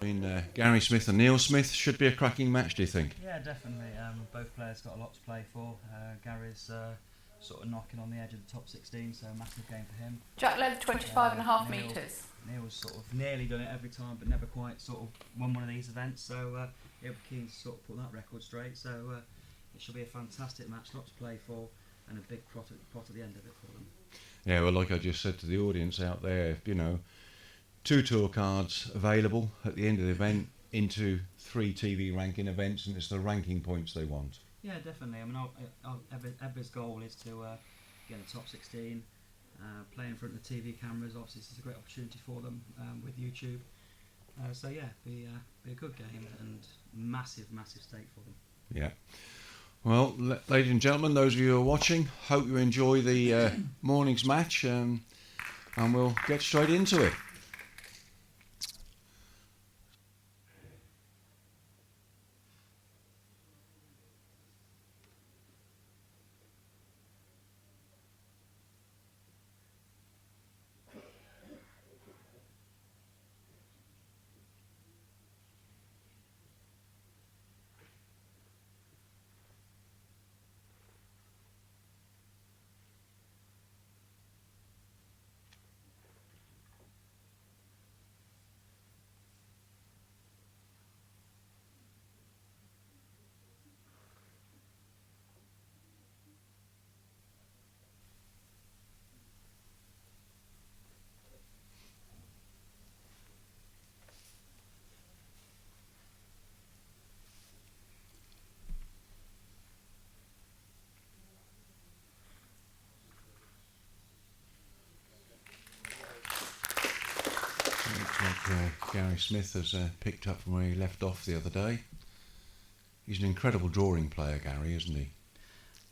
I mean, Gary Smith and Neil Smith should be a cracking match, do you think? Yeah, definitely. Both players got a lot to play for. Gary's sort of knocking on the edge of the top 16, so massive game for him. Jack led 25.5 metres. Neil's sort of nearly done it every time, but never quite sort of won one of these events, so he'll be keen to sort of put that record straight. So it should be a fantastic match, lot to play for, and a big pot at the end of it for them. Yeah, well, like I just said to the audience out there, you know, 2 tour cards available at the end of the event into 3 TV ranking events, and it's the ranking points they want. Yeah, definitely. I mean, Ebba's goal is to get a top 16, play in front of the TV cameras. Obviously, this is a great opportunity for them with YouTube. So yeah, be a good game and massive stake for them. Yeah. Well, ladies and gentlemen, those of you who are watching, hope you enjoy the morning's match, and we'll get straight into it. Gary Smith has picked up from where he left off the other day. He's an incredible drawing player, Gary, isn't he?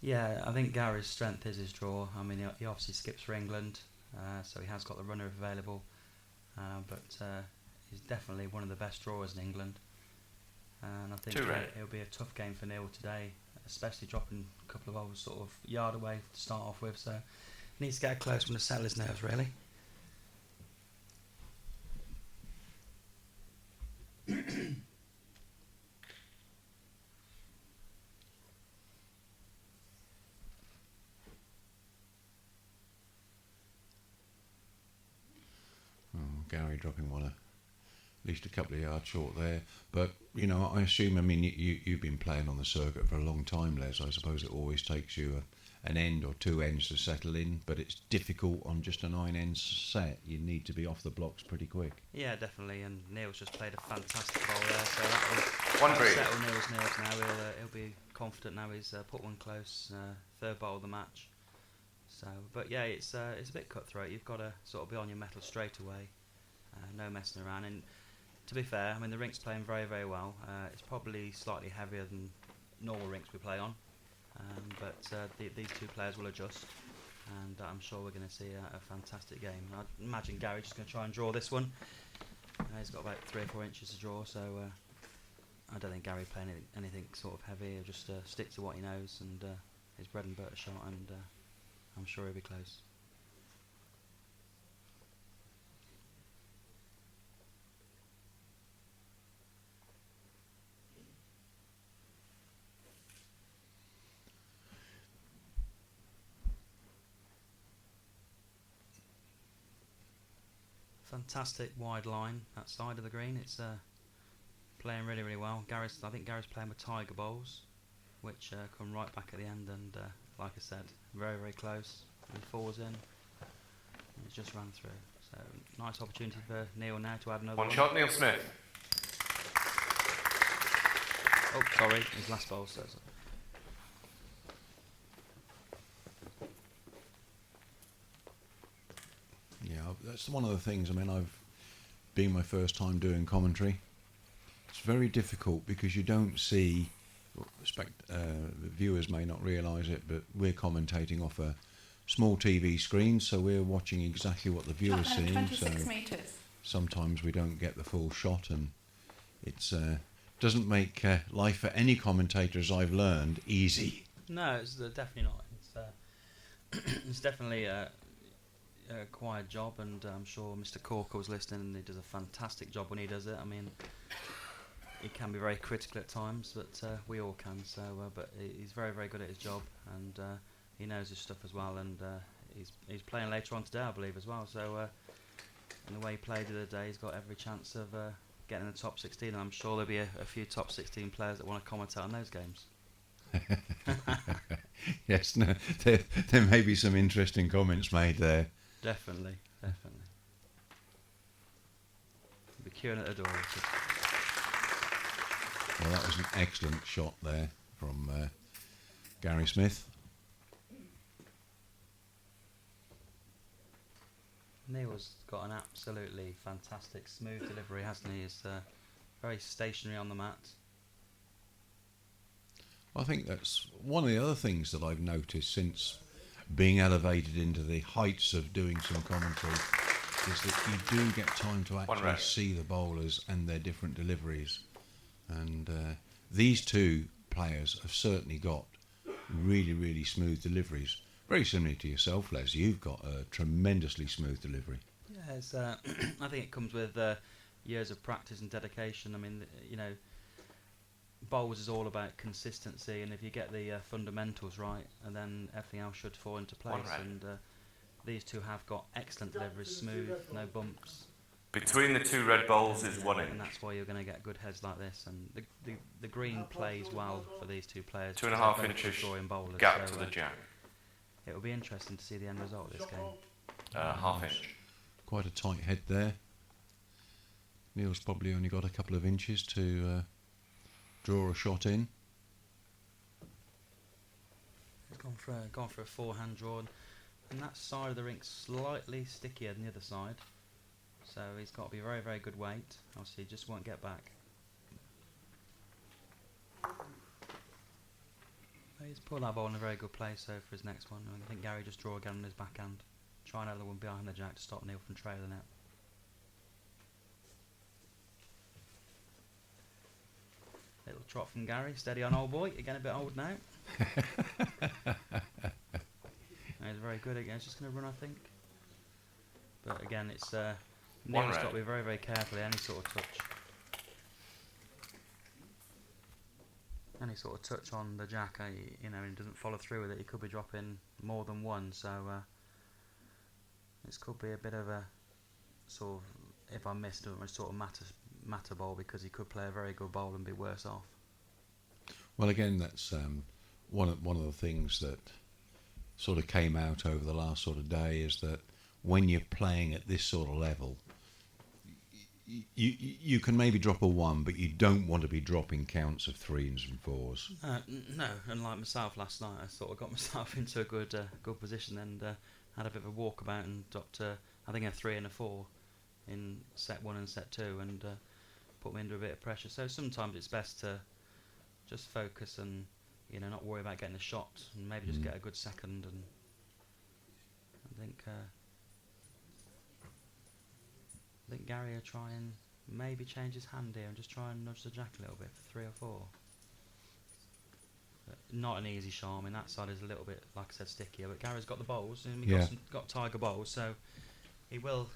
Yeah, I think Gary's strength is his draw. I mean, he obviously skips for England, so he has got the runner available, but he's definitely one of the best drawers in England. And I think it'll be a tough game for Neil today, especially dropping a couple of holes sort of yard away to start off with, so he needs to get a close one to settle his nerves, really. Gary dropping one at least a couple of yards short there. But, you know, I assume, I mean, you've been playing on the circuit for a long time, Les. I suppose it always takes you an end or 2 ends to settle in, but it's difficult on just a 9-end set. You need to be off the blocks pretty quick. Yeah, definitely, and Neil's just played a fantastic bowl there, so that will settle Neil's nerves now. He'll be confident now he's put one close, third bowl of the match. So, but yeah, it's a bit cutthroat. You've got to sort of be on your mettle straight away. No messing around, and to be fair, I mean the rink's playing very well. It's probably slightly heavier than normal rinks we play on, but these 2 players will adjust, and I'm sure we're going to see a fantastic game. I imagine Gary's just going to try and draw this one. He's got about 3 or 4 inches to draw, so I don't think Gary playing anything sort of heavy. He'll just stick to what he knows and his bread and butter shot, and I'm sure he'll be close. Fantastic wide line that side of the green. It's playing really well. I think Gary's playing with tiger bowls, which come right back at the end, and like I said, very close. He falls in, and it's just run through. So nice opportunity for Neil now to add another one. Shot, Neil Smith. Oh, sorry, his last bowl. So Yeah, that's one of the things. I mean, I've been my first time doing commentary. It's very difficult because you don't see. The viewers may not realise it, but we're commentating off a small TV screen, so we're watching exactly what the viewer's seeing. 26 metres. Sometimes we don't get the full shot, and it's doesn't make life for any commentators, I've learned, easy. no, it's definitely not. It's definitely quiet job, and I'm sure Mr. Corker was listening, and he does a fantastic job when he does it. I mean, he can be very critical at times, but we all can. So, but he's very, very good at his job, and he knows his stuff as well. And he's playing later on today, I believe, as well. So, and the way he played the other day, he's got every chance of getting in the top 16. And I'm sure there'll be a few top 16 players that want to commentate on those games. Yes, no, there may be some interesting comments made there. Definitely. Be queuing at the door. Richard. Well, that was an excellent shot there from Gary Smith. Neil's got an absolutely fantastic smooth delivery, hasn't he? He's very stationary on the mat. I think that's one of the other things that I've noticed since being elevated into the heights of doing some commentary is that you do get time to actually see the bowlers and their different deliveries. And these two players have certainly got really, really smooth deliveries. Very similar to yourself, Les. You've got a tremendously smooth delivery. Yeah, it's, I think it comes with years of practice and dedication. I mean, bowls is all about consistency, and if you get the fundamentals right, and then everything else should fall into place. And these two have got excellent deliveries, smooth, no bumps. Between the two red bowls is 1 inch. And that's why you're going to get good heads like this. And the green plays well for these two players. 2.5 inches bowlers, gap to the jack. It will be interesting to see the end result of this game. Half inch. Quite a tight head there. Neil's probably only got a couple of inches to draw a shot in. He's gone for a forehand draw, and that side of the rink's slightly stickier than the other side. So he's got to be very, very good weight. Obviously, he just won't get back. He's put that ball in a very good place for his next one. I think Gary just draw again on his backhand. Try another one behind the jack to stop Neil from trailing it. Little trot from Gary. Steady on, old boy. You're getting a bit old now. He's very good again. He's just going to run, I think. But again, it's Neil's got to be very, very careful any sort of touch. Any sort of touch on the jack, and he doesn't follow through with it, he could be dropping more than one. So this could be a bit of a sort of, if I missed him, a sort of matter bowl, because he could play a very good bowl and be worse off. Well, again, that's one of the things that sort of came out over the last sort of day is that when you're playing at this sort of level, you can maybe drop a 1, but you don't want to be dropping counts of 3s and 4s. No, and like myself last night, I sort of got myself into a good position and had a bit of a walkabout and dropped I think a 3 and a 4 in set 1 and set 2, and put me under a bit of pressure. So sometimes it's best to just focus and not worry about getting a shot, and maybe just get a good second. And I think Gary will try and maybe change his hand here and just try and nudge the jack a little bit for 3 or 4. But not an easy shot. I mean, that side is a little bit, like I said, stickier. But Gary's got the bowls, and he's got tiger bowls, so he will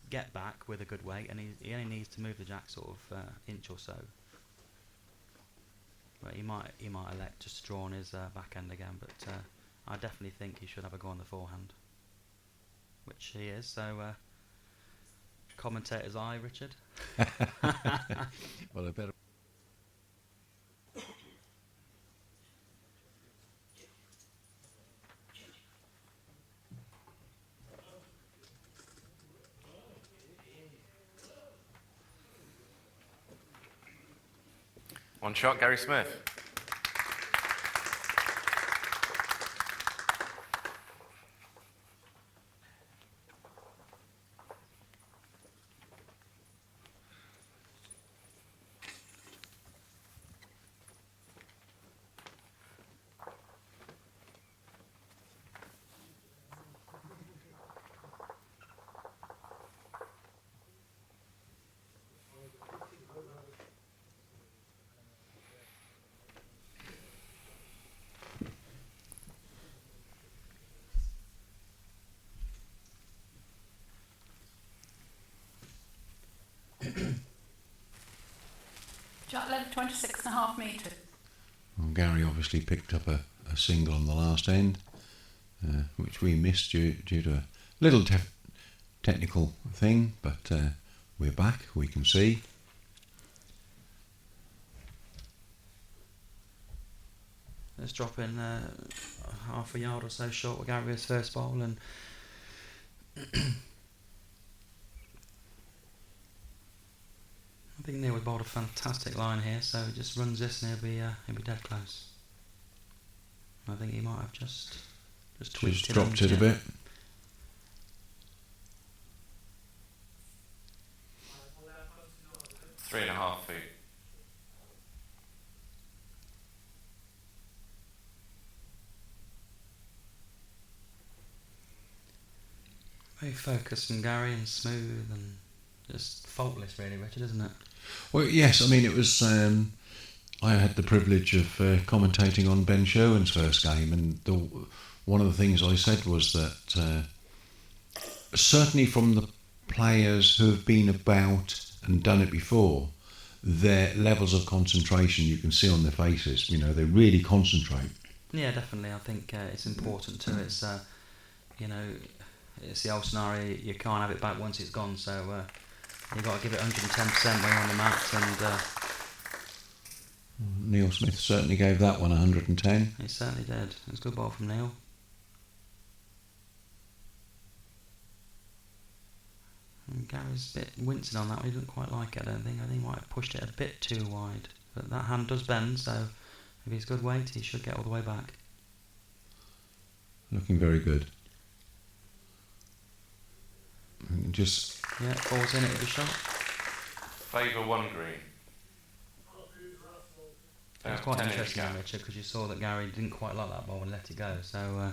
get back with a good weight, and he only needs to move the jack sort of inch or so. But he might elect just to draw on his backhand again. But I definitely think he should have a go on the forehand, which he is. So. Commentator's eye, Richard. Well, I better. One shot, Gary Smith. Shot length 26.5 metres. Well, Gary obviously picked up a single on the last end, which we missed due to a little technical thing, but we're back, we can see. Let's drop in half a yard or so short with Gary's first bowl, and I think Neil would bowled a fantastic line here, so he just runs this and he'll be dead close. I think he might have just tweaked Just dropped it a bit. Three and a half feet. Very focused and Gary, and smooth and just faultless, really, Richard, isn't it? Well, yes, I mean, it was. I had the privilege of commentating on Ben Sherwin's first game, and one of the things I said was that certainly from the players who have been about and done it before, their levels of concentration you can see on their faces. You know, they really concentrate. Yeah, definitely. I think it's important too. It's it's the old scenario. You can't have it back once it's gone. So you've got to give it 110% when you're on the mat. And Neil Smith certainly gave that one 110. he certainly did. It was a good ball from Neil. And Gary's a bit wincing on that one. He didn't quite like it, I don't think. I think he might have pushed it a bit too wide. But that hand does bend, so if he's good weight, he should get all the way back. Looking very good. Just Yeah, falls in, it'll be shot. Favour one green. It was quite 10 interesting, inch gap. Richard, because you saw that Gary didn't quite like that ball and let it go. So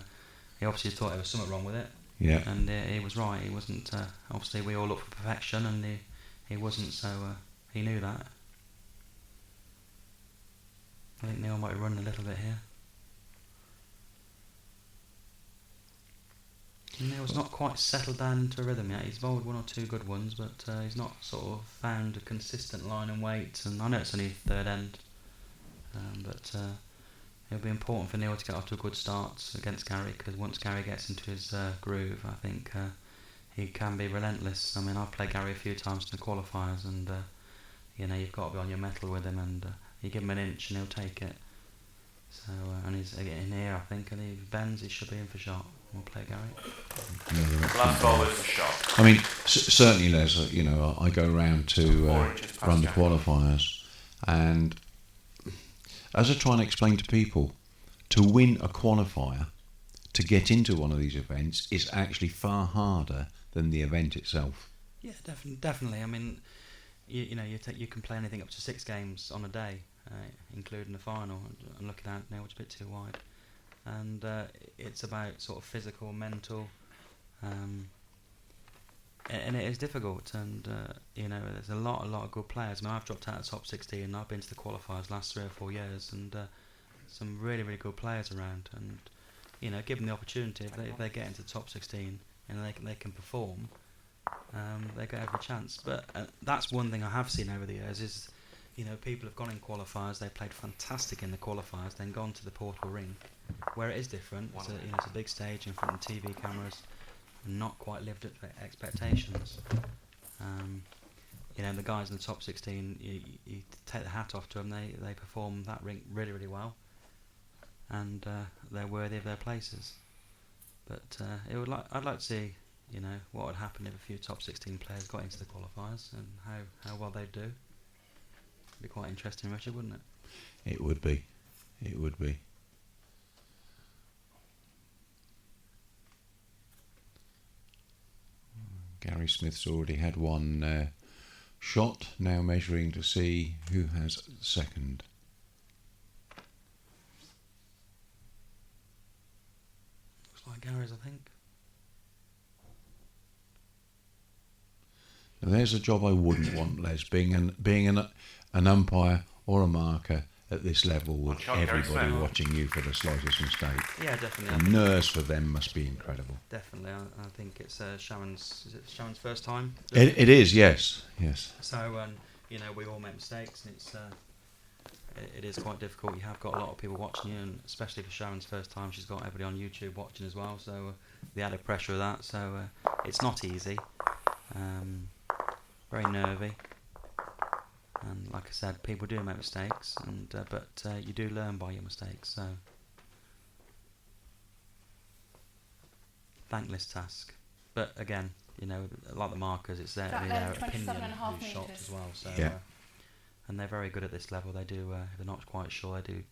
he obviously thought there was something wrong with it. yeah. And he was right. He wasn't. Obviously, we all look for perfection, and he wasn't. So he knew that. I think Neil might be running a little bit here. Neil's not quite settled down into a rhythm yet. He's bowled one or two good ones, but he's not sort of found a consistent line and weight. And I know it's only third end, but it'll be important for Neil to get off to a good start against Gary, because once Gary gets into his groove, I think he can be relentless. I mean, I've played Gary a few times in the qualifiers, and you've got to be on your mettle with him, and you give him an inch and he'll take it. So and he's getting here, I think, and if he bends, he should be in for shot. We'll play Gary. Last ball is the shot. I mean, certainly, Les. I go round to 4 inches past run the Jack. qualifiers, and as I try and explain to people, to win a qualifier, to get into one of these events, is actually far harder than the event itself. Yeah, definitely. I mean, you can play anything up to 6 games on a day, including the final. I'm looking at it now, it's a bit too wide. And it's about sort of physical, mental, and it is difficult. And there's a lot of good players. I mean, I've dropped out of the top 16, and I've been to the qualifiers the last 3 or 4 years, and some really, really good players around. And given the opportunity, if they get into the top 16 and they can perform, they get every chance. But that's one thing I have seen over the years is, people have gone in qualifiers, they've played fantastic in the qualifiers, then gone to the Portal Ring, where it is different. It's a big stage in front of TV cameras, and not quite lived up to expectations. The guys in the top 16, you take the hat off to them, they perform that ring really, really well, and they're worthy of their places. But I'd like to see, what would happen if a few top 16 players got into the qualifiers, and how well they'd do. It'd be quite interesting, Richard, wouldn't it? It would be. It would be. Gary Smith's already had one shot, now measuring to see who has second. Looks like Gary's, I think. Now there's a job I wouldn't want, Les, being an umpire or a marker at this level, with everybody watching you for the slightest mistake. Yeah, definitely. The nerves for them must be incredible. Definitely. I think it's Sharon's first time? It is, yes. So, we all make mistakes, and it's it is quite difficult. You have got a lot of people watching you, and especially for Sharon's first time, she's got everybody on YouTube watching as well. So the added pressure of that. So it's not easy. Very nervy. And like I said, people do make mistakes, and but you do learn by your mistakes. So thankless task. But again, you know, like the markers, it's their opinion who's shot as well. So and they're very good at this level. They do. If they're not quite sure, they do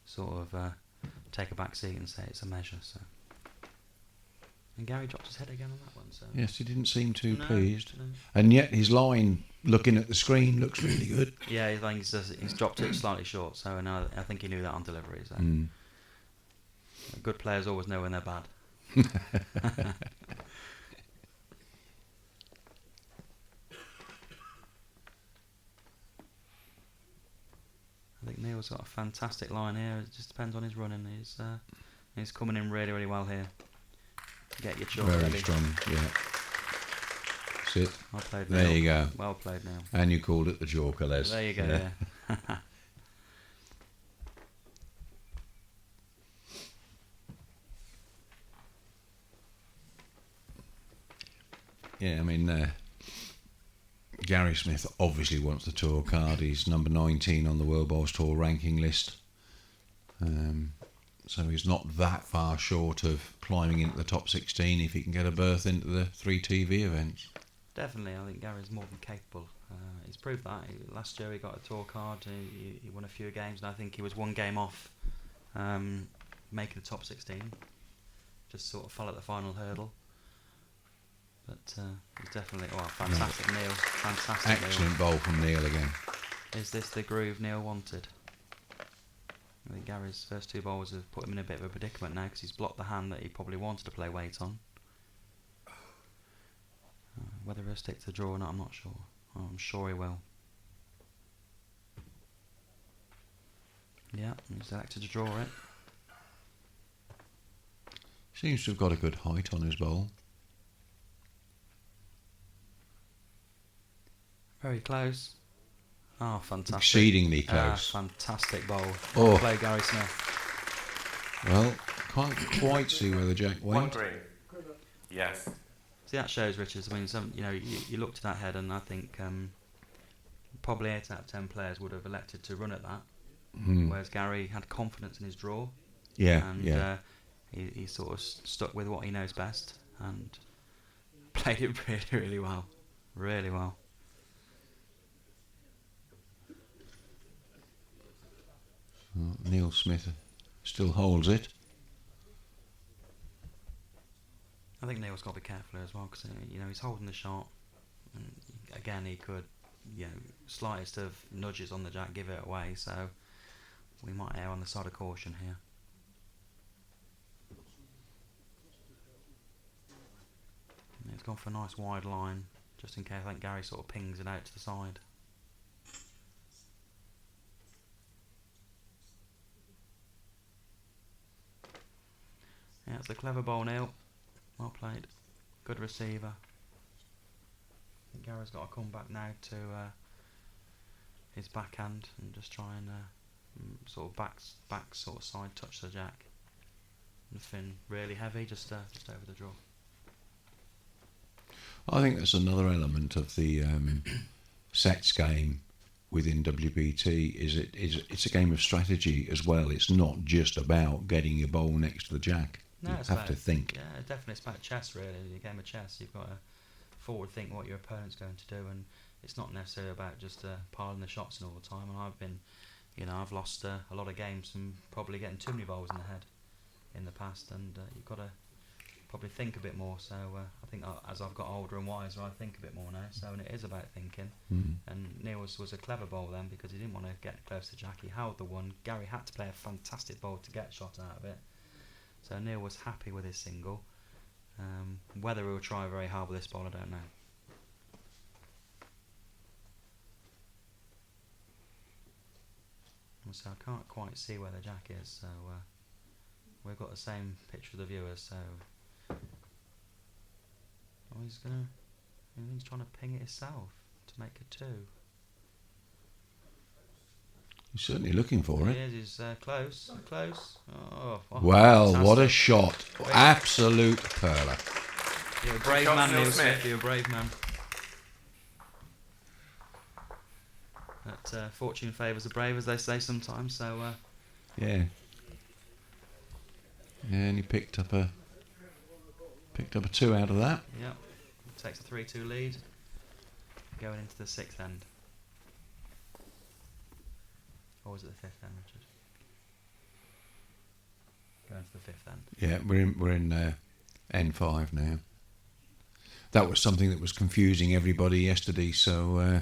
sort of take a back seat and say it's a measure. So. And Gary dropped his head again on that one. So. Yes, he didn't seem too No, pleased. no. And yet his line, looking at the screen, looks really good. Yeah, I think he's dropped it slightly short. So and I think he knew that on delivery. So. Good players always know when they're bad. I think Neil's got a fantastic line here. It just depends on his running. He's coming in really, really well here. Get your chalk Very ready. strong, yeah. Sit. Well played, There Neil. you go. Well played, Neil. And you called it the Joker, Les. There you go, yeah. Yeah, I mean, Gary Smith obviously wants the tour card. He's number 19 on the World Bowls Tour ranking list. So he's not that far short of climbing into the top 16 if he can get a berth into the 3 TV events. Definitely, I think Gary's more than capable. He's proved that. Last year he got a tour card, he won a few games, and I think he was one game off making the top 16. Just sort of fell at the final hurdle. But he's definitely, fantastic Neil. Fantastic Excellent bowl from Neil again. Is this the groove Neil wanted? I think Gary's first 2 bowls have put him in a bit of a predicament now because he's blocked the hand that he probably wanted to play weight on. Whether he'll stick to the draw or not, I'm not sure. I'm sure he will. Yeah, he's elected to draw it. Seems to have got a good height on his bowl. Very close. Oh, fantastic. Exceedingly close. Fantastic bowl. Oh. Well played, Gary Smith. Well, can't quite see where the jack One went. green. Yes. See, that shows, Richards. I mean, you looked at that head, and I think probably 8 out of 10 players would have elected to run at that. Whereas Gary had confidence in his draw. Yeah, And yeah. he sort of stuck with what he knows best and played it really, really well. Really well. Well, Neil Smith still holds it. I think Neil's got to be careful as well because he's holding the shot. And again, he could, slightest of nudges on the jack give it away. So we might err on the side of caution here. And he's gone for a nice wide line just in case. I think Gary sort of pings it out to the side. Yeah, it's a clever bowl, Neil. Well played. Good receiver. I think Gary's got to come back now to his backhand and just try and sort of back sort of side touch the jack. Nothing really heavy, just over the draw. I think that's another element of the sets game within WBT. It's a game of strategy as well. It's not just about getting your bowl next to the jack. No, you it's have about, to think. Yeah, definitely, it's about chess really. A game of chess, you've got to forward think what your opponent's going to do, and it's not necessarily about just piling the shots in all the time. And I've been, I've lost a lot of games from probably getting too many bowls in the head in the past, and you've got to probably think a bit more. So I think as I've got older and wiser, I think a bit more now. So and it is about thinking. And Neil was a clever bowl then because he didn't want to get close to Jack. He held the one. Gary had to play a fantastic bowl to get shot out of it. So Neil was happy with his single. Whether he'll try very hard with this ball, I don't know. So I can't quite see where the jack is. So we've got the same picture of the viewers. So he's trying to ping it himself to make a 2. He's certainly looking for it. He's close. Oh, Well, what a fantastic. shot. Absolute perler. You're a brave Shots, man, Neil Neil Smith. Smith. You're a brave man. But fortune favours the brave, as they say sometimes. So Yeah. Yeah, and he picked up a 2 out of that. yeah, takes a 3-2 lead, going into the 6th end. Or was it the 5th end, Richard? Going to the 5th end. Yeah, we're in N5 now. That was something that was confusing everybody yesterday. So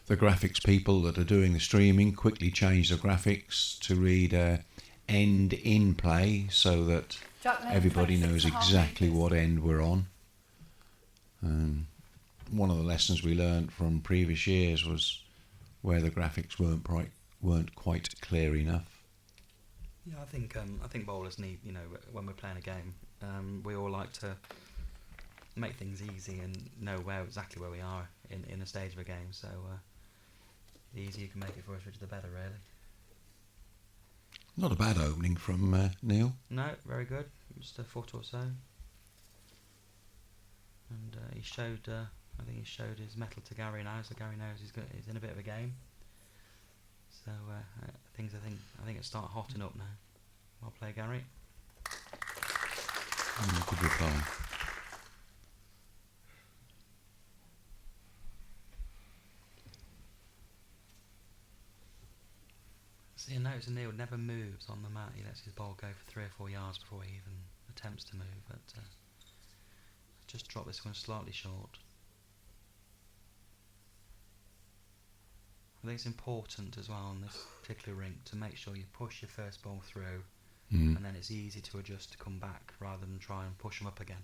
the graphics people that are doing the streaming quickly changed the graphics to read end in play, so that Jack Lane, everybody knows 26.5 exactly metres. what end we're on. One of the lessons we learned from previous years was where the graphics weren't quite clear enough. Yeah, I think bowlers need, when we're playing a game, we all like to make things easy and know exactly where we are in a stage of a game. So the easier you can make it for us, the better, really. Not a bad opening from Neil. No, very good. Just a foot or so. And he showed, I think he showed his mettle to Gary now, so Gary knows he's in a bit of a game. So I think it's starting hotting up now. Well played, Gary. Good reply. So you notice Neil never moves on the mat. He lets his ball go for 3 or 4 yards before he even attempts to move. But just drop this one slightly short. I think it's important as well on this particular rink to make sure you push your first ball through, and then it's easy to adjust to come back rather than try and push them up again.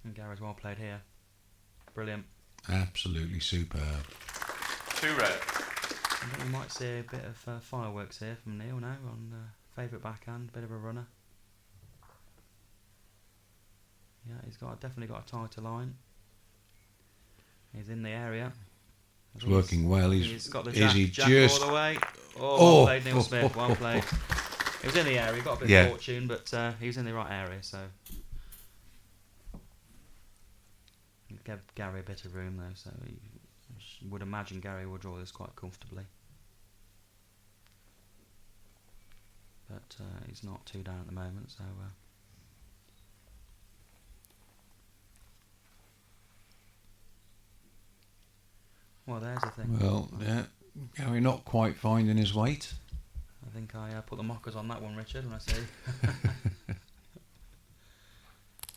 And Gary's well played here. Brilliant. Absolutely superb. 2 red. I think we might see a bit of fireworks here from Neil now on favourite backhand, bit of a runner. Yeah, he's definitely got a tighter line. He's in the area. It's working well. He's got the is jack he just all the way. Well played, Neil Smith. Well played. He was in the area. He got a bit of fortune, but he was in the right area, so he gave Gary a bit of room though. So you would imagine Gary will draw this quite comfortably. But he's not too down at the moment, so. Well, there's the thing. Well, yeah, Gary not quite finding his weight. I think I put the mockers on that one, Richard, when I say.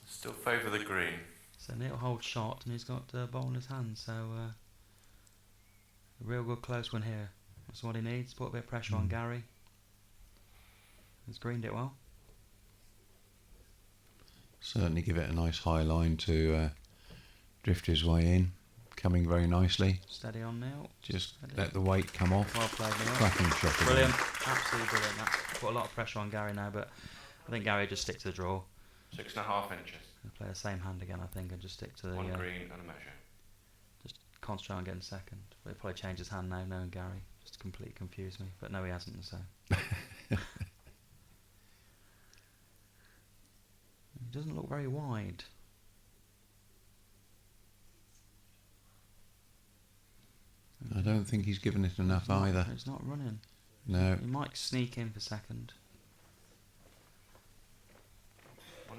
Still favour the green. So Neil holds shot, and he's got the ball in his hand. So a real good close one here. That's what he needs. Put a bit of pressure on Gary. He's greened it well. Certainly give it a nice high line to drift his way in. Coming very nicely. Steady on, Neil. Just Steady. let the weight come off. Well played, Neil. Cracking shot. Brilliant. Absolutely brilliant. That put a lot of pressure on Gary now, but I think Gary just stick to the draw. 6.5 inches. He'll play the same hand again, I think, and just stick to the. 1 green and a measure. Just concentrate on getting second. But he'll probably change his hand now, knowing Gary. Just to completely confuse me. But no, he hasn't, so. He doesn't look very wide. I don't think he's given it enough either. It's not running. No. He might sneak in for second. 1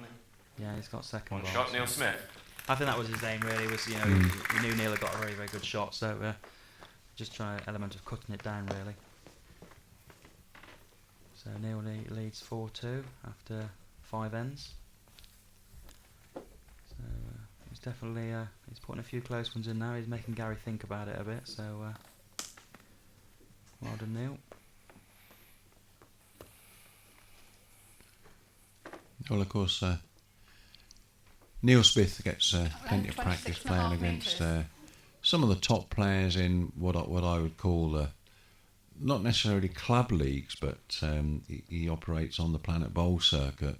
Yeah, he's got second. One ball, shot, so- Neil Smith. I think that was his aim, really. Was he knew Neil had got a very, very good shot, so just try an element of cutting it down, really. So Neil leads 4-2 after 5 ends. So he's definitely he's putting a few close ones in now. He's making Gary think about it a bit. So well done, Neil. Well, of course, Neil Smith gets plenty of practice 26.5 playing against metres. some of the top players in what I would call not necessarily club leagues, but he operates on the Planet Bowl circuit,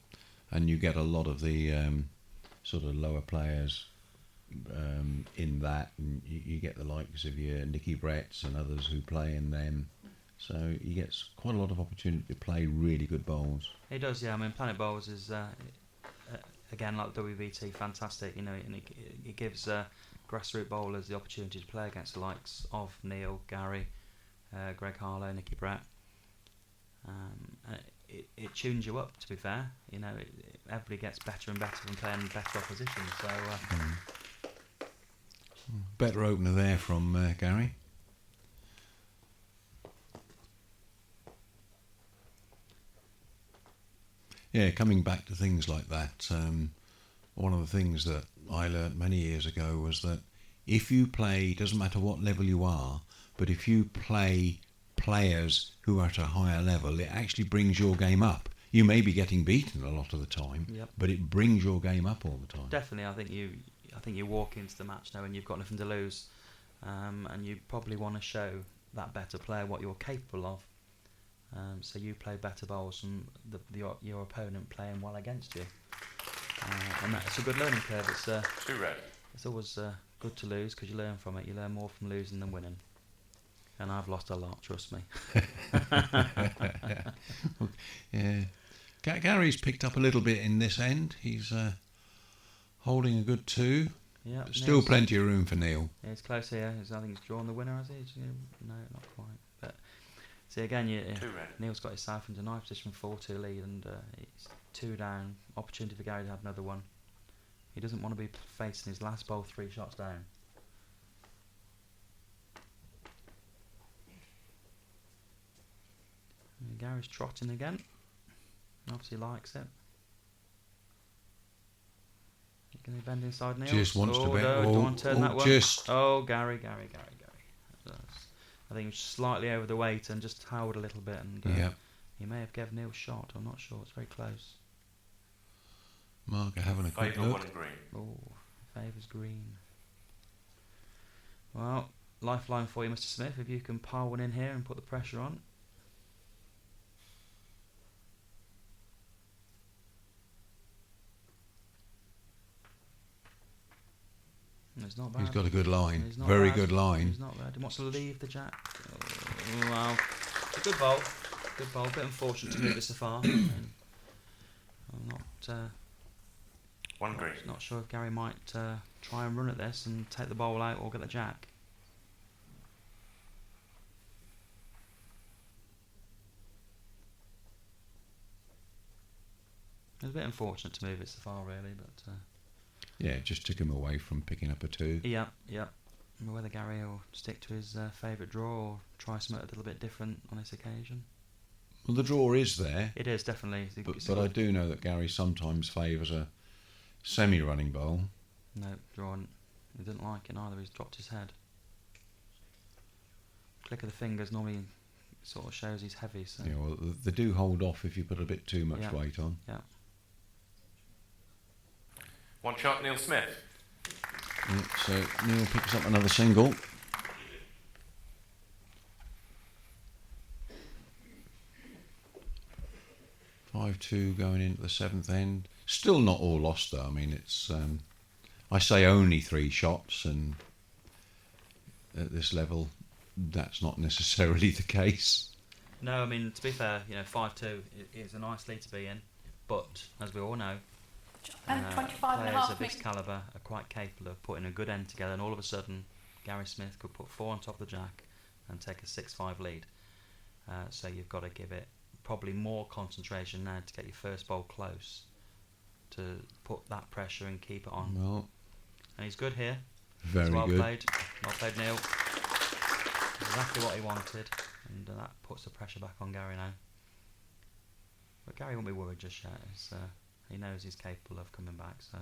and you get a lot of the sort of lower players in that, and you get the likes of your Nicky Bretts and others who play in them. So he gets quite a lot of opportunity to play really good bowls. He does, yeah. I mean, Planet Bowls is again, like WBT, fantastic. You know, and it gives grassroots bowlers the opportunity to play against the likes of Neil, Gary, Greg Harlow, Nicky Brett. It tunes you up. To be fair, you know, everybody gets better and better from playing better opposition. So better opener there from Gary. Yeah, coming back to things like that, one of the things that I learnt many years ago was that if you play, doesn't matter what level you are, but if you play players who are at a higher level, it actually brings your game up. You may be getting beaten a lot of the time, Yep. but it brings your game up all the time. definitely, I think you walk into the match knowing you've got nothing to lose, and you probably want to show that better player what you're capable of. So you play better bowls than your opponent playing well against you, and that's a good learning curve. It's 2 red. it's always good to lose because you learn from it. You learn more from losing than winning, and I've lost a lot. Trust me. Yeah, Gary's picked up a little bit in this end. He's holding a good 2. Yeah, But still plenty of room for Neil. Yeah, it's close here. I think he's drawn the winner, has he? No, not quite. But see again, 2 red. Neil's got his South into nice position, 4-2 lead, and it's 2 down. Opportunity for Gary to have another one. He doesn't want to be facing his last bowl 3 shots down. And Gary's trotting again. Obviously likes it. Can he bend inside Neil? Just wants to bend. No, don't want to turn that one. Just. Oh, Gary. I think he was slightly over the weight and just howled a little bit, and Yeah. he may have given Neil a shot. I'm not sure. It's very close. Mark having a quick Favour look. 1 green. Oh, favours green. Well, lifeline for you, Mr. Smith. If you can pile one in here and put the pressure on. It's not bad. He's got a good line. He's not Very bad. good line. He's not bad. He wants to leave the jack. Oh, wow. It's a good bowl. Good bowl. Bit unfortunate to move it so far. I'm not 1 green. not sure if Gary might try and run at this and take the bowl out or get the jack. It was a bit unfortunate to move it so far, really, but Yeah, it just took him away from picking up a 2. yeah. Whether Gary will stick to his favourite draw or try something a little bit different on this occasion. Well, the draw is there, It is definitely. but I do know that Gary sometimes favours a semi-running bowl. No, drawn. He didn't like it either. He's dropped his head. Click of the fingers normally sort of shows he's heavy. So Yeah, well, they do hold off if you put a bit too much Yeah. weight on. yeah. 1 shot, Neil Smith. Yeah, so Neil picks up another single. (5-2) going into the 7th end. Still not all lost though. I mean, it's I say only 3 shots, and at this level, that's not necessarily the case. No, I mean to be fair, 5-2 is a nice lead to be in, but as we all know, And 25 and a players half of this metres. calibre are quite capable of putting a good end together, and all of a sudden, Gary Smith could put 4 on top of the jack and take a 6-5 lead. So you've got to give it probably more concentration now to get your first bowl close, to put that pressure and keep it on. Well, And he's good here. very It's well good. played. Well played, Neil. Exactly what he wanted, and that puts the pressure back on Gary now. But Gary won't be worried just yet. He knows he's capable of coming back. So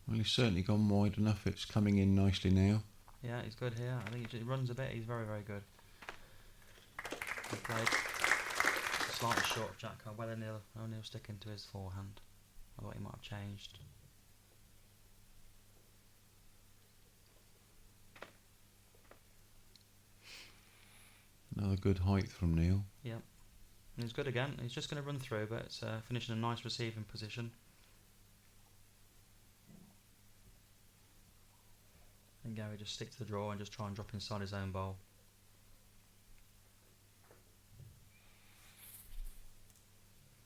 Well, he's certainly gone wide enough. It's coming in nicely now. yeah, he's good here. I think he runs a bit. He's very, very good. Good played. Slightly short of Jack Cole. Well, O'Neill sticking to his forehand. I thought he might have changed. Another good height from Neil. Yep. And he's good again. He's just going to run through, but it's finishing a nice receiving position. And Gary just stick to the draw and just try and drop inside his own bowl.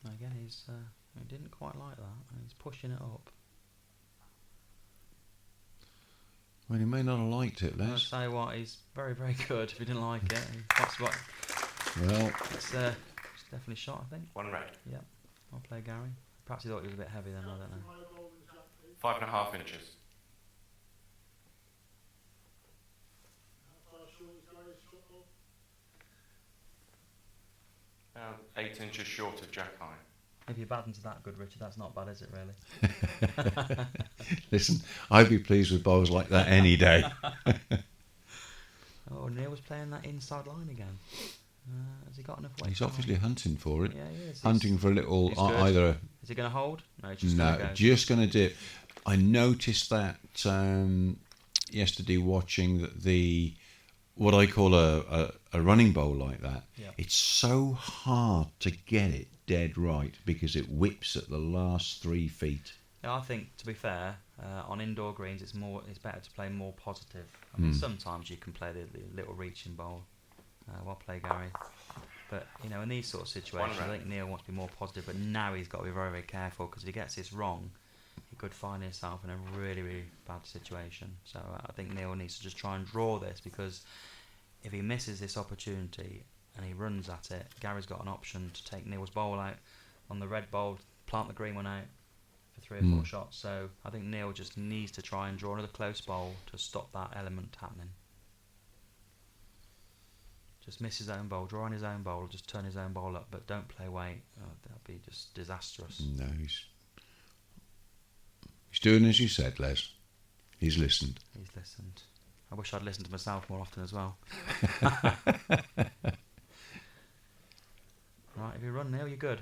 Again, he didn't quite like that. He's pushing it up. Well, he may not have liked it, I'll Les. say what, he's very, very good. If he didn't like it, that's what. Well, It's definitely shot, I think. 1 red. Yep. I'll play Gary. Perhaps he thought he was a bit heavy then. I don't know. 5.5 inches. About 8 inches short of jack high. If your batten's that good, Richard, that's not bad, is it really? listen, I'd be pleased with bowls like that any day. Oh, Neil was playing that inside line again. Has he got enough weight? He's obviously hunting for it. Yeah, he is. Hunting for a little, he's good. either... Is he going to hold? No, he's just No, going to go. just going to dip. I noticed that yesterday watching the what I call a running bowl like that. Yep. It's so hard to get it dead right because it whips at the last 3 feet. Yeah, I think, to be fair, on indoor greens, it's better to play more positive. I mean, sometimes you can play the little reaching bowl. Well played, Gary. But, in these sort of situations, I think Neil wants to be more positive, but now he's got to be very, very careful, because if he gets this wrong, he could find himself in a really, really bad situation. So I think Neil needs to just try and draw this, because if he misses this opportunity and he runs at it, Gary's got an option to take Neil's bowl out on the red bowl, plant the green one out for 3 or 4 shots. So I think Neil just needs to try and draw another close bowl to stop that element happening. Just miss his own bowl, draw on his own bowl, just turn his own bowl up, but don't play weight. That'd be just disastrous. No, he's doing as you said, Les. He's listened. He's listened. I wish I'd listened to myself more often as well. Right, if you run, Neil, you're good.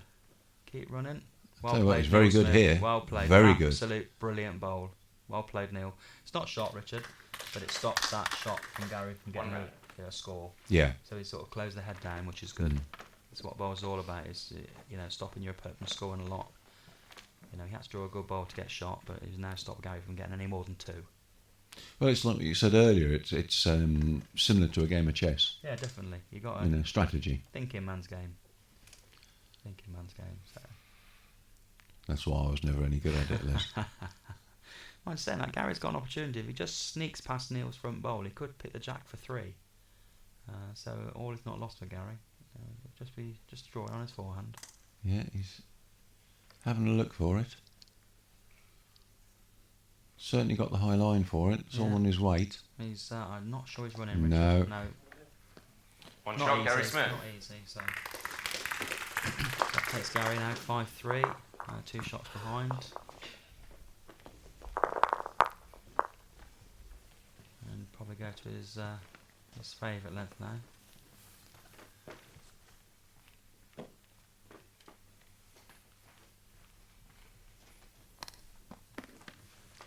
Keep running. Tell you what, he's very good Smith. here. Well played. Very good. Absolute brilliant bowl. Well played, Neil. It's not shot, Richard, but it stops that shot from Gary from getting a score. Yeah. So he sort of closed the head down, which is good. That's what bowls are all about, is stopping your opponent from scoring a lot. He had to draw a good bowl to get shot, but he's now stopped Gary from getting any more than 2. Well, it's like you said earlier. It's similar to a game of chess. Yeah, definitely. You got to Strategy. thinking man's game. Thinking man's game. So. That's why I was never any good at it, Les. I'm saying that Gary's got an opportunity. If he just sneaks past Neil's front bowl, he could pick the jack for 3. So all is not lost for Gary. Just draw it on his forehand. Yeah, he's having a look for it. Certainly got the high line for it. It's all on his weight. He's. I'm not sure he's running. No. Richard. No. One Not shot, easy, Gary it's Smith. Not easy. So that takes Gary now 5-3. 2 shots behind. And probably go to his favourite length now.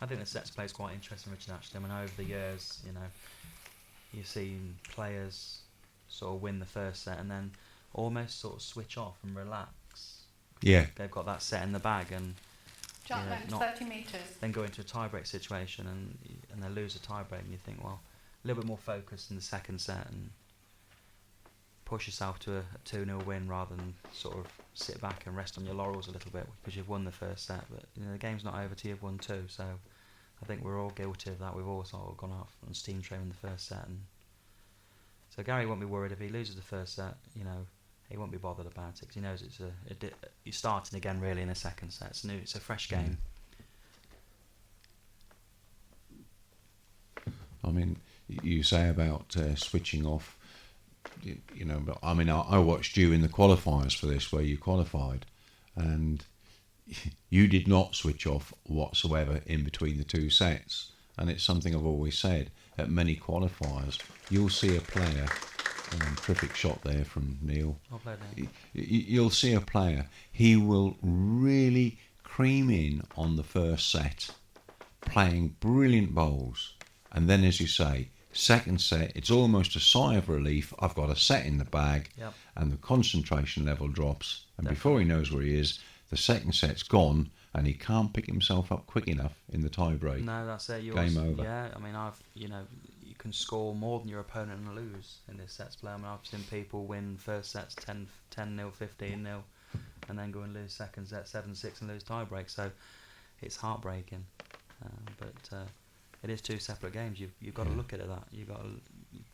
I think the sets play is quite interesting, Richard, actually. I mean, over the years, you've seen players sort of win the first set and then almost sort of switch off and relax. Yeah. They've got that set in the bag and Jump length, not 30 metres. then go into a tie-break situation and they lose a tie-break and you think, well, a little bit more focused in the second set and push yourself to a 2-0 win rather than sort of sit back and rest on your laurels a little bit because you've won the first set. But the game's not over till you've won 2, so I think we're all guilty of that. We've all sort of gone off on steam train in the first set, and so Gary won't be worried if he loses the first set. He won't be bothered about it because he knows you're starting again really in a second set. It's a fresh game. I mean, you say about switching off. But I mean, I watched you in the qualifiers for this, where you qualified, and you did not switch off whatsoever in between the 2 sets. And it's something I've always said at many qualifiers. You'll see a player, terrific shot there from Neil. I'll play that. You'll see a player. He will really cream in on the first set, playing brilliant bowls, and then, as you say, Second set, it's almost a sigh of relief. I've got a set in the bag, Yep. and the concentration level drops. And before he knows where he is, the second set's gone, and he can't pick himself up quick enough in the tie break. No, that's it. Game over. Yeah, I mean, you can score more than your opponent and lose in this sets play. I mean, I've seen people win first sets 10-0, 15-0, and then go and lose second set 7-6 and lose tie break. So it's heartbreaking. But it is two separate games. You've got to look at it that. You've got to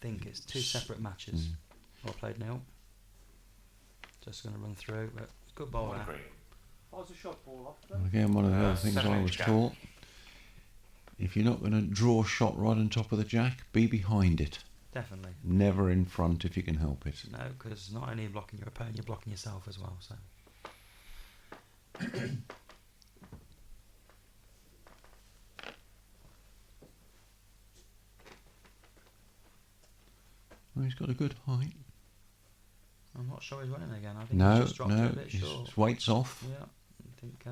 think it's two separate matches. Well played, Neil. Just going to run through. But it's a good ball there. How's the shot ball off Well, again, one of the other things I 7-inch was gap. taught, if you're not going to draw a shot right on top of the jack, be behind it. Definitely. Never in front if you can help it. No, because not only are you blocking your opponent, you're blocking yourself as well. So. Well, he's got a good height. I'm not sure he's running again. I think he's just dropped it a bit his short. weight's off. Yeah, I think.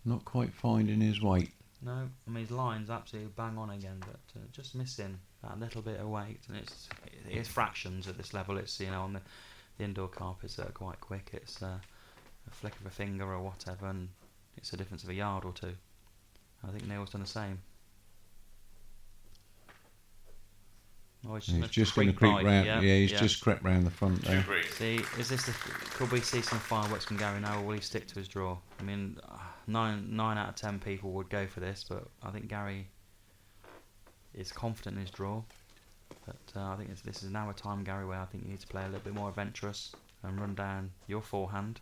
Not quite finding his weight. No, I mean his line's absolutely bang on again, but just missing that little bit of weight, and it's fractions at this level. It's on the indoor carpets that are quite quick. It's a flick of a finger or whatever, and it's a difference of a yard or two. I think Neil's done the same. Oh, He's just going to creep round. Yeah, he's just crept round the front there. See, is this could we see some fireworks from Gary now, or will he stick to his draw? I mean, 9 out of 10 people would go for this, but I think Gary is confident in his draw. But I think this is now a time, Gary, where I think you need to play a little bit more adventurous and run down your forehand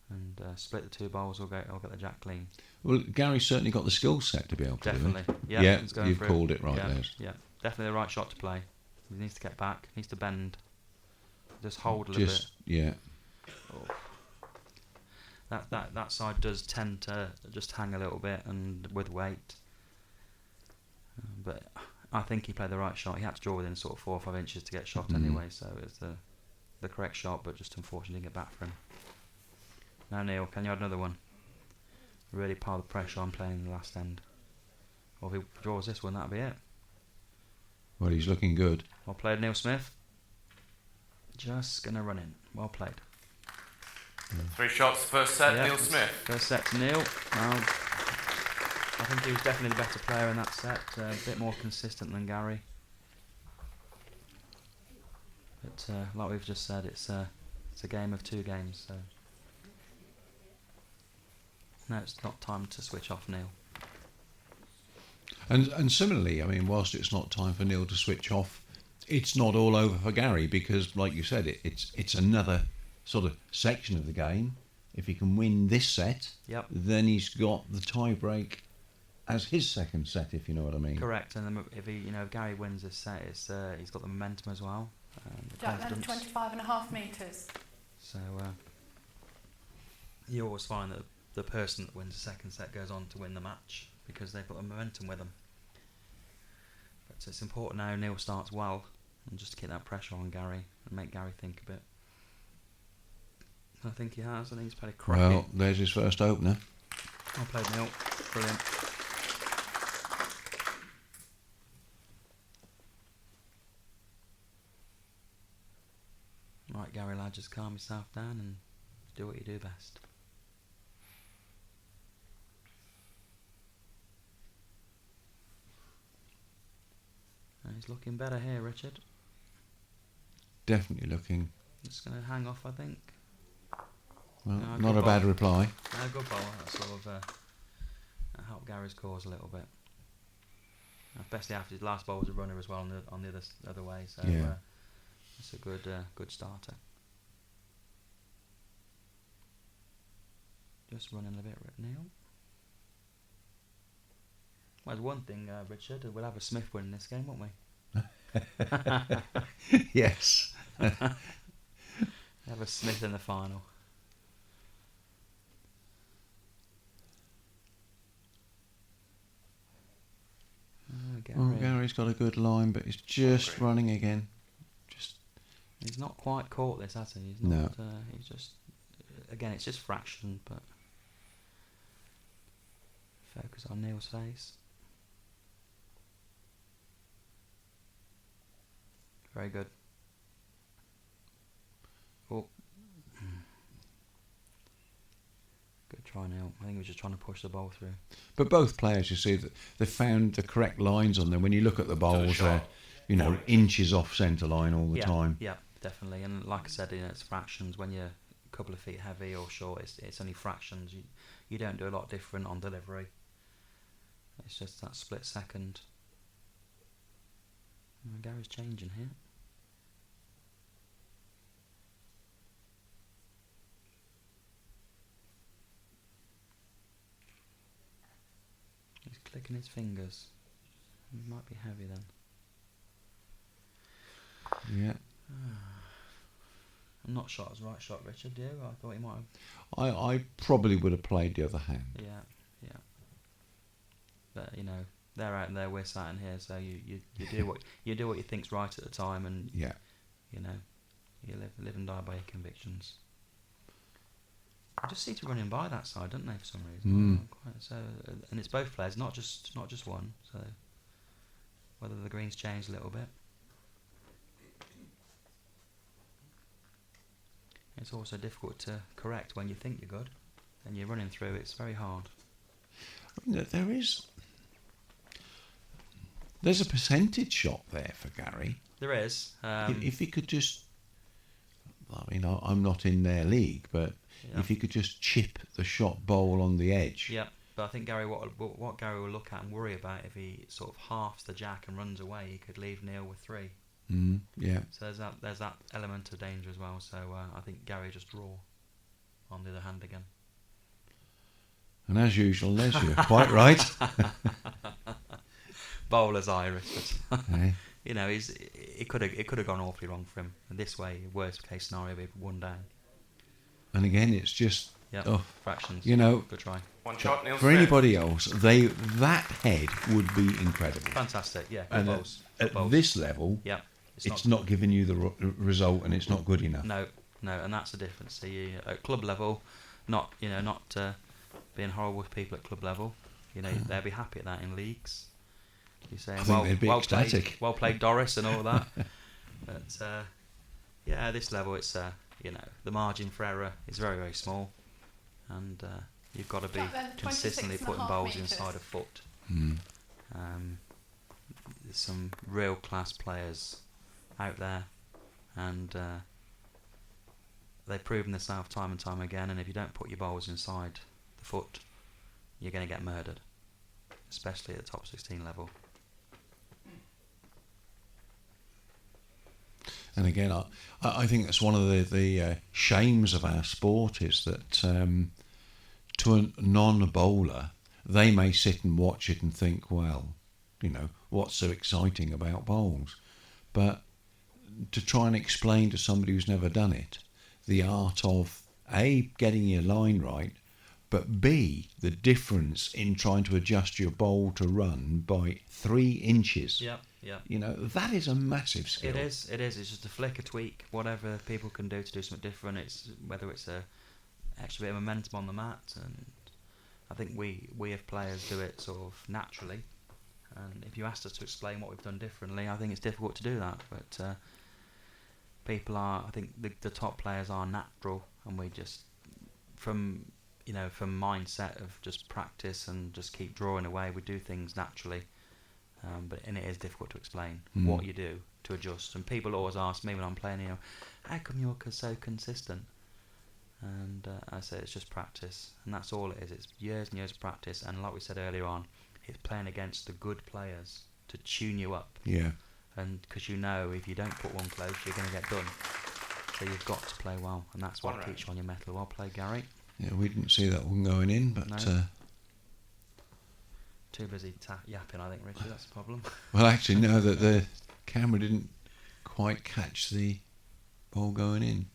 and split the two bowls or get the jack clean. Well, Gary's certainly got the skill set to be able to Definitely. do it. Yeah, he's going you've for called it right yeah, there. Yeah, definitely the right shot to play. He needs to get back, needs to bend, just hold a little bit. Yeah. Oh. That side does tend to just hang a little bit and with weight. But I think he played the right shot. He had to draw within sort of 4 or 5 inches to get shot anyway, so it's the correct shot, but just unfortunately didn't get back for him. Now Neil, can you add another one? Really pile the pressure on playing in the last end. Or if he draws this one, that'll be it. Well, he's looking good. Well played, Neil Smith. Just going to run in. Well played. 3 shots, first set, Yeah, Neil Smith. First set to Neil. I think he was definitely the better player in that set. A bit more consistent than Gary. But like we've just said, it's a game of 2 games. So no, it's not time to switch off, Neil. And similarly, I mean, whilst it's not time for Neil to switch off, it's not all over for Gary because, like you said, it's another sort of section of the game. If he can win this set, then he's got the tie break as his second set, if you know what I mean. Correct, and then if if Gary wins this set, he's got the momentum as well. Jack land 25.5 metres. So you always find that the person that wins the second set goes on to win the match because they've got the momentum with them. But it's important now Neil starts well and just to keep that pressure on Gary and make Gary think a bit. I think he has. I think he's played a cracking. Well, there's his first opener. Well played, Neil. Brilliant. Right, Gary lad, just calm yourself down and do what you do best. And he's looking better here, Richard. Definitely looking. Just going to hang off, I think. Well, No, not good a bad ball. reply. No, good ball. That sort of that helped Gary's cause a little bit. Especially after his last ball was a runner as well on the other way. So Yeah. it's a good starter. Just running a bit, Neil. Well, there's one thing, Richard. We'll have a Smith win in this game, won't we? Yes. Have a Smith in the final. Gary. Well, Gary's got a good line, but he's just running again. He's not quite caught this, has he? He's No. not, he's just... Again, it's just fraction, but... Focus on Neil's face. Very good. Oh. Good try, Neil. I think he was just trying to push the ball through. But both players, you see, that they found the correct lines on them. When you look at the bowls, they're, you know, inches off centre line all the time. Yeah, definitely. And like I said, you know, it's fractions. When you're a couple of feet heavy or short, it's only fractions. You don't do a lot different on delivery. It's just that split second. Gary's changing here. He's clicking his fingers. He might be heavy then. Yeah. I'm not sure it was the right shot, Richard. Do you? I thought he might have. I probably would have played the other hand. Yeah. But you know, they're out there, we're sat in here, so you do what you do what you think's right at the time, and you know, you live and die by your convictions. I just seem to running by that side, don't they, for some reason? So, and it's both players, not just one. So, whether the greens changed a little bit. It's also difficult to correct when you think you're good, and you're running through. It's very hard. There's a percentage shot there for Gary. There is. If he could just, I mean, I'm not in their league, but if he could just chip the shot bowl on the edge. Yeah, but I think Gary, what Gary will look at and worry about if he sort of halves the jack and runs away, he could leave Neil with 3. Yeah. So there's that element of danger as well. So I think Gary just draw on the other hand again. And as usual, Les, you're quite right. Bowler's Irish, but Hey. you know, it could have gone awfully wrong for him. And this way, worst case scenario, we'd one down. And again, it's just fractions. You know, good try. One shot, Neil for Smith. anybody else, that head would be incredible. Fantastic, yeah. Good And bowls. at bowls. this level, it's not giving you the result, and it's not good enough. No, and that's the difference. So you, at club level, not being horrible with people at club level. You know, they'll be happy at that in leagues. You're saying, I think they'd be ecstatic. Well played, Doris, and all that. But at this level, it's you know, the margin for error is very, very small, and you've got to be consistently putting bowls inside a foot. There's some real class players out there, and they've proven themselves time and time again. And if you don't put your bowls inside the foot, you're going to get murdered, especially at the top 16 level. And again, I think that's one of the shames of our sport is that to a non-bowler, they may sit and watch it and think, well, you know, what's so exciting about bowls? But to try and explain to somebody who's never done it, the art of A, getting your line right, but B, the difference in trying to adjust your bowl to run by 3 inches. Yeah. You know, that is a massive skill. It is. It's just a flick, a tweak, whatever people can do to do something different. It's whether it's a extra bit of momentum on the mat, and I think we as players do it sort of naturally. And if you asked us to explain what we've done differently, I think it's difficult to do that. But people are, I think the top players are natural, and we just from mindset of just practice and just keep drawing away, we do things naturally. But it is difficult to explain what you do to adjust. And people always ask me when I'm playing, you know, how come you're so consistent? And I say it's just practice, and that's all it is. It's years and years of practice, and like we said earlier on, it's playing against the good players to tune you up. Yeah. And because you know if you don't put one close, you're going to get done. So you've got to play well, and that's what keeps you on your mettle. Well played, Gary. Yeah, we didn't see that one going in, but... No. Too busy yapping, I think, Richard. That's the problem. Well, actually, no, that the camera didn't quite catch the ball going in.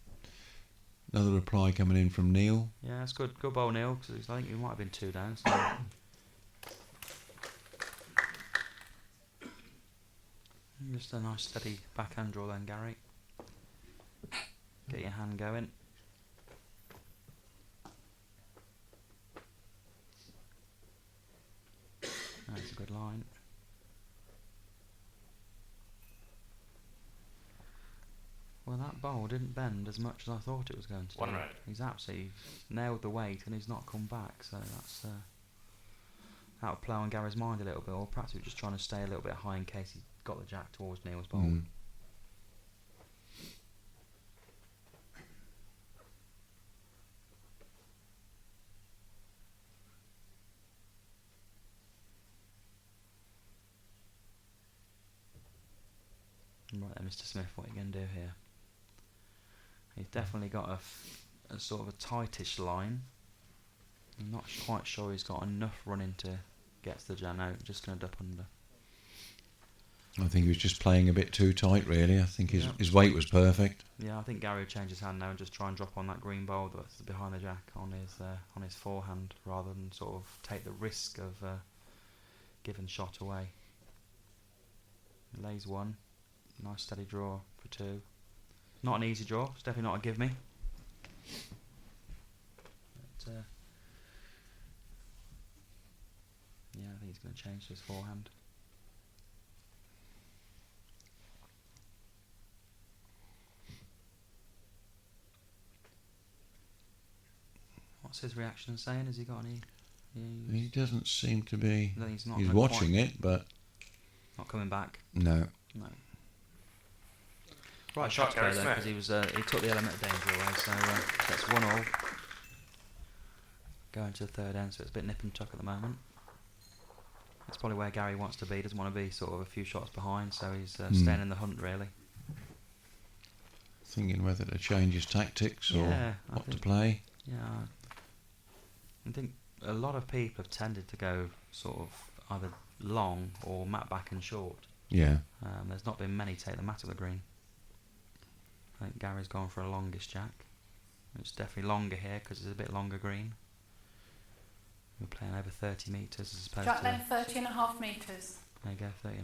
Another reply coming in from Neil. Yeah, it's good. Good ball, Neil, because I think you might have been 2 down. So. Just a nice steady backhand draw then, Gary. Get your hand going. That's a good line. That bowl didn't bend as much as I thought it was going to. One do. red. He's absolutely nailed the weight and he's not come back, so that's that would play on Gary's mind a little bit, or perhaps he was just trying to stay a little bit high in case he got the jack towards Neil's bowl. Mm. Right then, Mr. Smith, what are you going to do here? He's definitely got a sort of a tightish line. I'm not quite sure he's got enough running to get to the jam. No, just going to duck under. I think he was just playing a bit too tight, really. I think his weight was perfect. Yeah, I think Gary would change his hand now and just try and drop on that green bowl that's behind the jack on his forehand, rather than sort of take the risk of giving shot away. He lays one. Nice steady draw for two. Not an easy draw. It's definitely not a give me. But, yeah, I think he's going to change to his forehand. What's his reaction saying? Has he got any? He doesn't seem to be. He's not He's watching it, but not coming back. no. No. Right shot, shot to play Gary there, because he took the element of danger away. So that's 1-1. Going to the third end, so it's a bit nip and tuck at the moment. It's probably where Gary wants to be. He doesn't want to be sort of a few shots behind, so he's staying in the hunt really. Thinking whether to change his tactics or what to play. Yeah, I think a lot of people have tended to go sort of either long or mat back and short. Yeah. There's not been many take the mat of the green. I think Gary's gone for a longish jack. It's definitely longer here because it's a bit longer green. We're playing over 30 metres as opposed Jack to... then 30.5 metres. There you go, 30.5.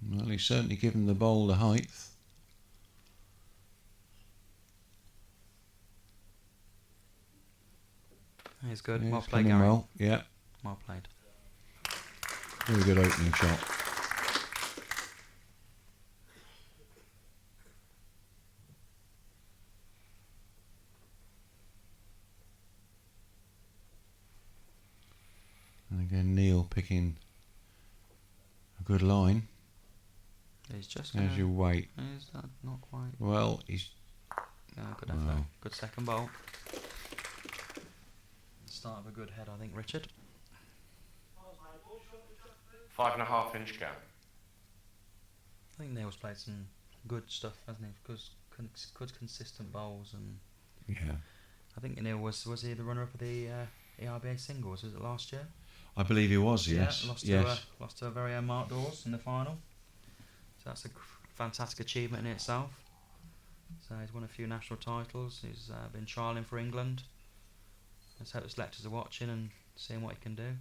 Well, he's certainly given the bowl the height. He's good. Yeah, Well he's played, coming Gary. well. Yeah. Well played. Very good opening shot. And again, Neil picking a good line. He's just There's your weight. He's not quite... Well, he's... good effort. Wow. Good second bowl. Start of a good head, I think, Richard. 5.5 inch gap. I think Neil's played some good stuff, hasn't he? Good consistent bowls, and Yeah. I think Neil was he the runner-up of the ERBA singles? Was it last year? I believe he was, yes. Yeah, lost to a very own Mark Dawes in the final. So that's a fantastic achievement in itself. So he's won a few national titles. He's been trialling for England. Let's hope the selectors are watching and seeing what he can do.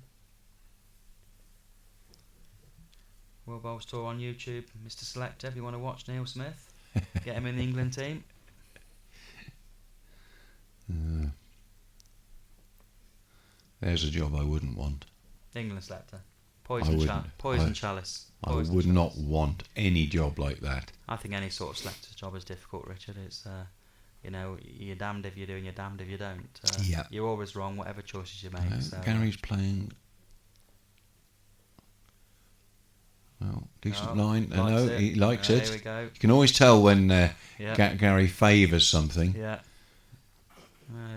World Bowls Tour on YouTube. Mr. Selector, if you want to watch Neil Smith, get him in the England team. There's a job I wouldn't want. England Selector. I Poison wouldn't. chalice. I Poison would chalice. not want any job like that. I think any sort of selector's job is difficult, Richard. It's you know, you're damned if you do and you're damned if you don't. Yeah. You're always wrong, whatever choices you make. So, Gary's playing. Well, decent line. I know he likes it. There we go. You can always tell when Yeah. Gary favours something, Yeah.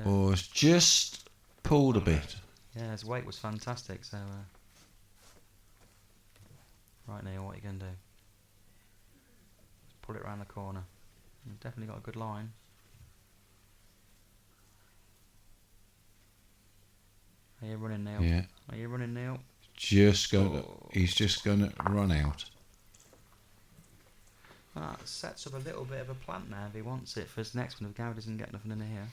or it's just pulled a bit. Yeah, his weight was fantastic. So, right, Neil, what are you going to do? Just pull it around the corner. You've definitely got a good line. Are you running, Neil? Yeah. Are you running, Neil? Just going. He's just going to run out. That sets up a little bit of a plant now if he wants it for his next one. If Gary doesn't get nothing in here.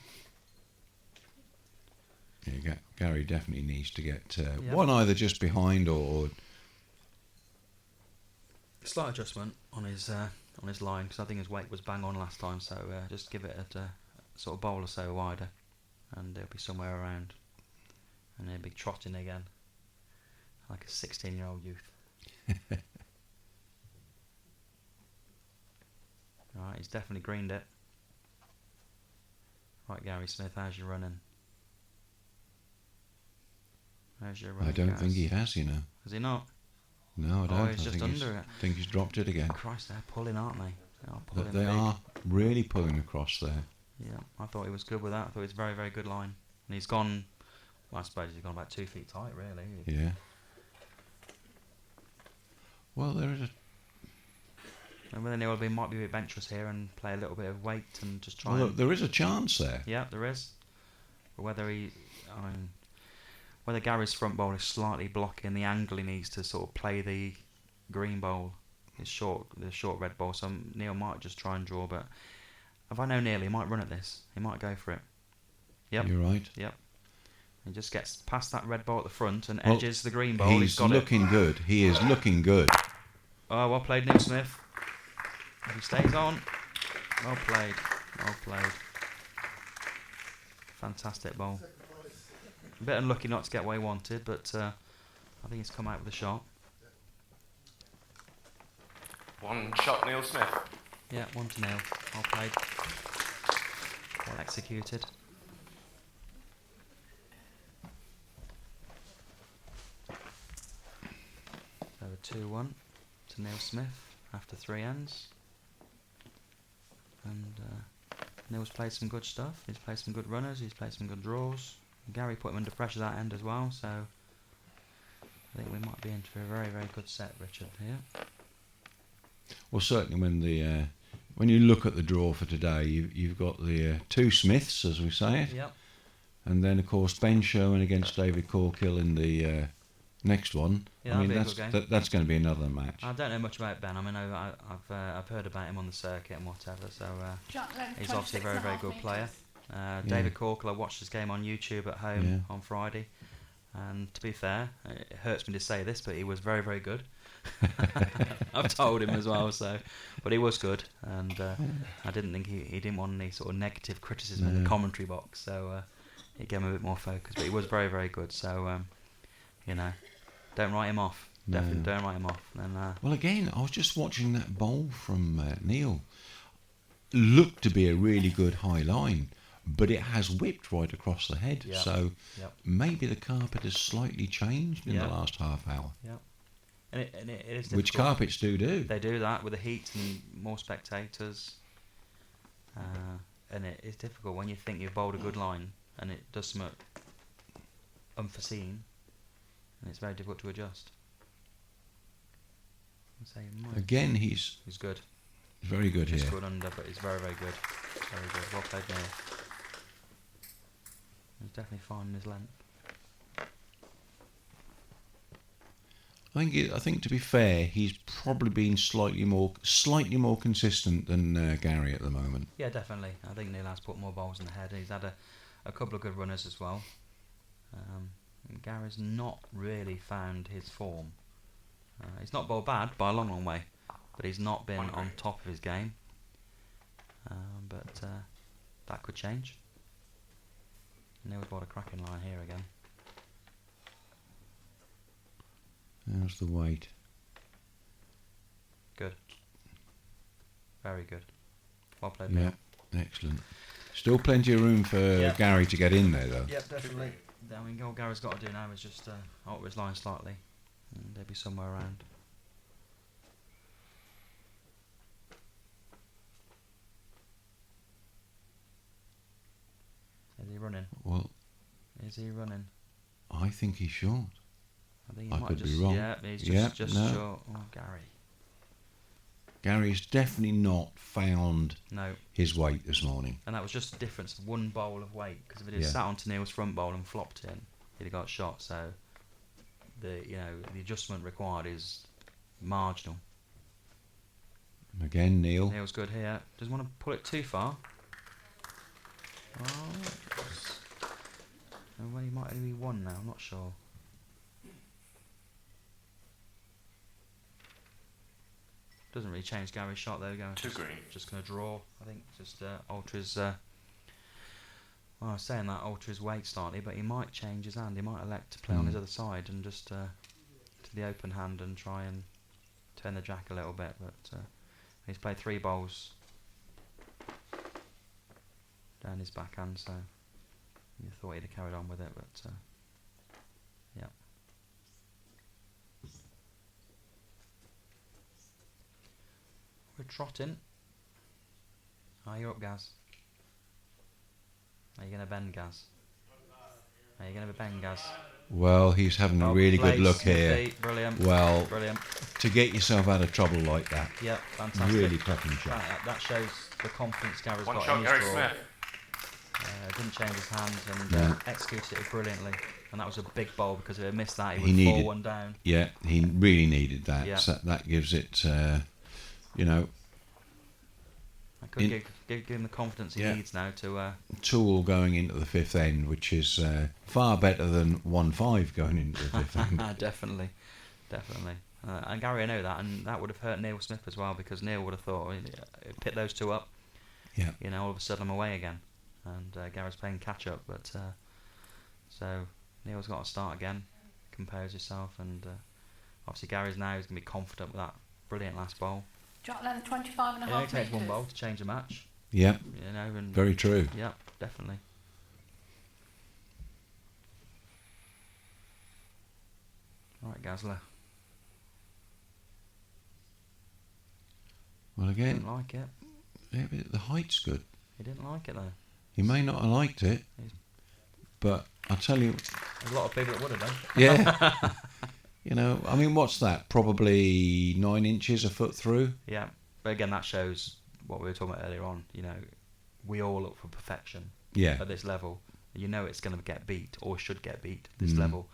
Yeah, Gary definitely needs to get one either just behind or Slight adjustment on his line because I think his weight was bang on last time. So just give it a sort of bowl or so wider, and it'll be somewhere around and he'll be trotting again, like a 16-year-old youth. Right, he's definitely greened it. Right, Gary Smith, how's your running? How's your running? I don't think he has, you know. Has he not? No, I don't. He's I just think under it. think he's dropped it again. Christ, they're pulling, aren't they? They are pulling. They big. are really pulling across there. Yeah, I thought he was good with that. I thought it was a very, very good line. And he's gone, well, I suppose he's gone about 2 feet tight, really. Yeah. Well, there is a... And then he'll might be a bit adventurous here and play a little bit of weight and just try Well, and... there is a chance there. Yeah, there is. But whether Gary's front bowl is slightly blocking the angle he needs to sort of play the green bowl, the short red ball, so Neil might just try and draw, but if I know Neil, he might run at this. He might go for it. Yep. You're right. Yep. He just gets past that red ball at the front and Well, edges the green ball. He's got looking good. He is looking good. Oh, well played, Neil Smith. If he stays on, well played. Well played. Fantastic ball. A bit unlucky not to get what he wanted, but I think he's come out with a shot. One shot, Neil Smith. Yeah, 1-0. Well played. Well executed. So 2-1 to Neil Smith after 3 ends. And Neil's played some good stuff. He's played some good runners. He's played some good draws. Gary put him under pressure that end as well. So I think we might be in for a very, very good set, Richard. Here. Well, certainly when you look at the draw for today, you've got the 2 Smiths, as we say it. Yep. And then, of course, Ben Sherman against David Corkill in the next one. Yeah, I mean, that'll be a good game. that's going to be another match. I don't know much about Ben. I mean, I've heard about him on the circuit and whatever. So he's obviously a very, very good player. David Corkill, I watched his game on YouTube at home on Friday. And to be fair, it hurts me to say this, but he was very, very good. I've told him as well, but he was good, and I didn't think he didn't want any sort of negative criticism in the commentary box, so he gave him a bit more focus. But he was very, very good, so don't write him off. Definitely don't write him off. And well, again, I was just watching that bowl from Neil. Looked to be a really good high line, but it has whipped right across the head. Yep. So Yep. maybe the carpet has slightly changed in the last half hour. Yeah. And it is difficult. Which carpets do. They do that with the heat and more spectators. And it is difficult when you think you've bowled a good line and it does something unforeseen, and it's very difficult to adjust. Again, he's good. Very good He's here. good under, but he's very, very good. Very good. Well played, Neil. He's definitely finding his length. I think to be fair, he's probably been slightly more consistent than Gary at the moment. Yeah, definitely. I think Neil has put more balls in the head. He's had a couple of good runners as well. Gary's not really found his form. He's not bowled bad by a long, long way, but he's not been on top of his game. But that could change. Neil's bowled a cracking line here again. How's the weight? Good. Very good. Well played, Neil. Yeah, excellent. Still plenty of room for Gary to get in there, though. Yep, definitely. I mean, all Gary's got to do now is just alter his line slightly, and they'll be somewhere around. Is he running? Well, is he running? I think he's short. I think he I might could just, be wrong. Yeah, he's just no. short. Oh, Gary. Gary's definitely not found No. his weight this morning. And that was just the difference of 1 bowl of weight, because if it had sat onto Neil's front bowl and flopped in, he'd have got shot. So the adjustment required is marginal. Again, Neil. Neil's good here. Doesn't want to pull it too far. Oh, well, he might only be 1 now. I'm not sure. Doesn't really change Gary's shot though. Too green. Just going to draw. I think just alter his Well, I was saying that alter his weight slightly, but he might change his hand. He might elect to play on his other side and just to the open hand and try and turn the jack a little bit. But he's played 3 bowls down his backhand, so you thought he'd have carried on with it, but yeah. We're trotting. Oh, you're up, Gaz. Are you going to bend, Gaz? Are you going to bend, Gaz? Well, he's having a really good look here. Feet. Brilliant. Well, brilliant. To get yourself out of trouble like that. Yeah, fantastic. Really cracking shot. That shows the confidence Gary's One got shot, in his Gary draw. Smith. Didn't change his hands and No. executed it brilliantly. And that was a big bowl, because if he missed that, he He would needed- fall one down. Yeah, he really needed that. Yeah. So that gives it, you know, That could give him the confidence he Yeah. needs now to... tool going into the 5th end, which is far better than 1-5 going into the 5th end. Definitely. And Gary, I know that, and that would have hurt Neil Smith as well, because Neil would have thought, pit those 2 up, Yeah. you know, all of a sudden I'm away again. And Gary's playing catch up, but so Neil's got to start again, compose yourself, and obviously Gary's now is going to be confident with that brilliant last bowl. Jot leather 25 and a It half only takes one metres. bowl to change a match, Yeah, you know, and very true. yeah, definitely. Right, Gazler. Well, again, Didn't like it. yeah, but the height's good. He didn't like it though. He may not have liked it, but I'll tell you, There's a lot of people that would have done. yeah. You know, I mean, what's that? Probably 9 inches, a foot through. Yeah, but again, that shows what we were talking about earlier on. You know, we all look for perfection Yeah. at this level. You know it's going to get beat, or should get beat at this Mm. level.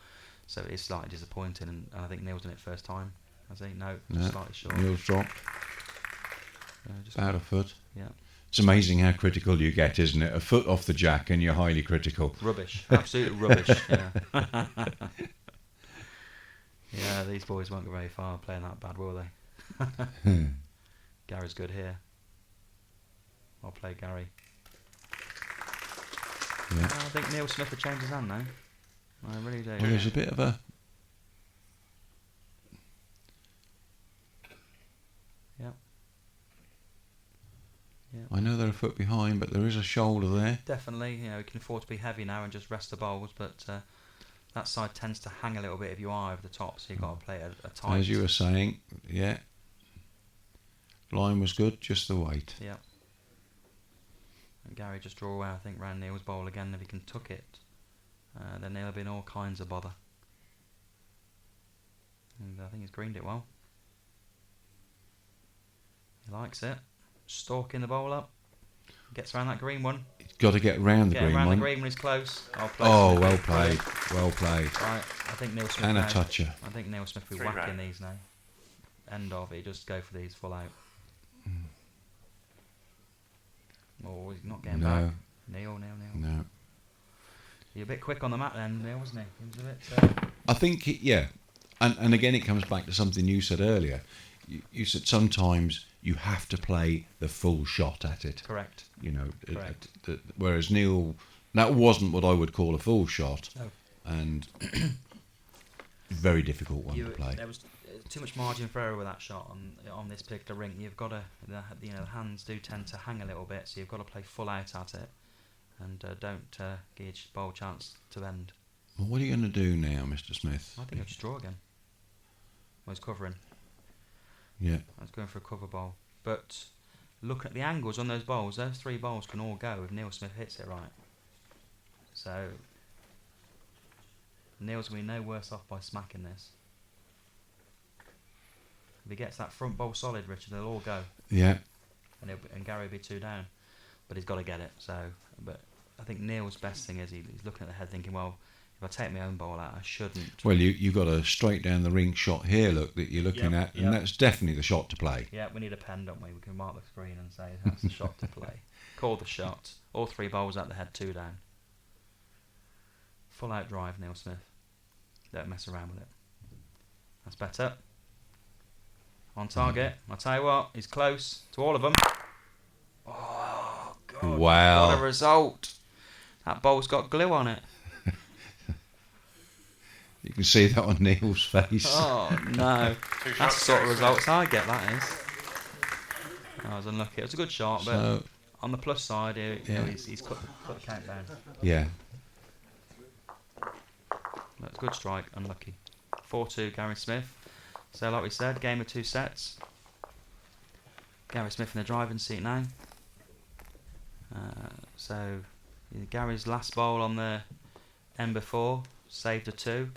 So it's slightly disappointing, and I think Neil's done it first time. I think no, No, slightly short. Neil's dropped Just about a foot. yeah, It's amazing how critical you get, isn't it? A foot off the jack and you're highly critical. rubbish, absolutely rubbish. Yeah. Yeah, these boys won't go very far playing that bad, will they? Gary's good here. I'll play Gary. Yeah. I think Neil Smith will change his hand now. I really do. Well, there's a bit of a... Yeah. Yeah. I know they're a foot behind, but there is a shoulder there. Definitely, you know, you can afford to be heavy now and just rest the bowls, but that side tends to hang a little bit if you are over the top, so you've got to play a tight. As you were saying, yeah. Line was good, just the weight. Yeah. And Gary just draw away, I think, round Neil's bowl again. If he can tuck it, then Neil will be in all kinds of bother. And I think he's greened it well. He likes it. Stalking the bowl up. Gets around that green one. He's got to get round the Get green around one. the green when he's close. I'll play Oh, Smith. well played. Well played. Right, I think Neil Smith And a now- toucher. I think Neil Smith will be 3 whacking round. these now. End of it, just go for these full out. Oh, he's not getting No, back. Neil. no. You're a bit quick on the mat then, Neil, wasn't he? He was a bit... I think, yeah. And again, it comes back to something you said earlier. You said sometimes you have to play the full shot at it. correct. You know, Correct. whereas Neil, that wasn't what I would call a full shot, No. and very difficult one to play. There was too much margin for error with that shot on this particular ring. You've got to, the hands do tend to hang a little bit, so you've got to play full out at it, and don't give your bowl a chance to end. Well, what are you going to do now, Mr. Smith? I think I'll just draw again. I was covering. Yeah. I was going for a cover bowl. But looking at the angles on those bowls, those 3 bowls can all go if Neil Smith hits it right. So Neil's going to be no worse off by smacking this. If he gets that front bowl solid, Richard, they'll all go. Yeah. And Gary will be 2 down. But he's got to get it. So, but I think Neil's best thing is he's looking at the head thinking, well, if I take my own bowl out, I shouldn't. Well, you got a straight down the ring shot here, look, that you're looking Yep, at, and yep. that's definitely the shot to play. Yeah, we need a pen, don't we? We can mark the screen and say that's the shot to play. Call the shot. All 3 bowls out the head, 2 down. Full out drive, Neil Smith. Don't mess around with it. That's better. On target. I'll tell you what, he's close to all of them. Oh, God. Wow. What a result. That bowl's got glue on it. You can see that on Neil's face. Oh no. Two That's shots, the sort of Gary results I get, that is. I was unlucky. It was a good shot, but So, on the plus side, Yeah. he's cut the count down. yeah. That's a good strike, unlucky. 4-2, Gary Smith. So, like we said, game of 2 sets. Gary Smith in the driving seat now. So, Gary's last bowl on the end before saved a 2.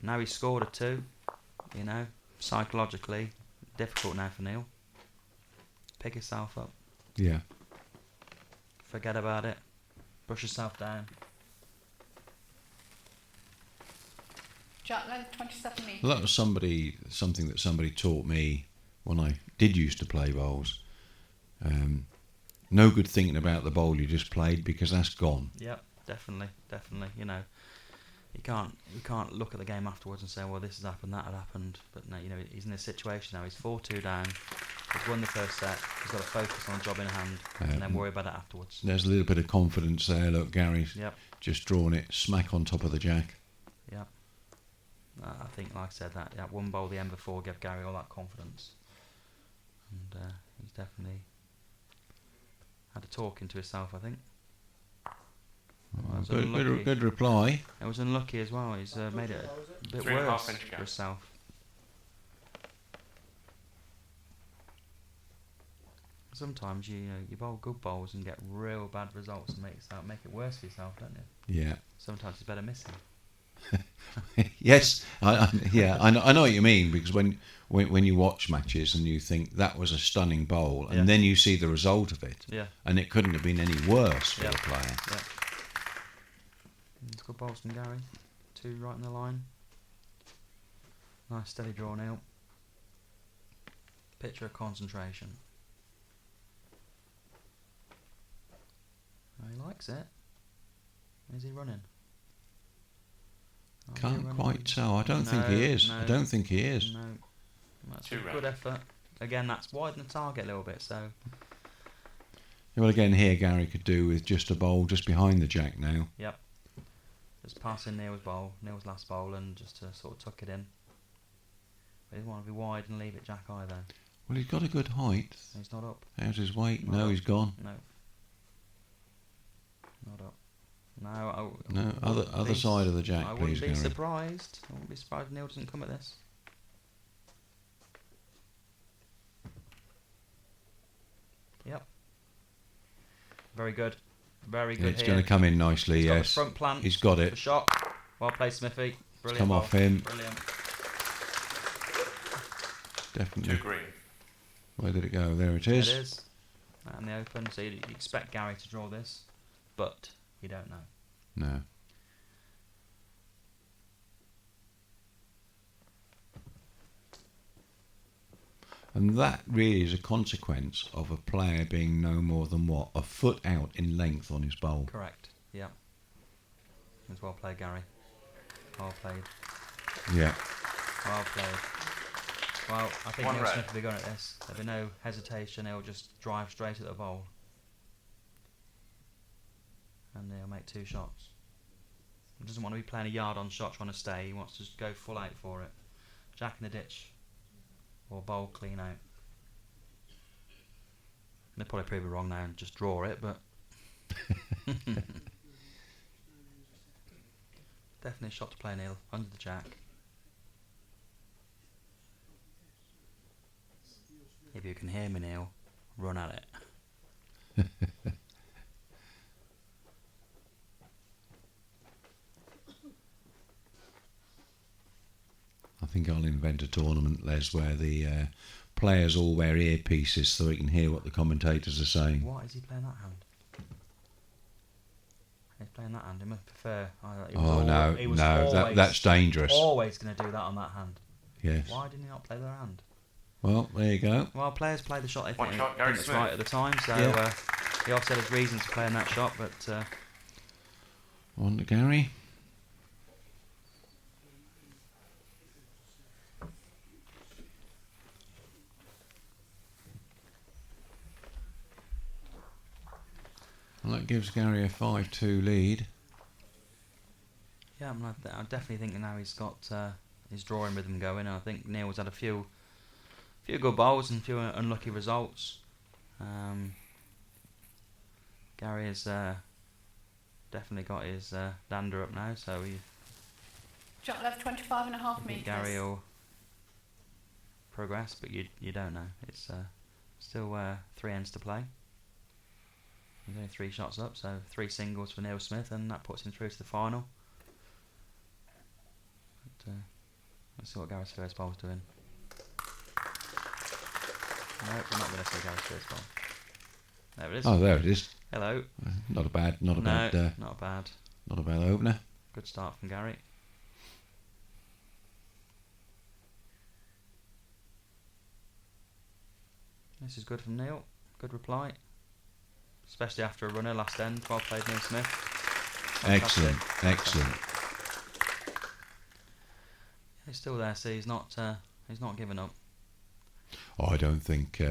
Now he's scored a 2. You know, psychologically difficult now for Neil. Pick yourself up. Yeah. Forget about it. Brush yourself down. Jack length 27 metres. Well, that was something that somebody taught me when I did used to play bowls. No good thinking about the bowl you just played, because that's gone. Yep, definitely. You know, you can't look at the game afterwards and say, well, this has happened, that had happened. But no, you know, he's in this situation now. He's 4-2 down. He's won the first set. He's got to focus on the job in hand and then worry about it afterwards. There's a little bit of confidence there. Look, Gary's Yep. just drawn it smack on top of the jack. Yep. I think, like I said, that one bowl the end before gave Gary all that confidence, and he's definitely had a talking to himself, I think. Well, Good reply. It was unlucky as well. He's made it a bit 3.5 worse inch for gap. himself. Sometimes you bowl good bowls and get real bad results and make it worse for yourself, don't you? Yeah. Sometimes it's better missing. Yes, I know what you mean, because when you watch matches and you think that was a stunning bowl, and Yeah. then you see the result of it, Yeah. and it couldn't have been any worse for Yeah. the player. Yeah. It's good bowls from Gary. 2 right in the line. Nice steady draw, Neil. Picture of concentration. Oh, he likes it. Is he running? Oh, is he Can't running? quite tell. I don't think he is. No. I don't think he is. No. That's a Too good round. effort. Again, that's widening the target a little bit, so Well, again, here Gary could do with just a bowl just behind the jack now. just passing Neil's last bowl, and just to sort of tuck it in. But he doesn't want to be wide and leave it jack either. Well, he's got a good height. He's not up. How's his weight? Not No, up. he's gone. No. Not up. No. No, other side of the jack, I please, wouldn't be Gary. surprised. I wouldn't be surprised if Neil doesn't come at this. Yep. Very good. Very good. It's here. going to come in nicely. He's got the Yes, front plant. he's got The it. shot. Well played, Smithy. Brilliant. Come ball. off him. Brilliant. Definitely. 2 green. Where did it go? There it It is. is. And the open. So you expect Gary to draw this, but you don't know. No. And that really is a consequence of a player being no more than what? A foot out in length on his bowl. Correct. Yeah. It's well played, Gary. Well played. Yeah. Well played. Well, I think One Neil red. Smith will be going at this. There'll be no hesitation. He'll just drive straight at the bowl. And he'll make 2 shots. He doesn't want to be playing a yard on shot trying to stay. He wants to just go full out for it. Jack in the ditch. Or bowl clean out. They'll probably prove it wrong now and just draw it, but definitely a shot to play, Neil. Under the jack. If you can hear me, Neil, run at it. I think I'll invent a tournament, Les, where the players all wear earpieces so they can hear what the commentators are saying. What is he playing that hand? He's playing that hand. He must prefer. Oh, no, that's dangerous. Always going to do that on that hand. Yes. Why didn't he not play their hand? Well, there you go. Well, players play the shot they One think, shot, Gary think it's Smith. right at the time. So Yeah. he obviously had his reasons for playing that shot, but On to Gary. Well, that gives Gary a 5-2 lead. Yeah, I'm definitely thinking now he's got his drawing rhythm going. I think Neil's had a few good bowls and a few unlucky results. Gary has definitely got his dander up now, so Shot left 25.5 I think metres. Gary will progress, but you don't know. It's still 3 ends to play. There's only 3 shots up, so 3 singles for Neil Smith, and that puts him through to the final. But, let's see what Gary's first bowl's doing. No, we're not going to see Gary's first bowl. There it is. Oh, there it is. Hello. Not a bad Not bad. not a bad opener. Good start from Gary. This is good from Neil. Good reply. Especially after a runner last end. Well played, Neil Smith. Fantastic. Excellent. He's still there, see, he's not giving up. Oh, I don't think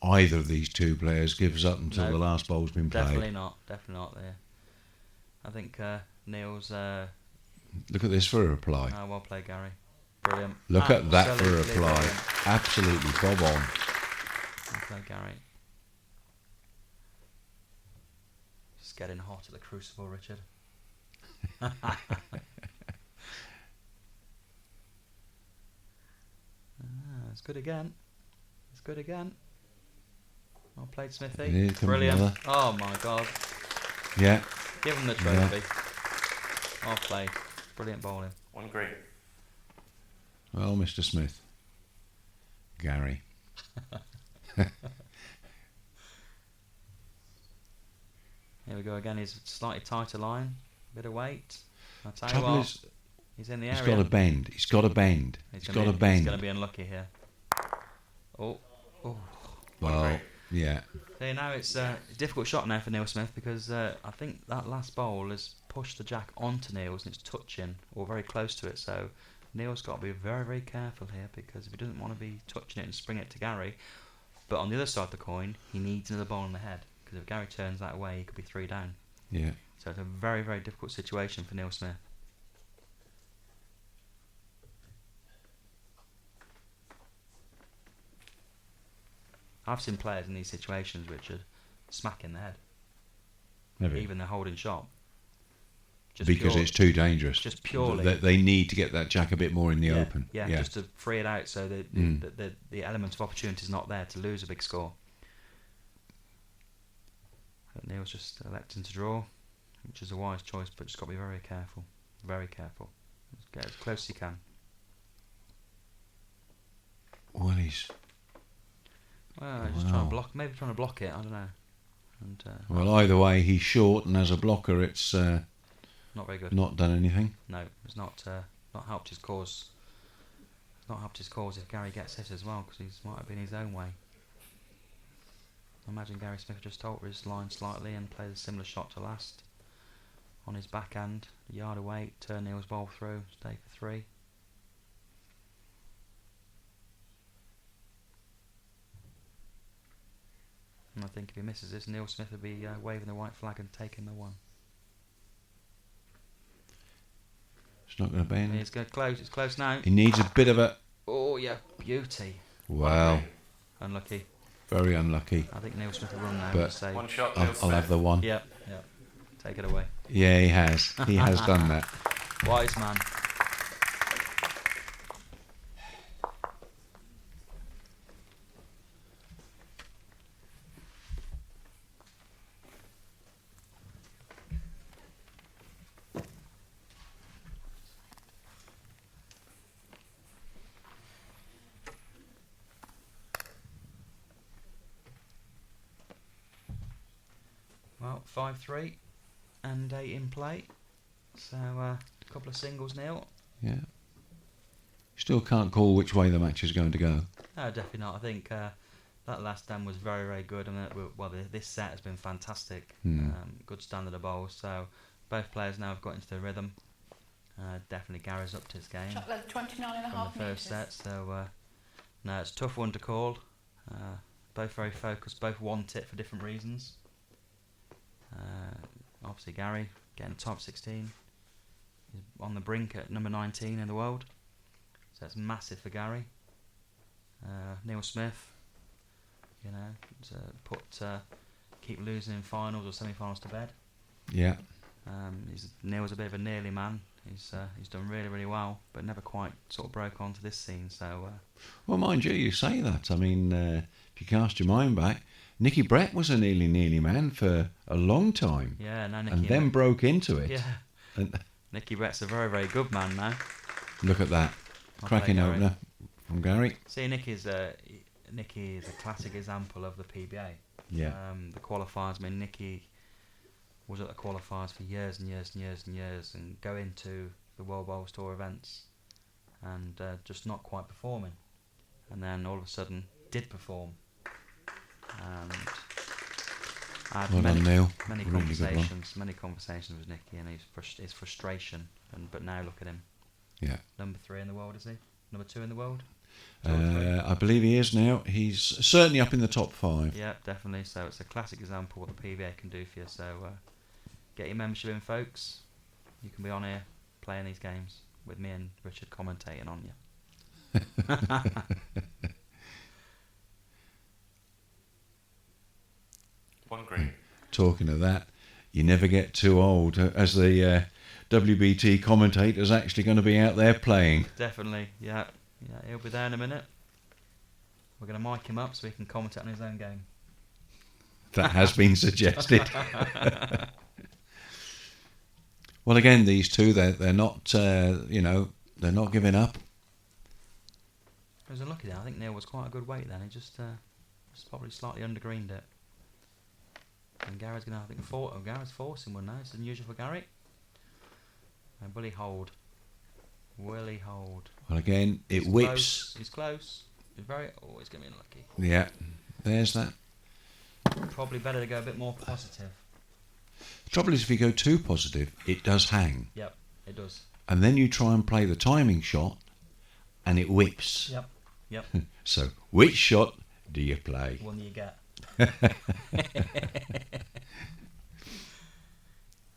either of these two players gives up until No, the last bowl's been played. Definitely not there. I think Neil's Look at this for a reply. well played, Gary. Brilliant. Look at that for a Absolutely reply. brilliant. Absolutely bob on. Well played, Gary. Just getting hot at the crucible, Richard. It's good again. It's good again. Well played, Smithy. Here comes Brilliant. another. Oh my God. Yeah. Give him the trophy. Well played. Brilliant bowling. 1 green. Well, Mr. Smith. Gary. Here we go again. He's slightly tighter line. Bit of weight. I'll tell you Trouble what. is, He's in the he's area. got a bend. He's got a bend. He's got a bend. He's going to be unlucky here. Oh. Well, yeah. See, now it's a difficult shot now for Neil Smith because I think that last bowl has pushed the jack onto Neil's and it's touching or very close to it. So Neil's got to be very, very careful here because if he doesn't want to be touching it and spring it to Gary, but on the other side of the coin, he needs another bowl in the head because if Gary turns that way, he could be 3 down. Yeah. So it's a very, very difficult situation for Neil Smith. I've seen players in these situations, Richard, smack in the head, Maybe. even they're holding shot. Just Because pure- it's too dangerous. just purely. They need to get that jack a bit more in the open. Yeah, just to free it out so that the element of opportunity is not there to lose a big score. But Neil's just electing to draw, which is a wise choice, but just got to be very careful. Very careful. Just get as close as you can. Well, he's... Well, just trying to block. Maybe trying to block it. I don't know. And Well, either way, he's short, and as a blocker, it's not very good. not done anything. No, it's not helped his cause. It's not helped his cause if Gary gets hit as well, because he might have been his own way. I imagine Gary Smith just alter his line slightly and played a similar shot to last. On his backhand, a yard away, turn Neil's ball through, stay for 3. And I think if he misses this, Neil Smith will be waving the white flag and taking the 1. It's not going to bend. It's close. It's close now. He needs a bit of a... Oh yeah, beauty. Well, Unlucky. very unlucky. I think Neil Smith will run now. But and say, 1 shot, Neil I'll Smith. have the 1. Yep. Take it away. Yeah, he has. He has done that. Wise man. Well, 5-3 and 8 in play. So a couple of singles, Neil. Yeah. Still can't call which way the match is going to go. No, definitely not. I think that last stand was very, very good. I mean, this set has been fantastic. Good standard of bowls. So both players now have got into the rhythm. Definitely Gary's up to his game Shot left 29.5 from the first set. So no, it's a tough one to call. Both very focused. Both want it for different reasons. Obviously Gary getting top 16. He's on the brink at number 19 in the world, so that's massive for Gary. Neil Smith, you know, keep losing in finals or semi-finals to bed. Yeah. Neil's a bit of a nearly man. He's done really, really well, but never quite sort of broke onto this scene. So, Well, mind you say that. I mean, if you cast your mind back, Nicky Brett was a nearly man for a long time. yeah, no, Nicky And then broke into it. Yeah, And Nicky Brett's a very, very good man now. look at that. I'll Cracking play Gary. opener from Gary. See, Nicky is a classic example of the PBA. Yeah. The qualifiers. I mean, Nicky was at the qualifiers for years and years and years and years, and go into the World Bowls Tour events and just not quite performing, and then all of a sudden did perform. And I had Well done, Neil. many Really good one. conversations with Nicky and his frustration. But now look at him. Yeah. Number 3 in the world, is he? Number 2 in the world? 2 or 3? I believe he is now. He's certainly up in the top 5. Yeah, definitely. So it's a classic example of what the PBA can do for you. So get your membership in, folks. You can be on here playing these games with me and Richard commentating on you. One green. Talking of that, you never get too old, as the WBT commentator's actually going to be out there playing. Definitely, yeah. He'll be there in a minute. We're going to mic him up so he can commentate on his own game. That has been suggested. Well, again, these two, they're not, they're not giving up. It was unlucky then. I think Neil was quite a good weight then. He just probably slightly undergreened it. And Gary's going to, I think, Gary's forcing one now. It's unusual for Gary. And will he hold? Will he hold? Well, again, it He's whips. Close. He's close. He's he's going to be unlucky. Yeah, there's that. Probably better to go a bit more positive. The trouble is, if you go too positive, it does hang. Yep, it does. And then you try and play the timing shot, and it whips. Yep. So, which shot do you play? One you get.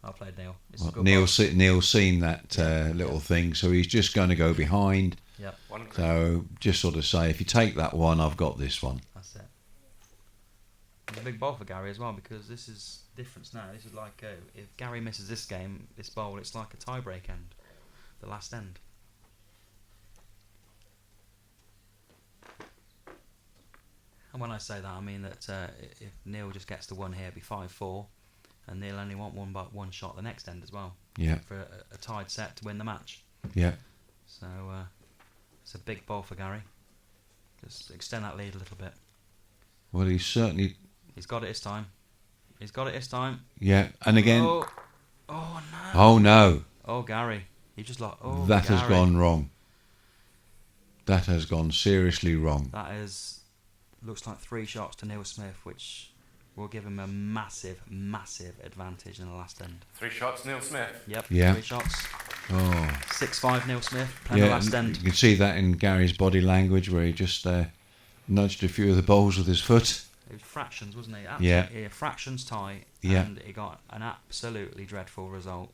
I'll play Neil. It's a Well, good Neil's seen that little thing, so he's just going to go behind. Yep, One green. So, just sort of say, if you take that one, I've got this one. that's it. It's a big bowl for Gary as well, because this is difference now. This is like if Gary misses this game, this bowl, it's like a tie-break end, the last end. And when I say that, I mean that if Neil just gets the one here, it'd be 5-4, and Neil only want one shot the next end as well. Yeah. For a tied set to win the match. Yeah. So it's a big ball for Gary. Just extend that lead a little bit. Well, he's certainly. He's got it this time. Yeah. And again. Oh no. Oh no. Oh, Gary. You just like. Oh, That has Gary. gone wrong. That has gone seriously wrong. That looks like 3 shots to Neil Smith, which will give him a massive, massive advantage in the last end. 3 shots, Neil Smith. Yep. Yeah. 3 shots. Oh. 6-5 Neil Smith playing the Yeah. last and end. You can see that in Gary's body language, where he just nudged a few of the bowls with his foot. It was fractions, wasn't it? Yeah. Fractions tie. Yeah. And he got an absolutely dreadful result.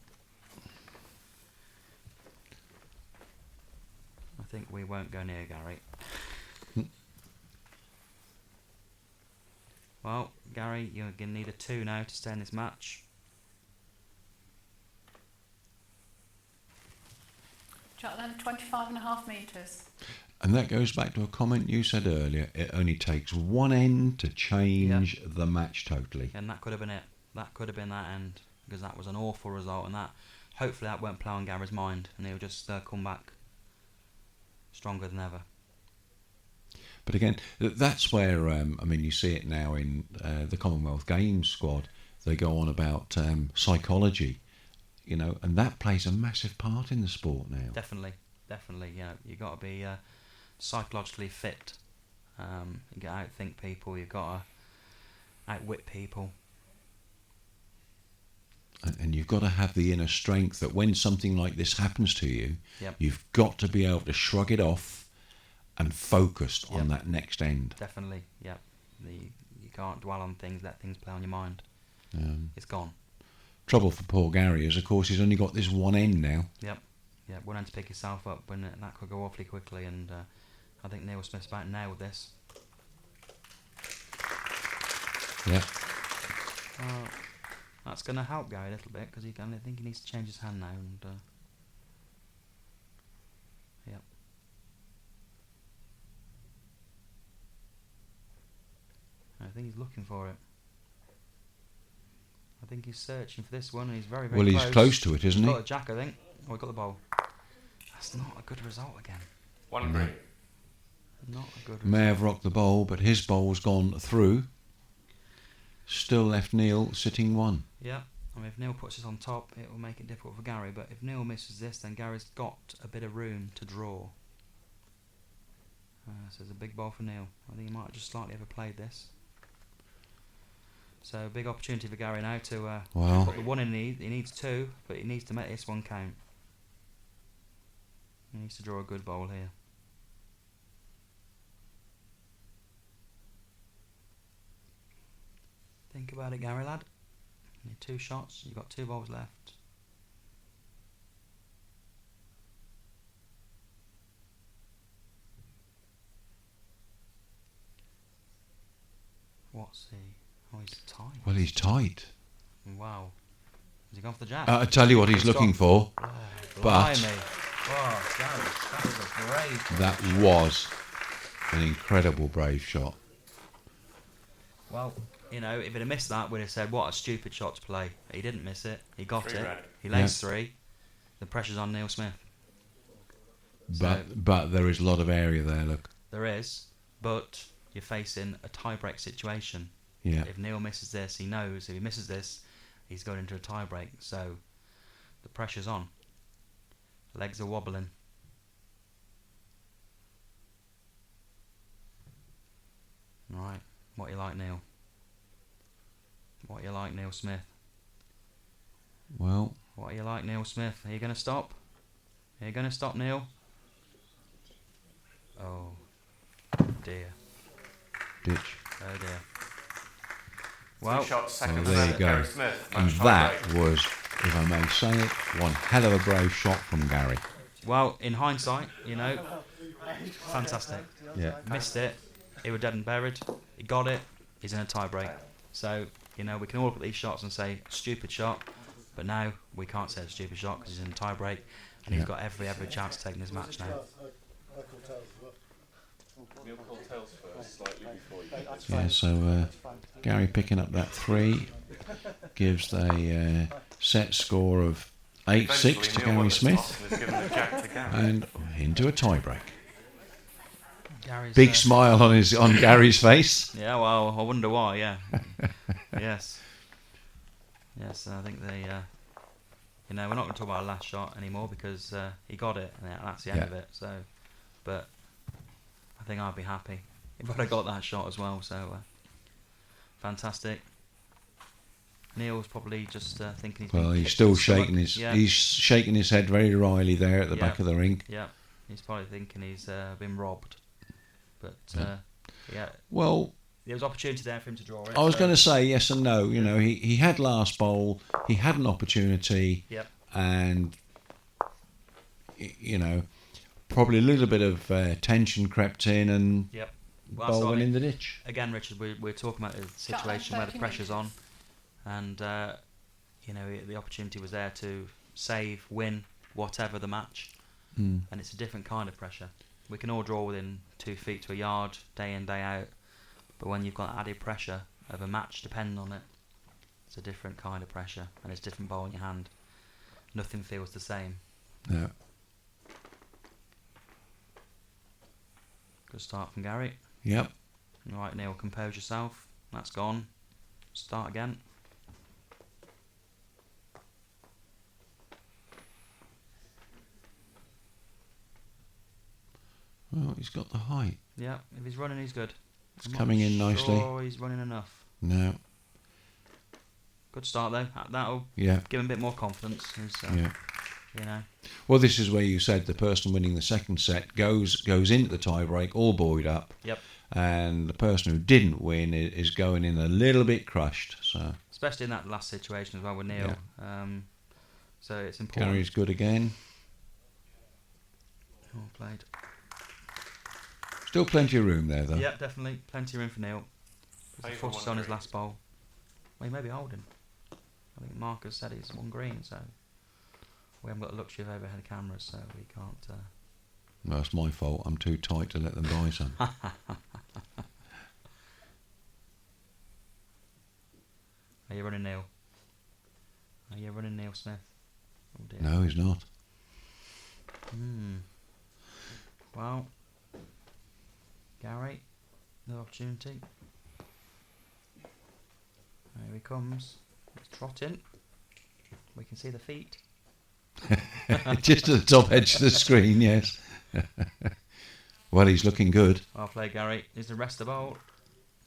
I think we won't go near Gary. Well, Gary, you're going to need a 2 now to stay in this match. Shot then 25.5 metres. And that goes back to a comment you said earlier. It only takes one end to change the match totally. And that could have been it. That could have been that end, because that was an awful result, and that hopefully that won't play on Gary's mind, and he'll just come back stronger than ever. But again, that's where, you see it now in the Commonwealth Games squad. They go on about psychology, and that plays a massive part in the sport now. Definitely. You've got to be psychologically fit. You got to outthink people. You've got to outwit people. And you've got to have the inner strength that when something like this happens to you, Yep. you've got to be able to shrug it off and focus on Yep. that next end. Definitely, yeah. You can't dwell on things, let things play on your mind. it's gone. Trouble for poor Gary is, of course, he's only got this one end now. Yep. Yeah, one end to pick himself up, and that could go awfully quickly. And I think Neil Smith's about nailed this. Yeah. Well, that's going to help Gary a little bit because I think he needs to change his hand now. And yep. I think he's looking for it. I think he's searching for this one, and he's very, very Well, close. he's close to it, isn't He's he? got a jack, I think. Oh, he got the bowl. That's not a good result again. 1 green. Not a good result. May have rocked the bowl, but his bowl's gone through. Still left Neil sitting 1. Yeah. I mean, if Neil puts this on top, it will make it difficult for Gary. But if Neil misses this, then Gary's got a bit of room to draw. So it's a big ball for Neil. I think he might have just slightly overplayed this. So big opportunity for Gary now to Well. put the one in. He needs 2, but he needs to make this one count. He needs to draw a good bowl here. Think about it, Gary lad. You need 2 shots. You've got 2 bowls left. What's he? Oh, he's tight. Well, he's tight. Wow. Has he gone for the jack? I tell you what he's looking for. Oh, but- blimey. Oh, Gary, that was a brave. That was an incredible brave shot. Well, you know, if he'd have missed that, we'd have said, what a stupid shot to play. He didn't miss it. He got 3 it. red. He lays 3. The pressure's on Neil Smith. But there is a lot of area there, look. There is, but you're facing a tie-break situation. Yeah. If Neil misses this, he knows if he misses this, he's going into a tie-break. So the pressure's on. Legs are wobbling. Right, what you like, Neil? What you like, Neil Smith? Well, What you like, Neil Smith? Are you going to stop? Are you going to stop, Neil? Oh, dear. ditch. Oh, dear. 2 Well, shots, second there you set, go. Gary Smith. And Match that tie break. was, if I may say it, one hell of a brave shot from Gary. well, in hindsight, you know, fantastic. Yeah. Missed it. He was dead and buried. He got it. He's in a tie break. So, you know, we can all look at these shots and say, stupid shot. But now we can't say it's a stupid shot because he's in a tie break. And he's got every chance to take this match now. Neil called tails first, slightly before you. Yeah, so Gary picking up that 3 gives a set score of 8-6 to Eventually, Neil Gary won the Smith toss and has given the jack to Gary. and into a tiebreak. Gary's, Big smile on Gary's face. Yeah, well, I wonder why, yeah. Yes. Yes, I think they, you know, we're not going to talk about our last shot anymore because he got it and that's the end of it. So, but I think I'd be happy if I'd have got that shot as well. So, fantastic. Neil's probably just thinking he's Well, been he's kicked still in the stomach. shaking his Yeah. he's shaking his head very wryly there at the back of the ring. Yeah, he's probably thinking he's been robbed. But yeah, Well, there was opportunity there for him to draw it. I was so- going to say yes and no. You know, he had last bowl, he had an opportunity, Yep. and you know, probably a little bit of tension crept in and Yep. Well, bowl so, I went mean, in the ditch. again, Richard, we're talking about a situation where the 30 pressure's on, metres. and you know the opportunity was there to save, win, whatever the match, and it's a different kind of pressure. We can all draw within 2 feet to a yard, day in, day out, but when you've got added pressure of a match depending on it, it's a different kind of pressure, and it's a different ball in your hand. Nothing feels the same. No. Good start from Gary. Yep. All right, Neil, compose yourself. That's gone. Start again. Well, he's got the height. Yeah, if he's running, he's good. It's I'm not coming in nicely. Sure, he's running enough. No. Good start though. That'll Yeah. give him a bit more confidence. Yeah. You know. Well, this is where you said the person winning the second set goes into the tiebreak all buoyed up, Yep. and the person who didn't win is going in a little bit crushed. So especially in that last situation as well with Neil. So it's important. Gary's good again. Well played. Still plenty of room there, though. Yep, definitely. Plenty of room for Neil. The foot is on his last bowl. Well, he may be holding. I think Marcus said he's one green, so we haven't got the luxury of overhead cameras, so we can't... Well, it's my fault. I'm too tight to let them buy some. Are you running Neil? Are you running Neil Smith? Oh dear. No, he's not. Well, Gary, the opportunity. Here he comes. He's trotting. We can see the feet. Just at the top edge of the screen, yes. Well, he's looking good. Well played, Gary. Is the rest of the bowl?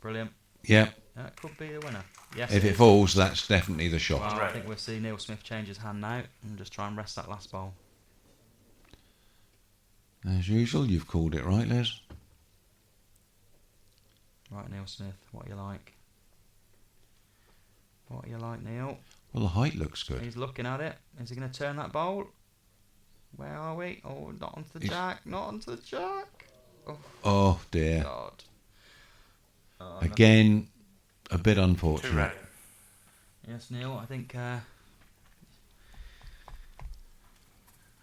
Brilliant. Yep. That could be the winner. Yes. If it falls, that's definitely the shot. Well, I think we'll see Neil Smith change his hand now and just try and rest that last bowl. As usual, you've called it right, Les. Right, Neil Smith, what you like? What you like, Neil? Well, the height looks good. He's looking at it. Is he going to turn that bowl? Where are we? Oh, not onto the jack. Not onto the jack. Oh, dear. God. Oh, Again, a bit unfortunate. Yes, Neil, I think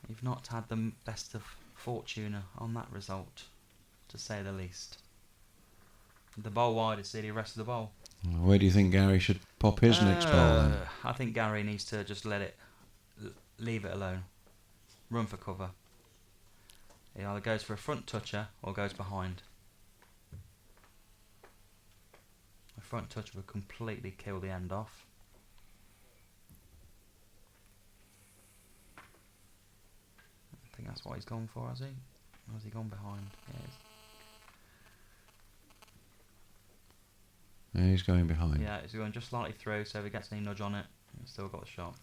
you've not had the best of fortune on that result, to say the least. The bowl wide is the rest of the bowl. Where do you think Gary should pop his next bowl then? I think Gary needs to just leave it alone. Run for cover. He either goes for a front toucher or goes behind. A front toucher would completely kill the end off. I think that's what he's gone for, has he? Or has he gone behind? Yeah, he's going behind. Yeah, he's going just slightly through, so if he gets any nudge on it, he's still got the shot.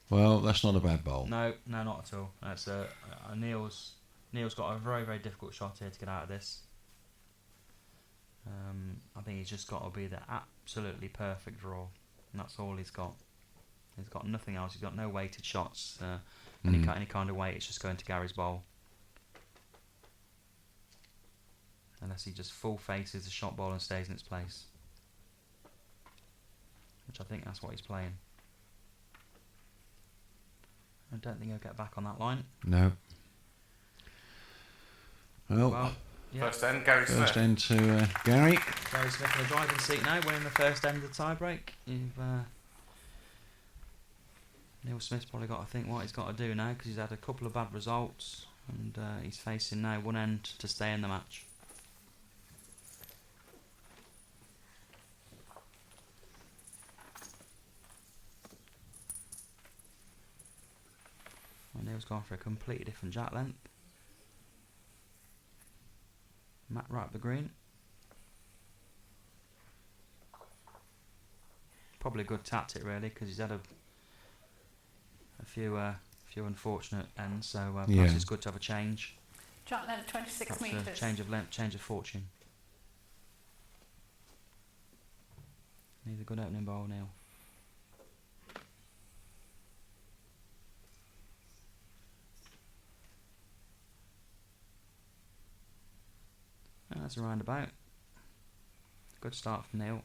Well, that's not a bad bowl. No, not at all. That's Neil's got a very, very difficult shot here to get out of this. I think he's just got to be the absolutely perfect draw, and that's all he's got. He's got nothing else. He's got no weighted shots, any kind of weight. It's just going to Gary's bowl, unless he just full faces the shot ball and stays in its place, which I think that's what he's playing. I don't think he'll get back on that line. No. Well, yeah. First end, Gary Smith. First end to Gary. Gary Smith in the driving seat now, winning the first end of the tiebreak. Neil Smith's probably got to think what he's got to do now, because he's had a couple of bad results, and he's facing now one end to stay in the match. Well, Neil's gone for a completely different jack length. Matt right up the green. Probably a good tactic, really, because he's had a few unfortunate ends, so perhaps it's good to have a change. Jack length 26 metres. A change of length, change of fortune. Needs a good opening bowl, Neil. And that's a roundabout. Good start from Neil.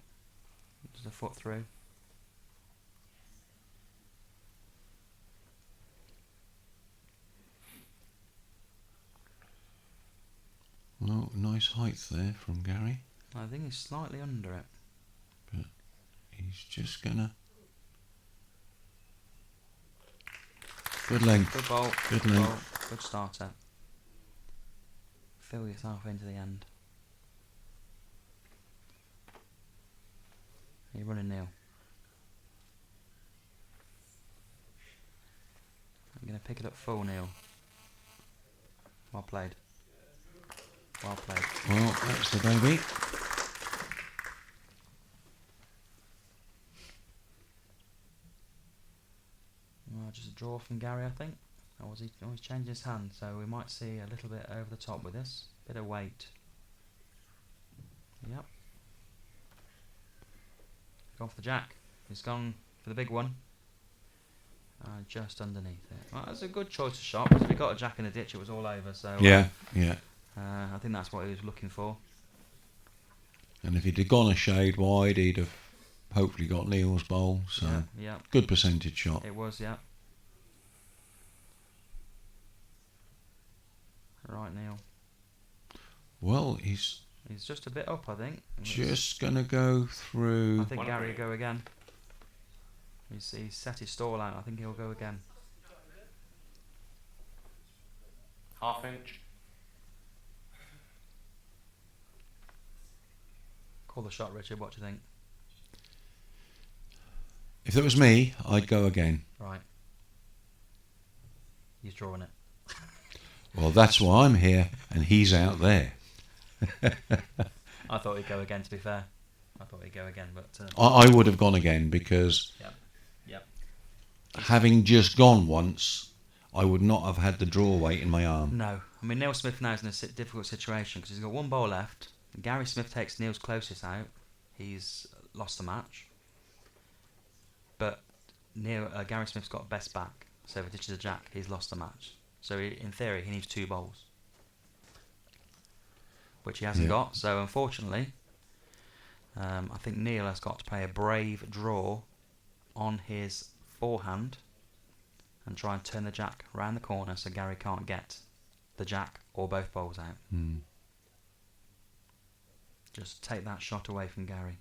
Just a foot through. Well, nice height there from Gary. I think he's slightly under it. But he's just gonna... Good length. Good bowl. Good bowl. length. Good starter. Fill yourself into the end. You're running Neil. I'm going to pick it up full, Neil. Well played. Well played. Well, that's the baby. Well, just a draw from Gary, I think. Or was he always changing his hand? So we might see a little bit over the top with this. Bit of weight. Yep. Gone for the jack. He's gone for the big one. Just underneath it. Well, that's a good choice of shot, because if he got a jack in the ditch, it was all over. So Yeah. I think that's what he was looking for. And if he'd have gone a shade wide, he'd have hopefully got Neil's bowl. So Yeah. good percentage shot. It was, yeah. Right, Neil. Well, he's just a bit up, I think. just going to go through. I think Gary will go again. He's set his stall out. I think he'll go again. Half inch. Call the shot, Richard. What do you think? If it was me, I'd go again. Right. He's drawing it. Well, that's why I'm here, and he's out there. I thought he'd go again, to be fair. I thought he'd go again, but... I would have gone again, because Yep. having just gone once, I would not have had the draw weight in my arm. No. I mean, Neil Smith now is in a difficult situation, because he's got one bowl left. Gary Smith takes Neil's closest out. He's lost the match. But Gary Smith's got best back. So if he ditches a jack, he's lost the match. So in theory, he needs 2 bowls, which he hasn't got. So unfortunately, I think Neil has got to play a brave draw on his forehand and try and turn the jack round the corner so Gary can't get the jack or both bowls out. Just take that shot away from Gary.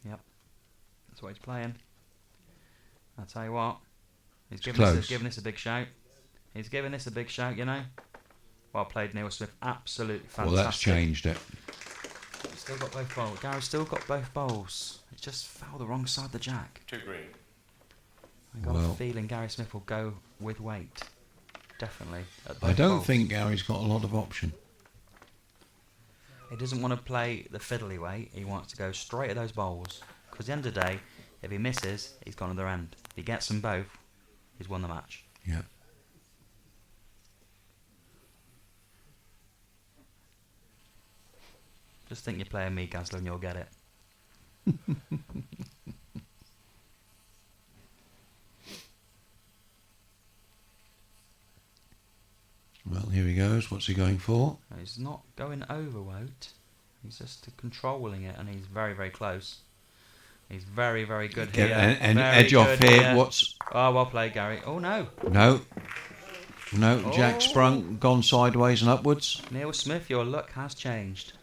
Yep. That's what he's playing. I'll tell you what. He's giving this a big shout. He's giving this a big shout, you know. Well played, Neil Smith. Absolutely fantastic. Well, that's changed it. He's still got both bowls. Gary's still got both bowls. He just fell the wrong side of the jack. 2 green. I got a feeling Gary Smith will go with weight. Definitely. I don't think Gary's got a lot of option. He doesn't want to play the fiddly way. He wants to go straight at those bowls. Because at the end of the day, if he misses, he's gone to the end. If he gets them both, he's won the match. Yeah. Just think you're playing me, Gazler, and you'll get it. Well, here he goes. What's he going for? He's not going overweight. He's just controlling it, and he's very, very close. He's very, very good here. And edge off here. What's? Oh, well played, Gary. Oh, no. No. Jack sprung, gone sideways and upwards. Neil Smith, your luck has changed.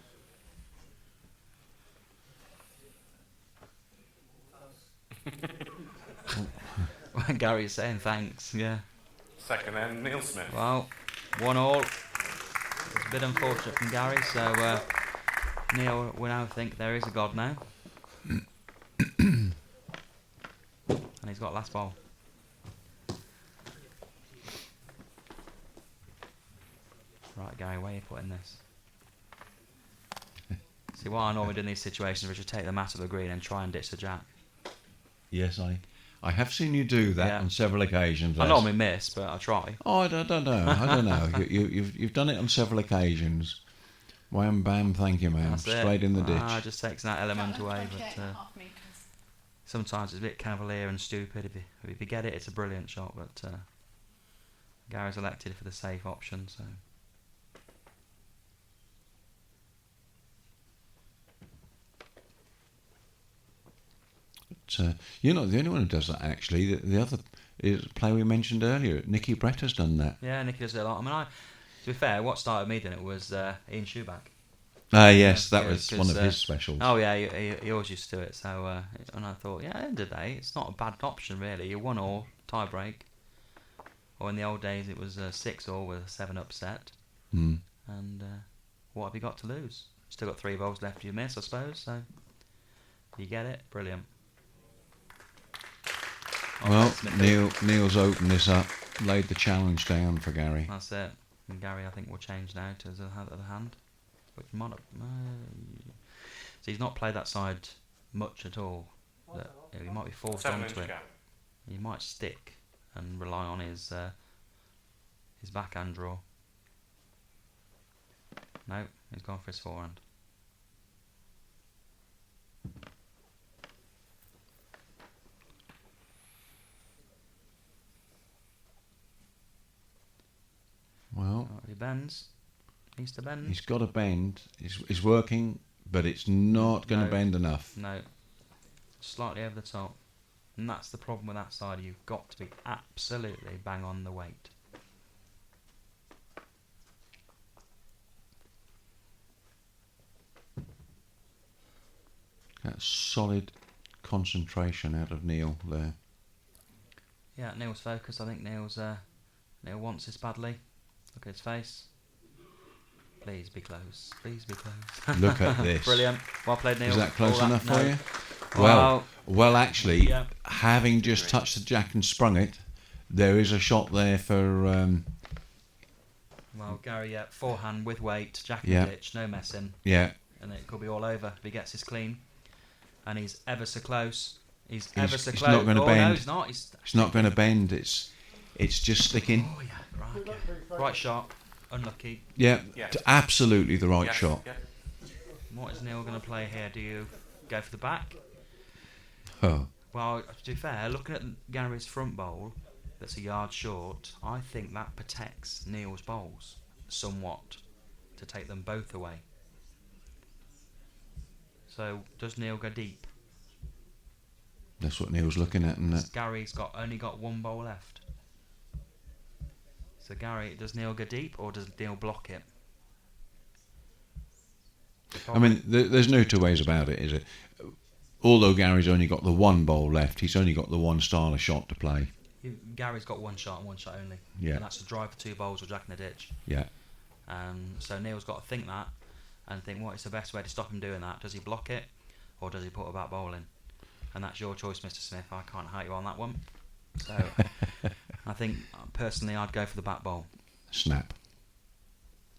Gary's saying thanks, yeah. Second end, Neil Smith. Well, 1-all. It's a bit unfortunate from Gary, so Neil will now think there is a God now. And he's got last ball. Right, Gary, where are you putting this? See, what I normally do in these situations is just take the mat of the green and try and ditch the jack. Yes, I have seen you do that on several occasions. I normally miss, but I try. Oh, I don't know. You've done it on several occasions. Wham, bam, thank you, ma'am. Straight in the ditch. Just takes that element away. But sometimes it's a bit cavalier and stupid. If you get it, it's a brilliant shot. But Gary's elected for the safe option, so. You're not the only one who does that, actually. The other player we mentioned earlier, Nicky Brett, has done that. Yeah, Nicky does it a lot. I mean, to be fair, what started me doing it was Ian Shoeback. Yes, that was one of his specials. Oh, yeah, he always used to do it. So, and I thought, yeah, at the end of the day, it's not a bad option, really. You 1-all, tie break. Or in the old days, it was 6-all with a 7 upset. And what have you got to lose? Still got 3 bowls left you miss, I suppose. So, you get it, brilliant. Well, Neil's opened this up, laid the challenge down for Gary. That's it. And Gary, I think, will change now to the other hand. But might not, so he's not played that side much at all. He might be forced onto it. He might stick and rely on his backhand draw. No, he's gone for his forehand. Well, He bends. Needs to bend. he's got a bend. It's working, but it's not going to bend enough. No. Slightly over the top. And that's the problem with that side. You've got to be absolutely bang on the weight. That's solid concentration out of Neil there. Yeah, Neil's focused. I think Neil wants this badly. Look at his face. Please be close. Please be close. Look at this. Brilliant. Well played, Neil. Is that close All enough no. for you? Well, Well, actually, yeah. having just touched the jack and sprung it, there is a shot there for. Well, Gary, yeah, forehand with weight, jack in Yeah. the ditch, no messing, Yeah, and it could be all over if he gets his clean. And he's ever so close. He's He's- ever so he's close. not gonna No, bend. he's not. He's not going to bend. It's just sticking. Oh yeah, right. Okay. Right shot. Unlucky. Yeah, Yeah. absolutely the right Yes, shot. yeah. What is Neil going to play here? Do you go for the back? Oh, Well, to be fair, looking at Gary's front bowl, that's a yard short, I think that protects Neil's bowls somewhat to take them both away. So, does Neil go deep? that's what Neil's looking at, and Gary's only got one bowl left. So, Gary, does Neil go deep or does Neil block it? I mean, there's no two ways about it, is it? Although Gary's only got the one bowl left, he's only got the one style of shot to play. Gary's got one shot and one shot only. Yeah. And that's to drive for two bowls or jack in the ditch. Yeah, So Neil's got to think that and think what is the best way to stop him doing that. Does he block it or does he put a back bowl in? And that's your choice, Mr. Smith. I can't hurt you on that one. So I think personally I'd go for the back bowl. snap.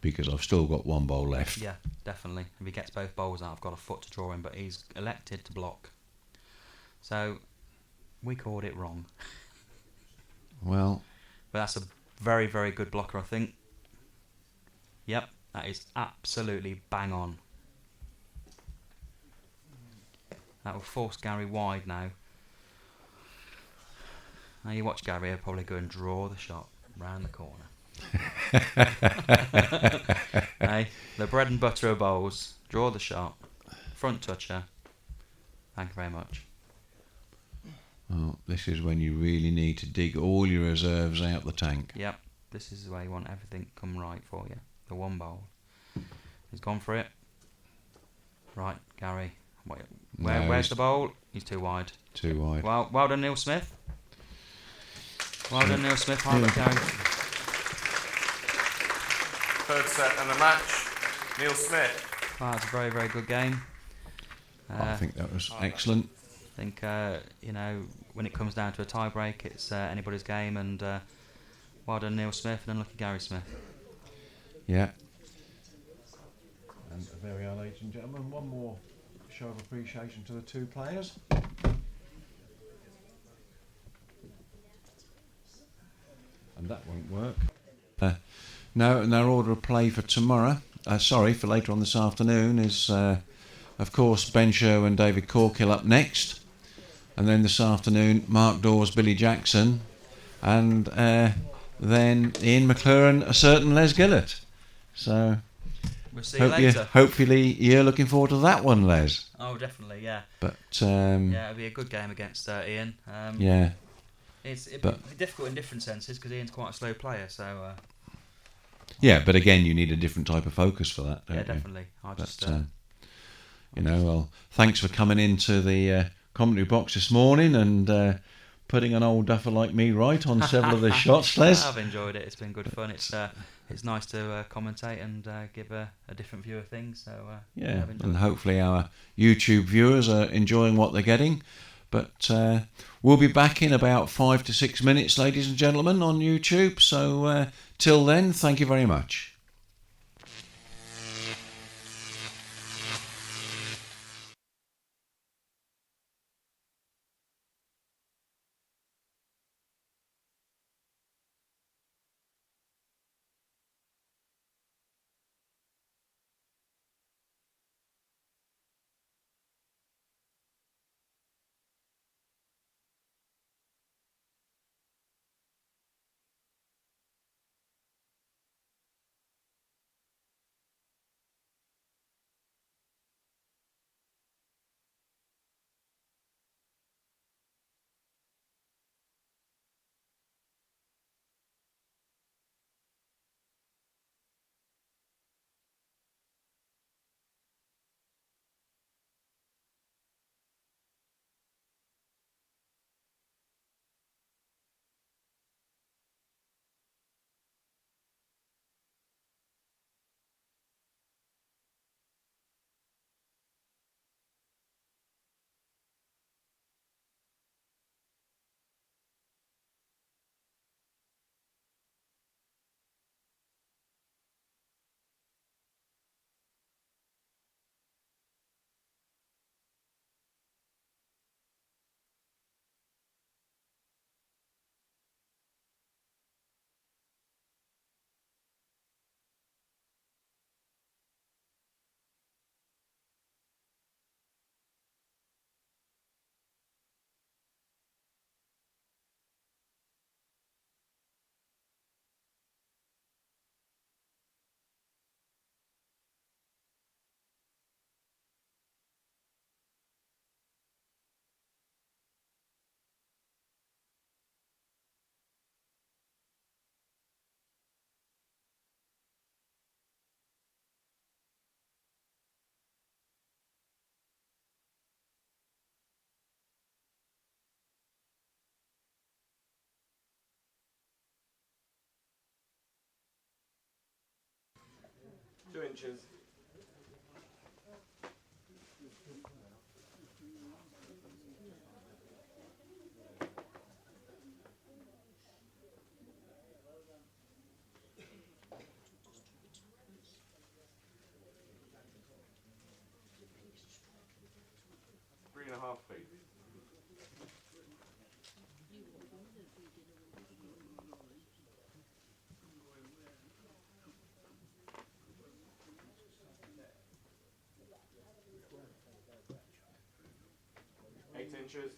Because I've still got one bowl left. Yeah, definitely. If he gets both bowls out, I've got a foot to draw him, but he's elected to block. So we called it wrong. Well, But that's a very, very good blocker, I think. Yep, that is absolutely bang on. That will force Gary wide now. Now you watch Gary, he'll probably go and draw the shot round the corner. Hey, the bread and butter of bowls. Draw the shot. Front toucher. Thank you very much. well, this is when you really need to dig all your reserves out the tank. Yep, this is the way you want everything come right for you. The one bowl. He's gone for it. Right, Gary. Wait, No, where's he's the bowl? He's too wide. too wide. Well done, Neil Smith. Well done, Neil Smith. Well done, Gary. Third set and the match. Neil Smith. Well, that's a very, very good game. I think that was excellent. I think when it comes down to a tie break, it's anybody's game. And well done, Neil Smith, and unlucky Gary Smith. Yeah. And there we are, ladies and gentlemen. One more show of appreciation to the two players. And that won't work. Now, and our order of play for tomorrow, for later on this afternoon, is of course Ben Sherwin and David Corkill up next. And then this afternoon, Mark Dawes, Billy Jackson, and then Ian McLaren, a certain Les Gillett. So We'll see you later. hopefully you're looking forward to that one, Les. Oh, definitely, yeah. But Yeah, it'll be a good game against Ian. yeah, It'd but- be difficult in different senses because Ian's quite a slow player. So yeah. But again, you need a different type of focus for that, don't yeah, you? definitely. I But just well, thanks for coming into the commentary box this morning and putting an old duffer like me right on several of the shots, Les. I've enjoyed it. It's been good fun. It's nice to commentate and give a different view of things. So Yeah, I've enjoyed and it. hopefully our YouTube viewers are enjoying what they're getting. But we'll be back in about 5 to 6 minutes, ladies and gentlemen, on YouTube. So till then, thank you very much. 2 inches. Three and a half feet. Eight inches.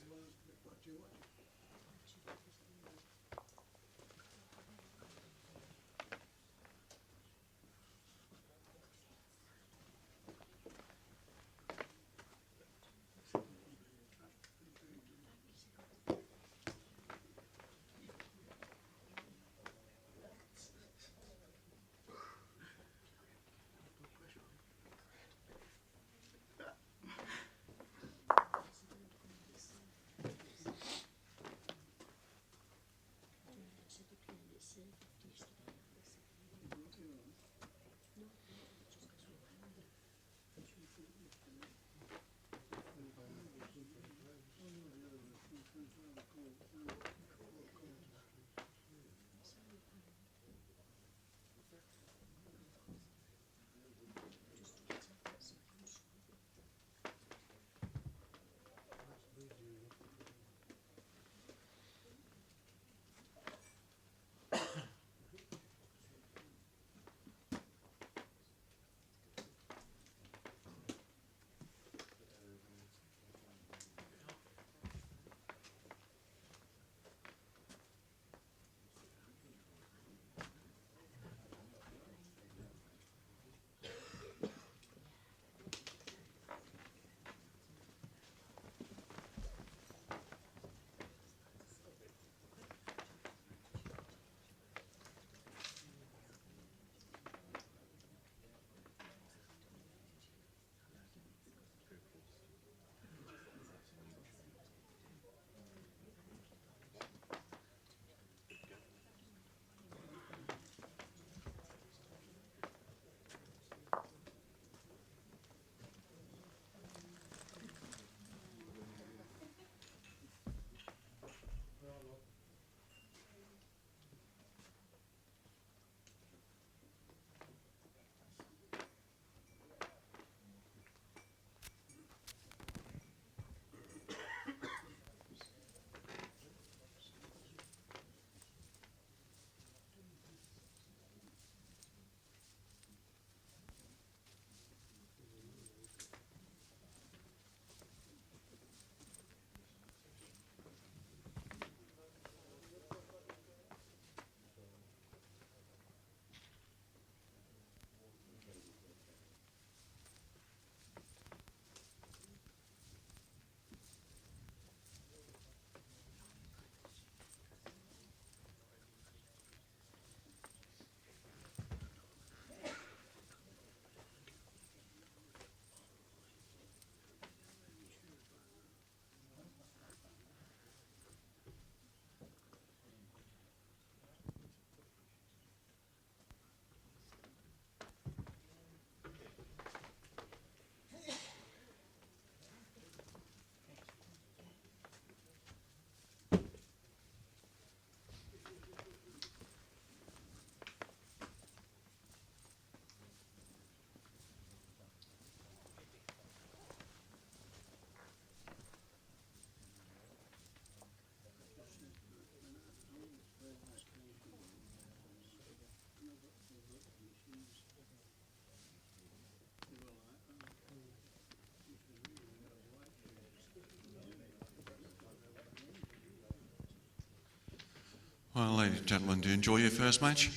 Well, ladies and gentlemen, do you enjoy your first match?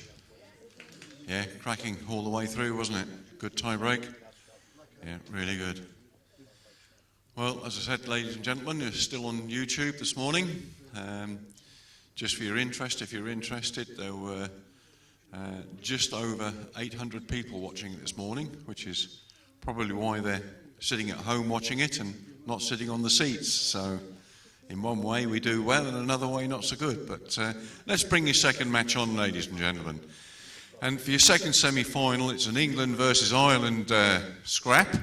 Yeah, cracking all the way through, wasn't it? Good tie break. Yeah, really good. Well, as I said, ladies and gentlemen, you're still on YouTube this morning. Just for your interest, if you're interested, there were just over 800 people watching it this morning, which is probably why they're sitting at home watching it and not sitting on the seats. So in one way we do well, and another way not so good. But let's bring your second match on, ladies and gentlemen. And for your second semi-final, it's an England versus Ireland scrap.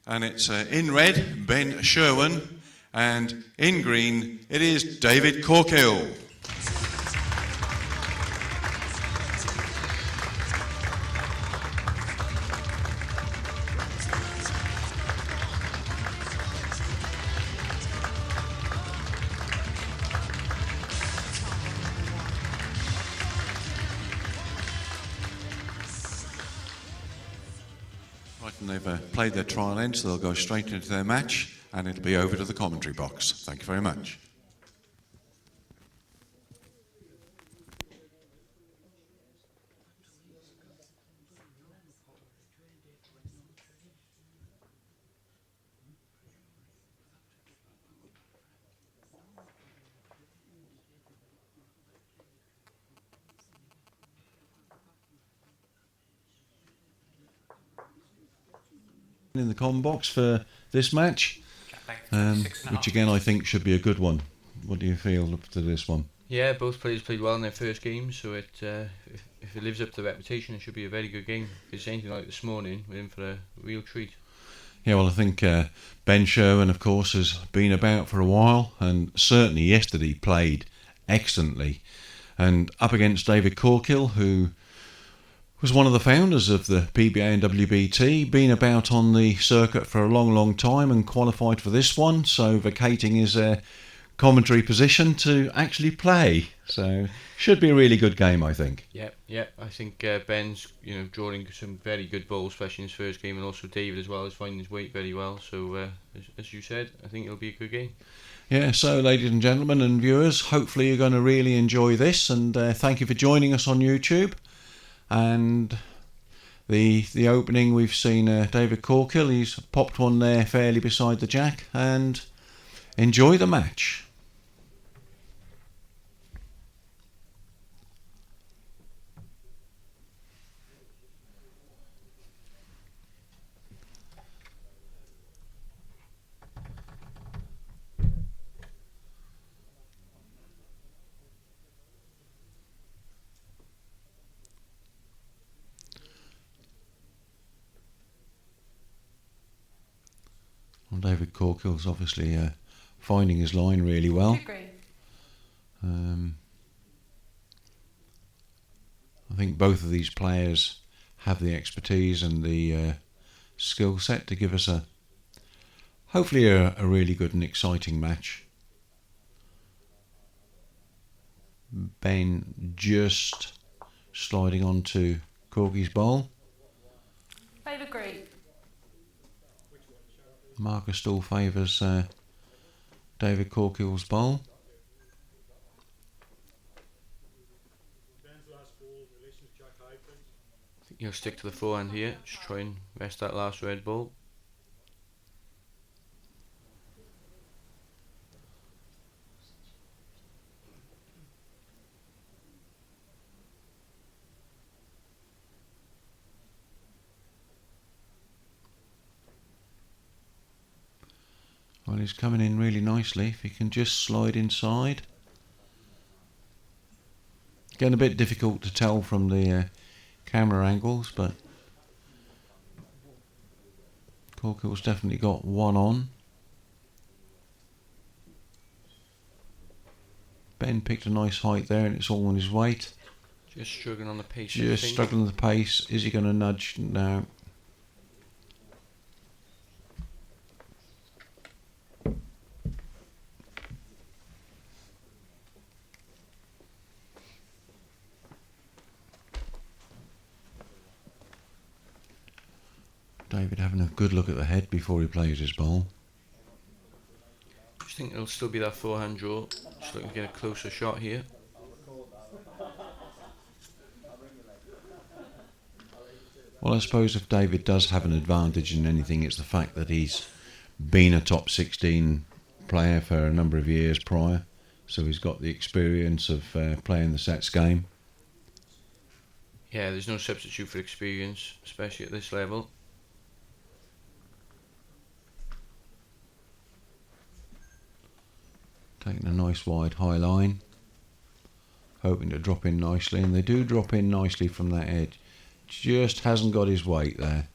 And it's in red, Ben Sherwin, and in green, it is David Corkill. Right, and they've played their trial end, so they'll go straight into their match, and it'll be over to the commentary box. Thank you very much. In the comm box for this match, which again I think should be a good one. What do you feel up to this one? Yeah, both players played well in their first game, so if it lives up to the reputation, it should be a very good game. If it's anything like this morning, we're in for a real treat. Yeah, well, I think Ben Sherwin, of course, has been about for a while, and certainly yesterday played excellently. And up against David Corkill, who was one of the founders of the PBA and WBT, been about on the circuit for a long, long time and qualified for this one, so vacating his commentary position to actually play. So should be a really good game, I think. Yeah. I think Ben's drawing some very good balls, especially in his first game, and also David as well is finding his weight very well. So as you said, I think it'll be a good game. Yeah, so ladies and gentlemen and viewers, hopefully you're going to really enjoy this, and thank you for joining us on YouTube. And the opening, we've seen David Corkill. He's popped one there fairly beside the jack, and enjoy the match. Well, David Corkill's obviously finding his line really well. I think both of these players have the expertise and the skill set to give us hopefully a really good and exciting match. Ben just sliding onto Corky's bowl. They'd agree. Marker still favours David Corkill's bowl. I think you'll stick to the forehand here, just try and rest that last red ball. Well, he's coming in really nicely. If he can just slide inside. Getting a bit difficult to tell from the camera angles, but Corkill's definitely got one on. Ben picked a nice height there, and it's all on his weight. Just struggling on the pace. Just struggling with the pace. Is he going to nudge? No. David having a good look at the head before he plays his ball. I just think it'll still be that forehand draw. Just looking to get a closer shot here. Well, I suppose if David does have an advantage in anything, it's the fact that he's been a top 16 player for a number of years prior. So he's got the experience of playing the sets game. Yeah, there's no substitute for experience, especially at this level. Taking a nice wide high line. hoping to drop in nicely, and they do drop in nicely from that edge. Just hasn't got his weight there.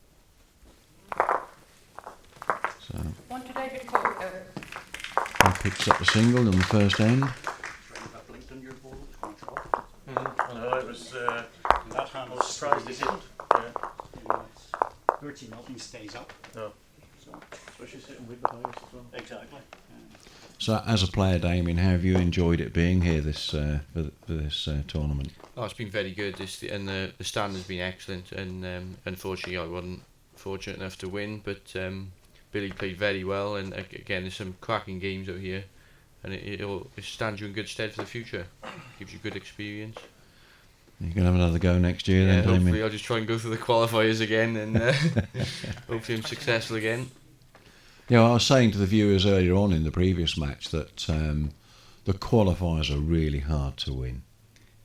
So One to David Cook. he picks up the single on the first end. I know, it was, That hand I was surprised it didn't. Yeah. virtually nothing stays up. No. So, Especially sitting with the highest as well. exactly. So as a player, Damien, how have you enjoyed it being here this for this tournament? Oh, it's been very good. The stand has been excellent, and unfortunately I wasn't fortunate enough to win, but Billy played very well, and again there's some cracking games out here, and it stands you in good stead for the future. Gives you good experience. You're gonna have another go next year, Yeah, then, hopefully Damien. I'll just try and go through the qualifiers again, and hopefully I'm successful again. Yeah, I was saying to the viewers earlier on in the previous match that the qualifiers are really hard to win.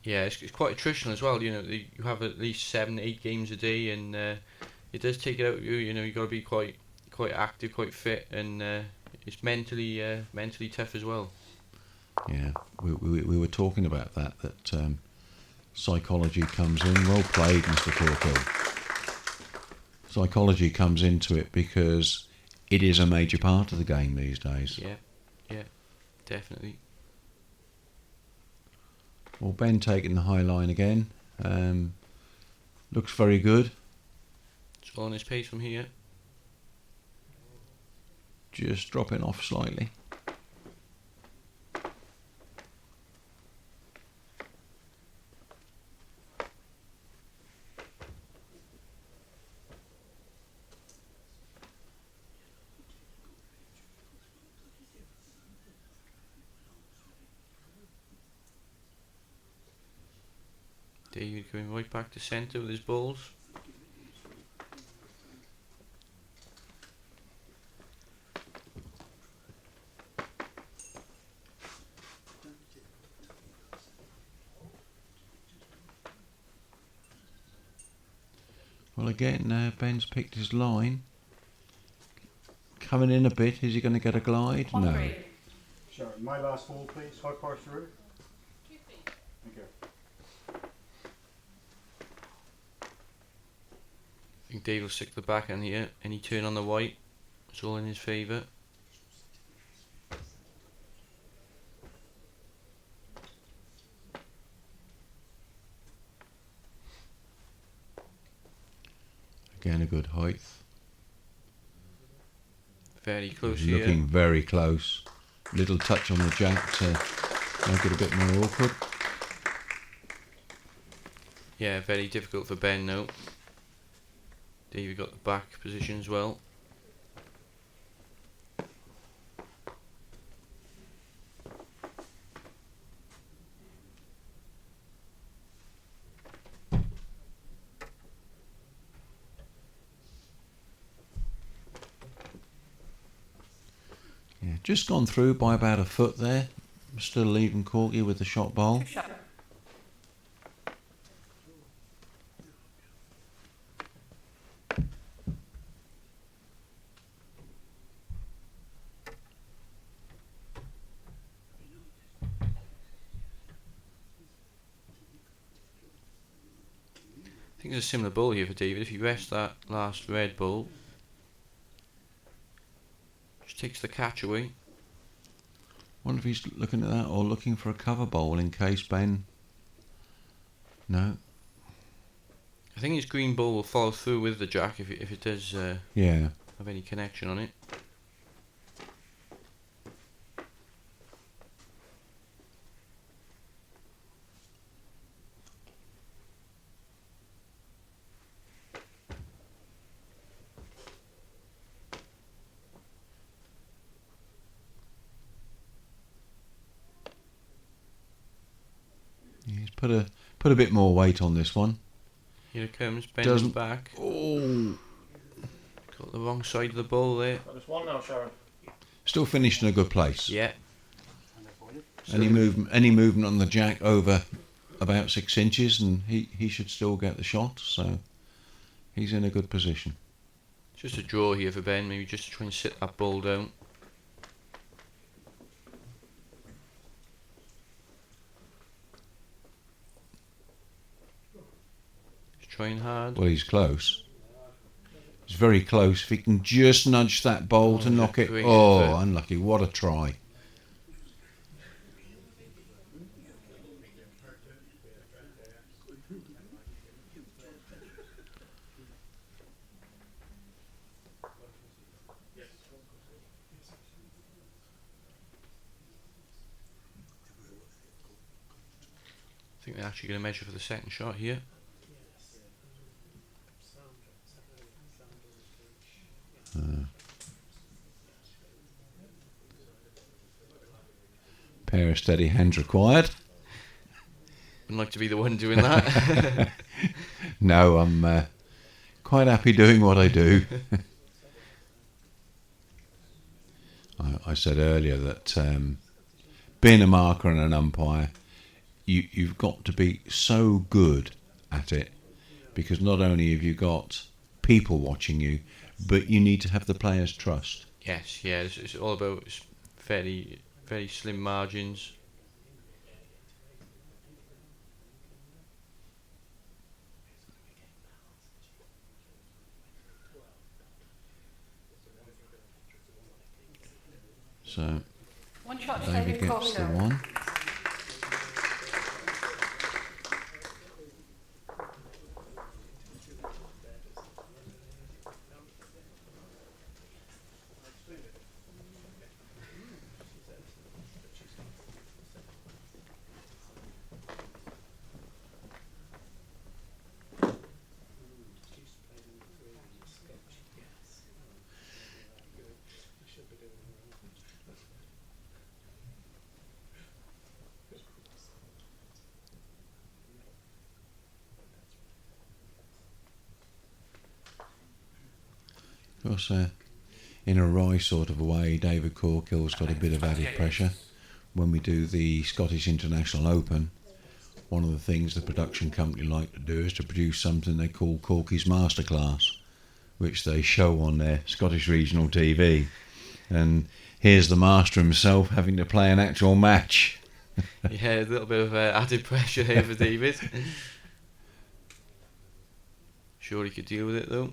Yeah, it's quite attritional as well. You know, you have at least 7-8 games a day, and it does take it out of you. You know, you got to be quite active, quite fit, and it's mentally tough as well. Yeah, we were talking about that psychology comes in. Well played, Mr. Corkill. Psychology comes into it because it is a major part of the game these days. Yeah, definitely. Well, Ben taking the high line again. Looks very good. It's all on his pace from here. Just dropping off slightly. David going right back to centre with his balls. Well, again, Ben's picked his line. Coming in a bit. Is he going to get a glide? One No. green. Sure. My last hole, please. How far through? Thank you. I think Dave will stick the backhand here. Any turn on the white, it's all in his favour. Again, a good height. Very close He's here. looking very close. Little touch on the jack to make it a bit more awkward. Yeah, very difficult for Ben now. David got the back position as well. Yeah, just gone through by about a foot there. Still leaving Corky with the shot bowl. Two shot. I think there's a similar ball here for David. If you rest that last red ball, just takes the catch away. Wonder if he's looking at that or looking for a cover bowl in case Ben. No. I think his green ball will follow through with the jack if it does Yeah. have any connection on it. He's put a bit more weight on this one. Here it comes, bending Doesn't- back. Oh. Got the wrong side of the ball there. Got this one now, Sharon. Still finished in a good place. Yeah. And avoided. Any movement on the jack over about 6 inches and he should still get the shot, so he's in a good position. Just a draw here for Ben, maybe just to try and sit that ball down. trying hard. Well, he's close. He's very close. If he can just nudge that ball to knock it. Oh, unlucky. What a try. I think they're actually going to measure for the second shot here. Pair of steady hands required. Wouldn't like to be the one doing that. No, I'm quite happy doing what I do. I said earlier that being a marker and an umpire, you've got to be so good at it, because not only have you got people watching you, but you need to have the players' trust. Yes, yeah, it's all about very slim margins. So One shot, David gets the one. Of course, in a wry sort of a way, David Corkill's got a bit of added pressure. When we do the Scottish International Open, one of the things the production company like to do is to produce something they call Corky's Masterclass, which they show on their Scottish regional TV. And here's the master himself having to play an actual match. Yeah, a little bit of added pressure here for David. Sure he could deal with it though.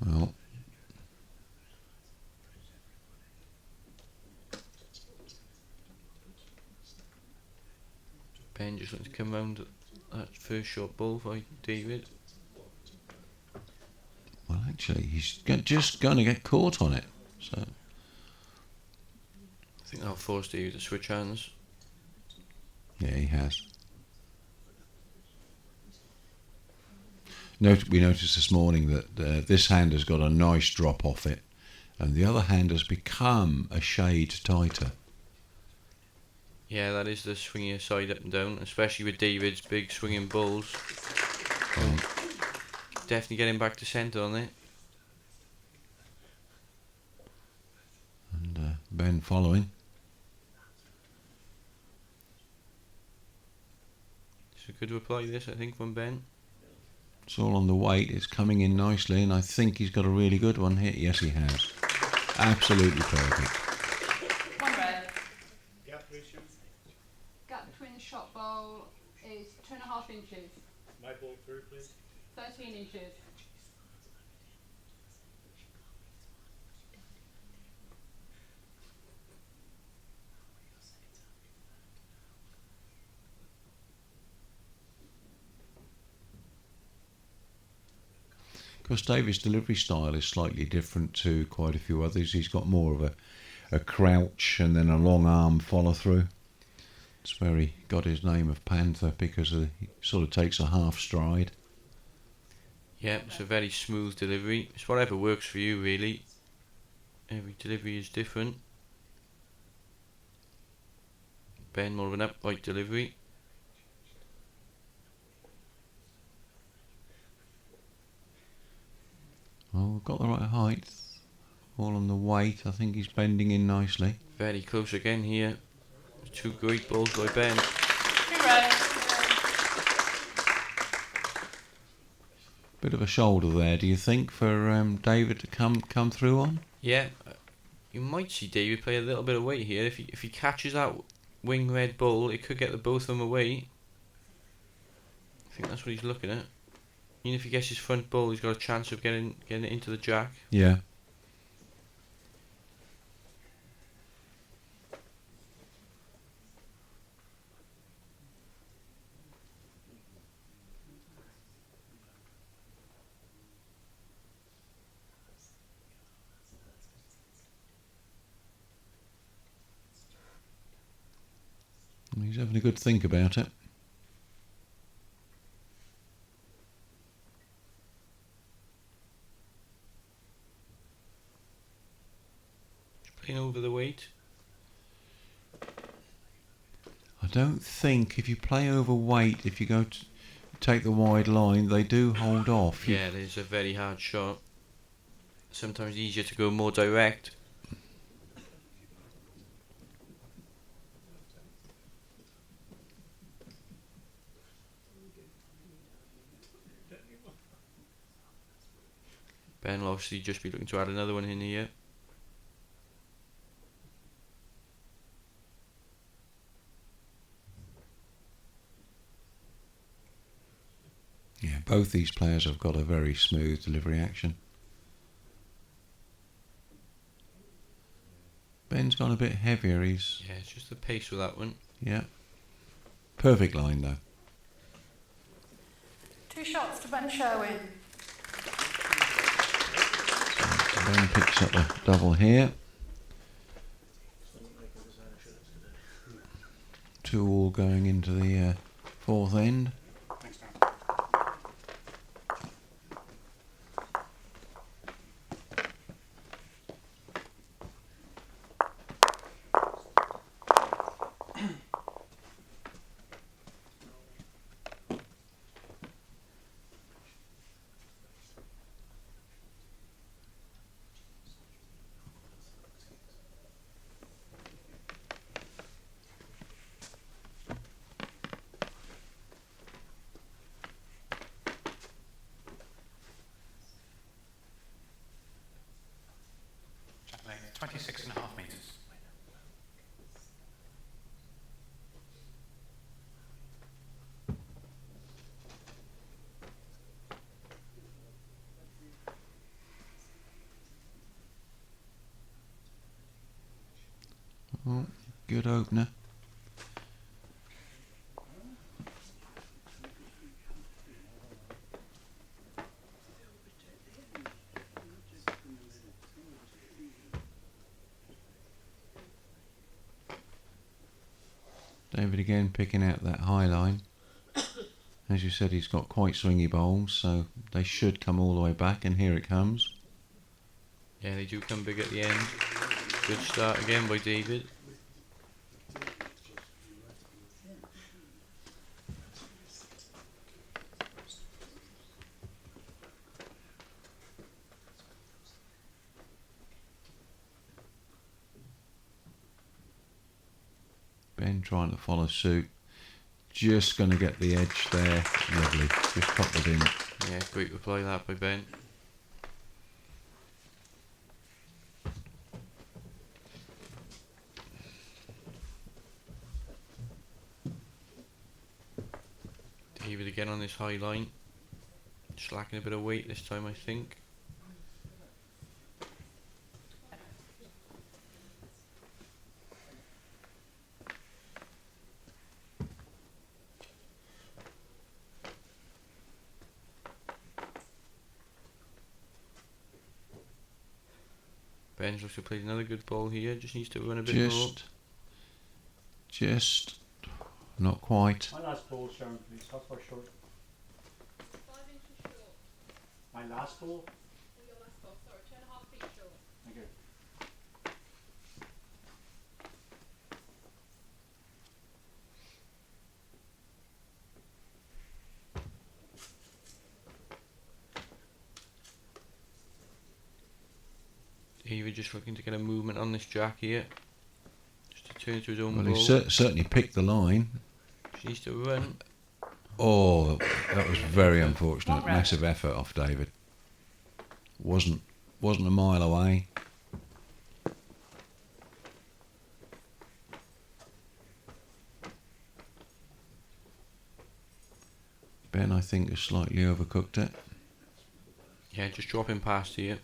Well, Ben just wants to come round that first shot ball by David. well, actually, he's just going to get caught on it. So I think that'll force David to switch hands. yeah, he has. We noticed this morning that this hand has got a nice drop off it, and the other hand has become a shade tighter. Yeah, that is the swingier side up and down, especially with David's big swinging balls. Definitely getting back to centre on it. And Ben following. It's a good reply this, I think, from Ben. It's all on the weight. It's coming in nicely, and I think he's got a really good one here. Yes, he has. Absolutely perfect. One red. Gap ratio. Gap between the shot bowl is 2.5 inches. My ball through, please. 13 inches. Of course, David's delivery style is slightly different to quite a few others. He's got more of a crouch and then a long arm follow through. It's where he got his name of Panther, because he sort of takes a half stride. Yeah, it's a very smooth delivery. It's whatever works for you, really. Every delivery is different. Ben, more of an upright delivery. Well, we've got the right height. All on the weight. I think he's bending in nicely. Very close again here. Two great balls by Ben. 2 red. Bit of a shoulder there, do you think, for David to come through on? Yeah, you might see David play a little bit of weight here. If he catches that wing red ball, it could get the both of them away. think that's what he's looking at. Even if he gets his front ball, he's got a chance of getting it into the jack. Yeah. He's having a good think about it. Playing over the weight. I don't think if you play overweight, if you go to take the wide line, they do hold off. Yeah, it is a very hard shot. Sometimes easier to go more direct. Ben will obviously just be looking to add another one in here. Yeah, both these players have got a very smooth delivery action. Ben's gone a bit heavier. Yeah, it's just the pace with that one. Yeah. Perfect line though. 2 shots to Ben Sherwin. So Ben picks up a double here. 2 all going into the fourth end. Thanks, Dan. Chat lane, 26.5 metres. Oh, good opener. David again picking out that high line. As you said, he's got quite swingy bowls, so they should come all the way back, and here it comes. Yeah, they do come big at the end. Good start again by David. Ben trying to follow suit. Just going to get the edge there. Lovely. Just popped it in. Yeah, great reply that by Ben. David again on this high line. Just lacking a bit of weight this time, I think. Ben's also played another good ball here, just needs to run a bit more. Just not quite. My last ball, Sharon, please. How far short? 5 inches short. My last ball? Or your last ball, sorry, 2.5 feet short. Thank you. David just looking to get a movement on this jack here. Just to turn to his own Well, ball. he certainly picked the line. Just needs to run. Oh, that was very unfortunate. Massive effort off David. Wasn't a mile away. Ben, I think, has slightly overcooked it. Yeah, just dropping past here.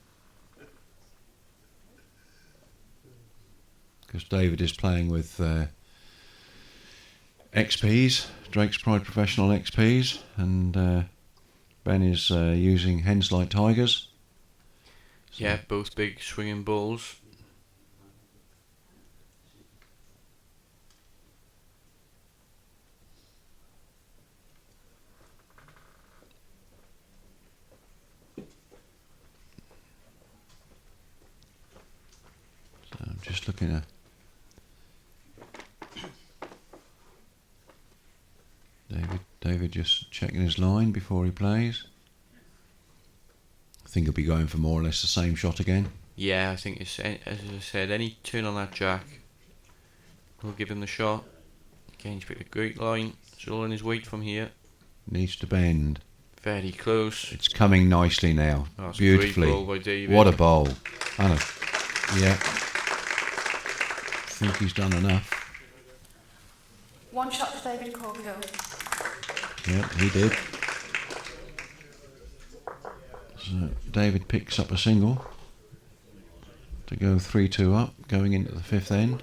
Because David is playing with XPs, Drake's Pride Professional XPs, and Ben is using Hens Like Tigers. So Yeah, both big swinging balls. I'm just looking at David just checking his line before he plays. I think he'll be going for more or less the same shot again. Yeah, I think it's, as I said, any turn on that jack will give him the shot. Again, he's picked a great line. It's all in his weight from here. Needs to bend. Very close. It's coming nicely now. Oh, that's beautifully. A great ball by David. What a bowl. Yeah. I think he's done enough. One shot to David Corkill. Yeah, he did. So David picks up a single to go 3-2 up, going into the fifth end.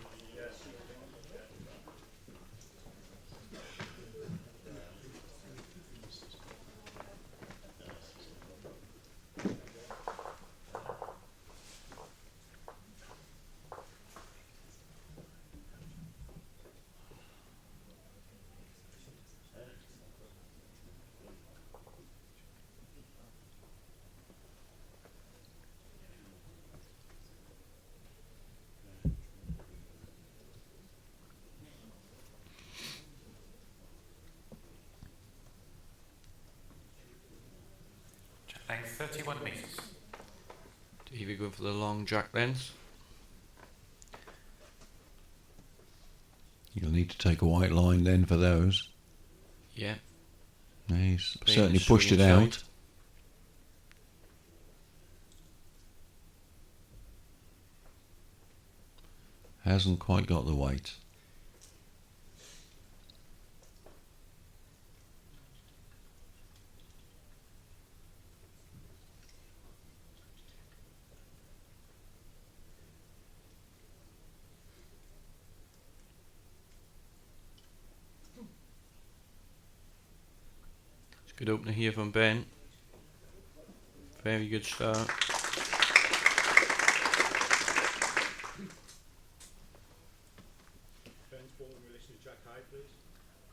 Jack length 31 metres. David going for the long jack length. You'll need to take a white line then for those. Yeah. He's Playing certainly the pushed it swing out. side. Hasn't quite got the weight. It's a good opener here from Ben. Very good start.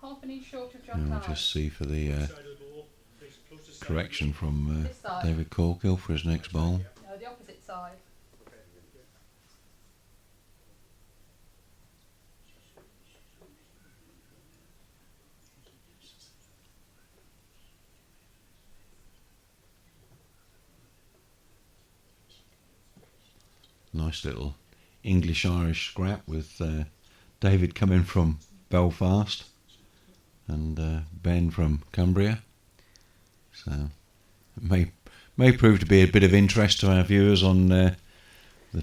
Half an inch short of jack And we'll high. just see for the correction from This side. David Corkill for his next bowl. No, the opposite side. Nice little English-Irish scrap with David coming from Belfast and Ben from Cumbria. So it may prove to be a bit of interest to our viewers on the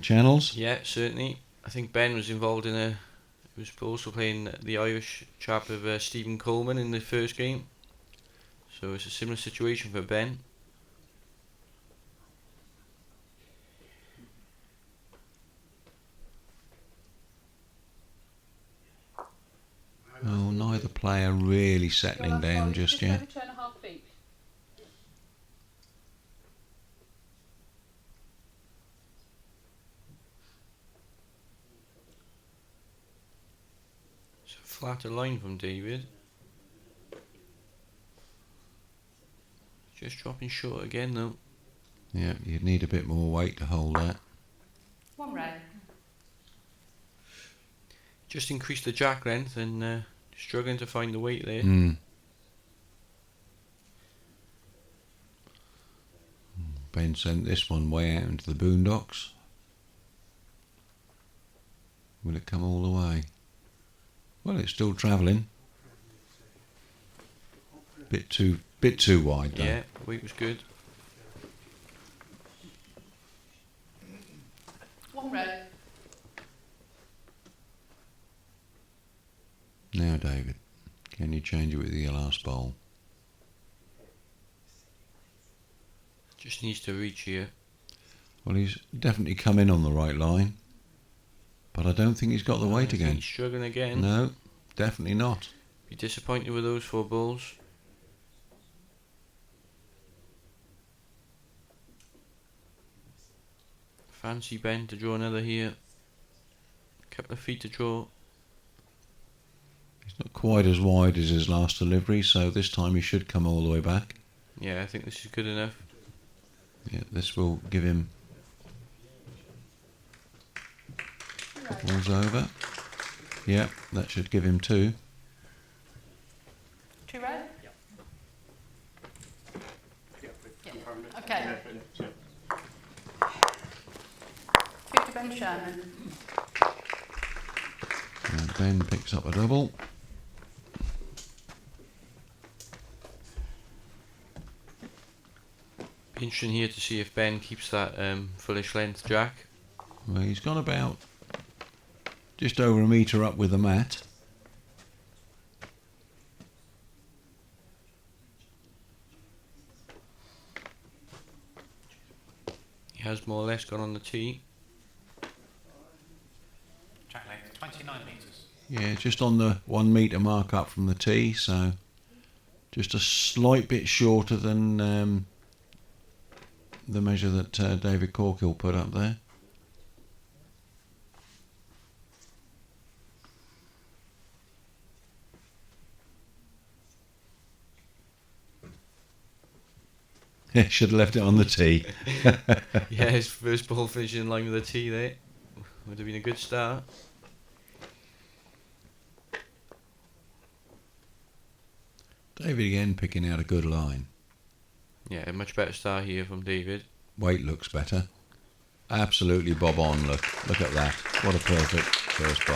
channels. Yeah, certainly. I think Ben was involved in he was also playing the Irish chap of Stephen Coleman in the first game. So it's a similar situation for Ben. Oh, neither player really settling down just yet. Over 2.5 feet. It's a flatter line from David. Just dropping short again though. Yeah, you'd need a bit more weight to hold that. One red. Just increased the jack length and struggling to find the weight there. Ben sent this one way out into the boondocks. Will it come all the way? Well, it's still travelling. Bit too wide though. Yeah, weight was good. One red. Now, David, can you change it with your last bowl? Just needs to reach here. Well, he's definitely come in on the right line, but I don't think he's got the weight I think again. he's struggling again. No, definitely not. Be disappointed with those 4 balls. Fancy Ben to draw another here. Couple of feet to draw. He's not quite as wide as his last delivery, so this time he should come all the way back. Yeah, I think this is good enough. Yeah, this will give him balls over. Yeah, that should give him 2. 2 red? Okay. 2 to Ben Sherman. And Ben picks up a double. Be interesting here to see if Ben keeps that fullish length jack. Well, he's gone about just over a metre up with the mat. He has more or less gone on the tee. Jack length 29 metres. Yeah, just on the 1 metre mark up from the tee, so just a slight bit shorter than the measure that David Corkill put up there. Should have left it on the tee. Yeah, his first ball finishing in line with the tee there. Would have been a good start. David again picking out a good line. Yeah, a much better start here from David. Weight looks better. Absolutely bob on, look at that. What a perfect first bowl.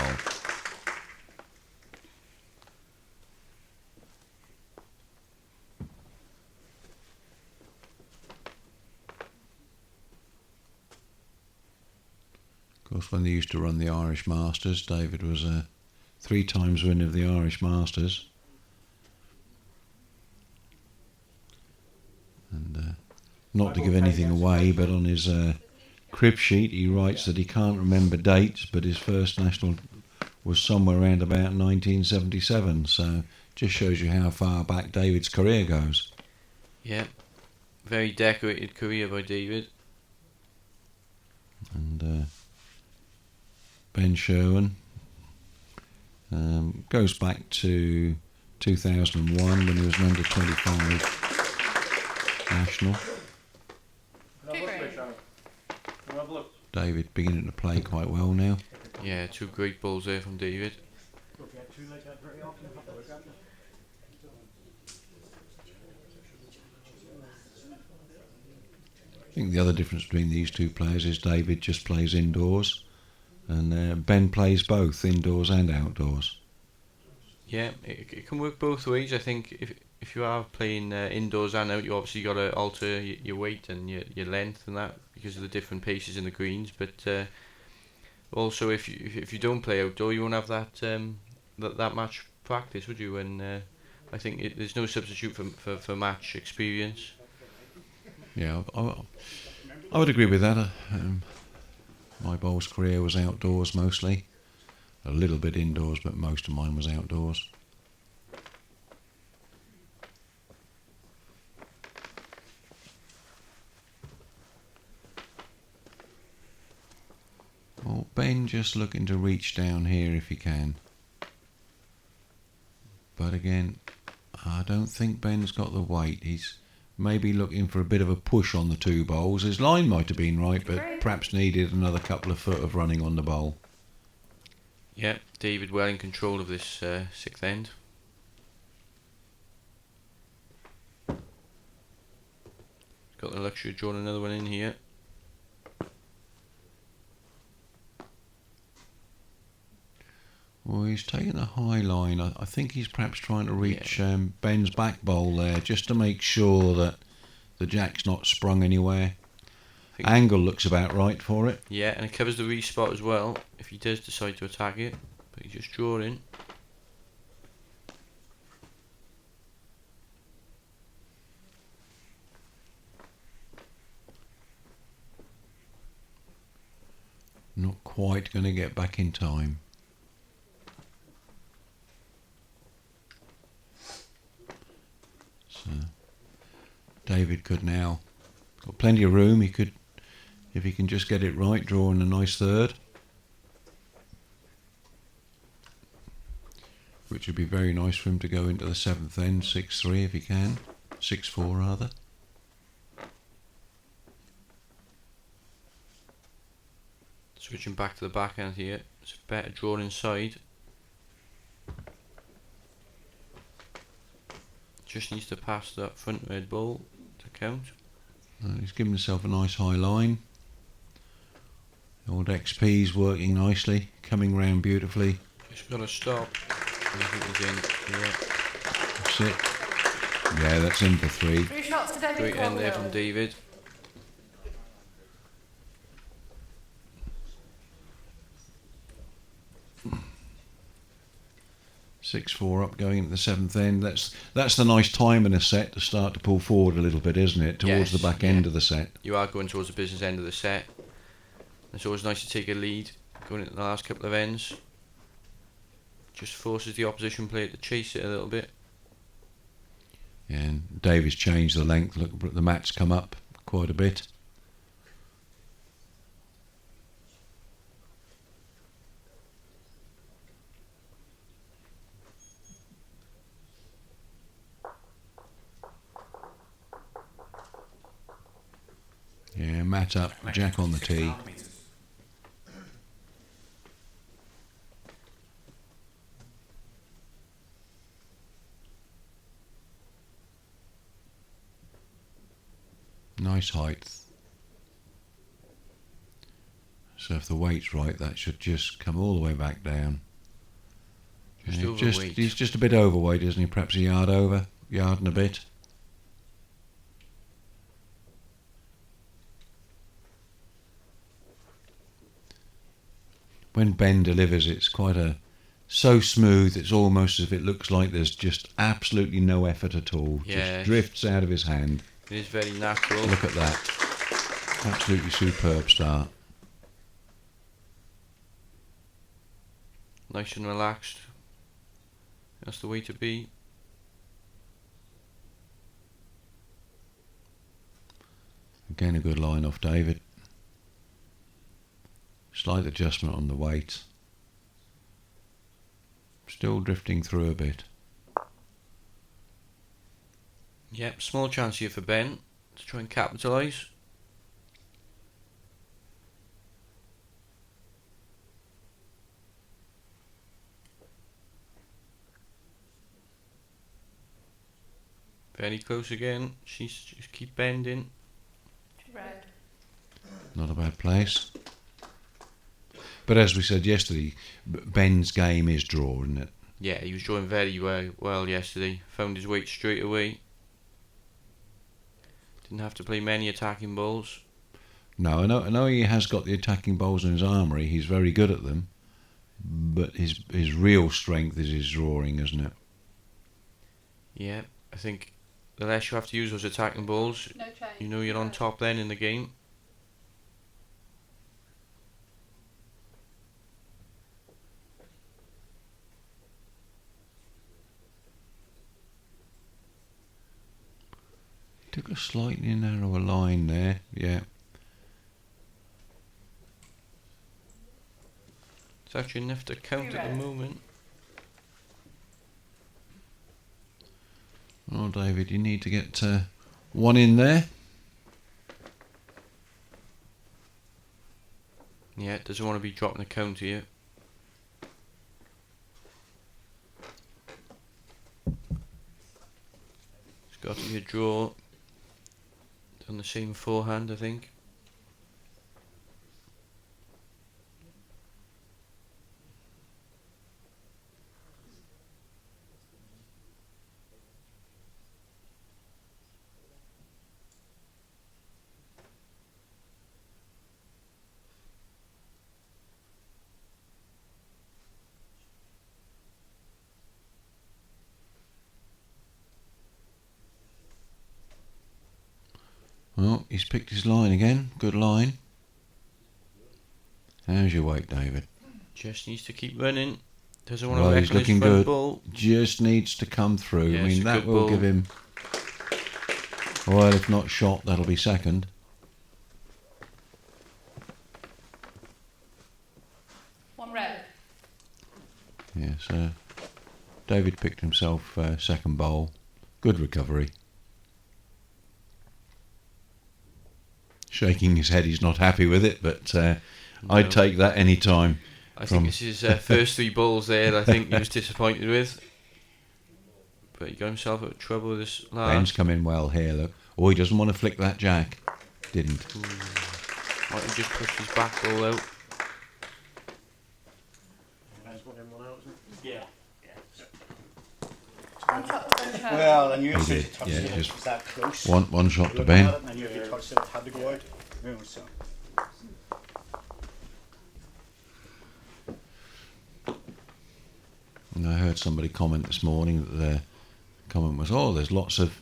Of course, when they used to run the Irish Masters, David was a 3 times winner of the Irish Masters. And not to give anything away, but on his crib sheet he writes that he can't remember dates, but his first national was somewhere around about 1977, so just shows you how far back David's career goes. Yeah, very decorated career by David. And Ben Sherwin goes back to 2001 when he was an under 25 national. David beginning to play quite well now. Yeah, 2 great balls there from David. I think the other difference between these 2 players is David just plays indoors and Ben plays both indoors and outdoors. Yeah, it can work both ways. I think if you are playing indoors and out, you obviously got to alter your weight and your length and that because of the different paces in the greens. But also, if you don't play outdoor, you won't have that much practice, would you? And I think there's no substitute for match experience. Yeah, I would agree with that. My bowls career was outdoors mostly. A little bit indoors, but most of mine was outdoors. Well, Ben just looking to reach down here if he can. But again, I don't think Ben's got the weight. He's maybe looking for a bit of a push on the 2 bowls. His line might have been right, but perhaps needed another couple of foot of running on the bowl. Yeah, David well in control of this 6th end. Got the luxury of drawing another one in here. Well, he's taking a high line. I think he's perhaps trying to reach Ben's back bowl there, just to make sure that the jack's not sprung anywhere. Angle looks about right for it. Yeah, and it covers the re-spot as well, if he does decide to attack it. But he's just drawing. quite going to get back in time. So David could now, got plenty of room, he could, if he can just get it right, draw in a nice third, which would be very nice for him to go into the 7th end, 6-3 if he can, 6-4 rather. Switching back to the backhand here, it's a better draw inside. Just needs to pass that front red ball to count. He's given himself a nice high line. The old XP's working nicely, coming round beautifully. Just got to stop. I think he's in. Yeah. That's it. Yeah, that's in for 3. 3 shots to David Great end there from Cornhill. David. 6-4 up, going into the 7th end. That's the nice time in a set to start to pull forward a little bit, isn't it? Towards Yes, the back end of the set. You are going towards the business end of the set. It's always nice to take a lead going into the last couple of ends. Just forces the opposition player to chase it a little bit. And David's changed the length. Look, the mat's come up quite a bit. Yeah, mat up, jack on the tee. 6.5 metres. Nice height. So if the weight's right, that should just come all the way back down. Just And overweight. he's just a bit overweight, isn't he? Perhaps a yard over, yard and a bit. When Ben delivers, it's quite so smooth, it's almost as if it looks like there's just absolutely no effort at all. Yes. Just drifts out of his hand. It is very natural. Look at that. Absolutely superb start. Nice and relaxed. That's the way to be. Again, a good line off David. Slight adjustment on the weight. Still drifting through a bit. Yep, small chance here for Ben to try and capitalise. Very close again. She's just keep bending. Red. Not a bad place. But as we said yesterday, Ben's game is draw, isn't it? Yeah, he was drawing very well yesterday. Found his weight straight away. Didn't have to play many attacking balls. No, I know he has got the attacking bowls in his armoury. He's very good at them. But his real strength is his drawing, isn't it? Yeah, I think the less you have to use those attacking balls, No change. you know you're on top then in the game. Took a slightly narrower line there, yeah. It's actually enough to count at the moment. Oh, David, you need to get one in there. Yeah, doesn't want to be dropping the count here. It's got to be a draw. On the same forehand, I think. Well, he's picked his line again. Good line. How's your weight, David? Just needs to keep running. Doesn't want Well, to he's wreck on his looking front good. ball. Just needs to come through. Yeah, I it's mean, a that good will ball. give him. Well, if not shot, that'll be second. One red. Yeah, so David picked himself second bowl. Good recovery. Shaking his head, he's not happy with it, but I'd No. take that any time. I think this is his first 3 balls there. I think he was disappointed with. But he got himself out of trouble with this last. Ben's come in well here, look. Oh, he doesn't want to flick that jack. Didn't. Might have just pushed his back ball out. Ben's got him one out, isn't it? One shot to Ben Sherman. Well, I knew He as soon as did, he touched yeah, it, just it was that close. One shot to Looking Ben. at it, I knew if he touched it, it had to go out. You know, so. And I heard somebody comment this morning that their comment was, "Oh, there's lots of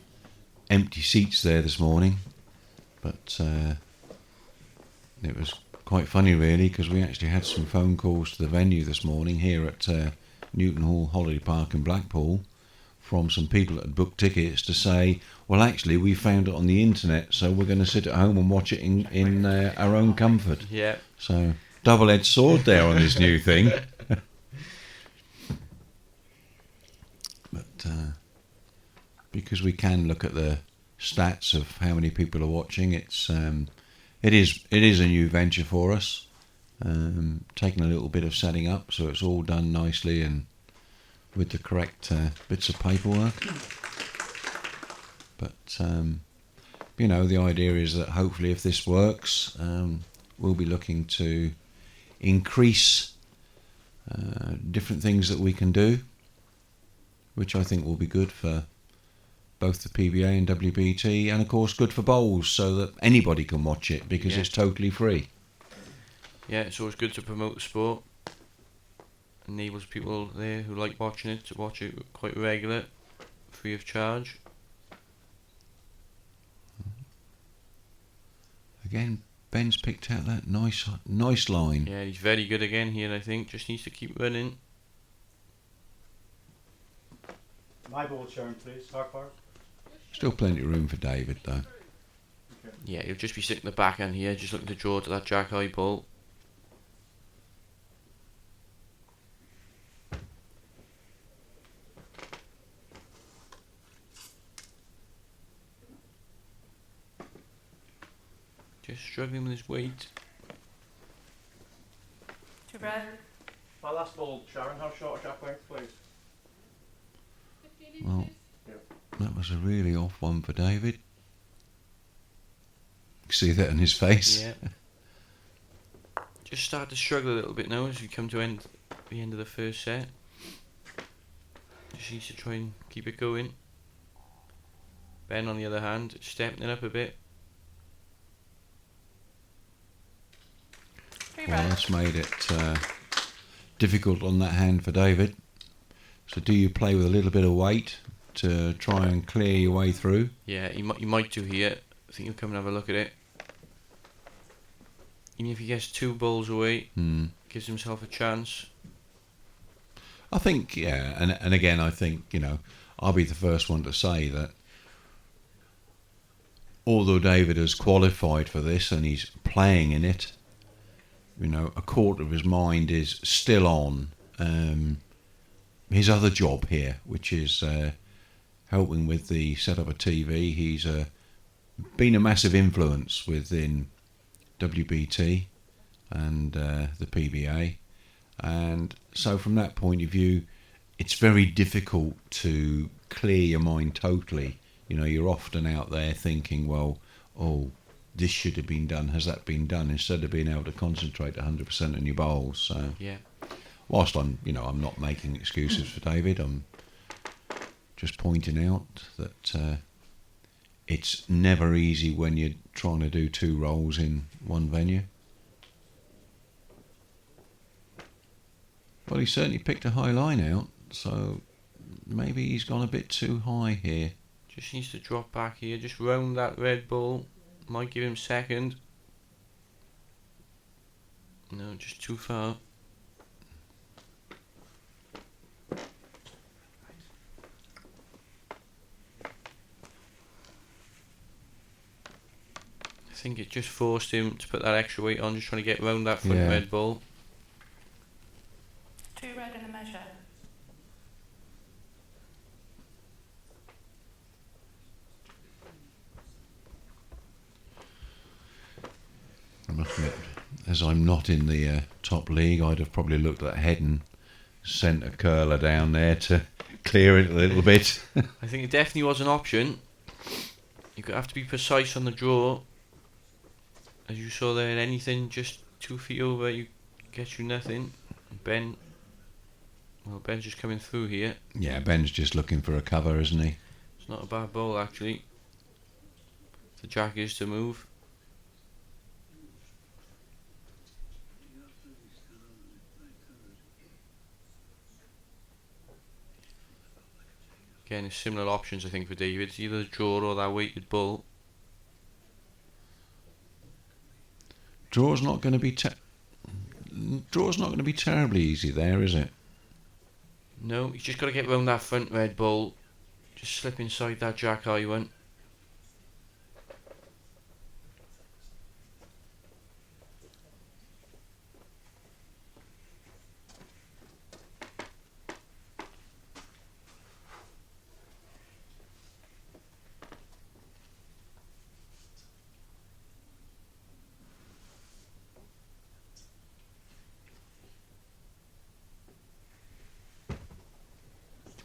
empty seats there this morning," but it was quite funny really, because we actually had some phone calls to the venue this morning here at Newton Hall Holiday Park in Blackpool from some people that had booked tickets to say, well, actually we found it on the internet, so we're going to sit at home and watch it in our own comfort. Yeah. So double-edged sword there on this new thing. But because we can look at the stats of how many people are watching, it is a new venture for us. Taking a little bit of setting up, so it's all done nicely and with the correct bits of paperwork. But the idea is that hopefully, if this works, we'll be looking to increase different things that we can do, which I think will be good for both the PBA and WBT, and of course good for bowls, so that anybody can watch it because it's totally free. Yeah, it's always good to promote the sport. Enables people there who like watching it to watch it quite regular, free of charge. Again, Ben's picked out that nice line. Yeah, he's very good again here, I think. Just needs to keep running. My ball, Sharon, please. Hard part. Still plenty of room for David, though. Yeah, he'll just be sitting the backhand here, just looking to draw to that jack high ball. Just struggling with his weight. Two red. My last ball, Sharon, how short a jack length, please? 15 Well, that was a really off one for David. You see that in his face? Yeah. Just start to struggle a little bit now as we come to the end of the first set. Just needs to try and keep it going. Ben, on the other hand, stepping it up a bit. Three Well, red. that's made it difficult on that hand for David. So do you play with a little bit of weight to try and clear your way through? Yeah, you might do here. I think you'll come and have a look at it. Even if he gets 2 balls away, gives himself a chance. I think, yeah, and again, I think, I'll be the first one to say that although David has qualified for this and he's playing in it, a quarter of his mind is still on his other job here, which is helping with the setup of TV. He's been a massive influence within WBT and the PBA, and so from that point of view, it's very difficult to clear your mind totally. You're often out there thinking, well, this should have been done, has that been done, instead of being able to concentrate 100% on your bowls. So Yeah. whilst I'm not making excuses for David, I'm just pointing out that it's never easy when you're trying to do 2 roles in one venue. Well, he certainly picked a high line out, so maybe he's gone a bit too high here. Just needs to drop back here, just round that red ball. Might give him second. No, just too far. I think it just forced him to put that extra weight on, just trying to get round that front Yeah. red ball. 2 red and a measure. I must admit, as I'm not in the top league, I'd have probably looked at that head and sent a curler down there to clear it a little bit. I think it definitely was an option. You have to be precise on the draw. As you saw there, anything just 2 feet over, you get you nothing. Ben's just coming through here. Yeah, Ben's just looking for a cover, isn't he? It's not a bad ball actually. The jack is to move. Again, it's similar options I think for David. It's either the draw or that weighted ball. Draw's not going to be terribly easy there, is it? No, he's just got to get round that front red ball. Just slip inside that jack high one.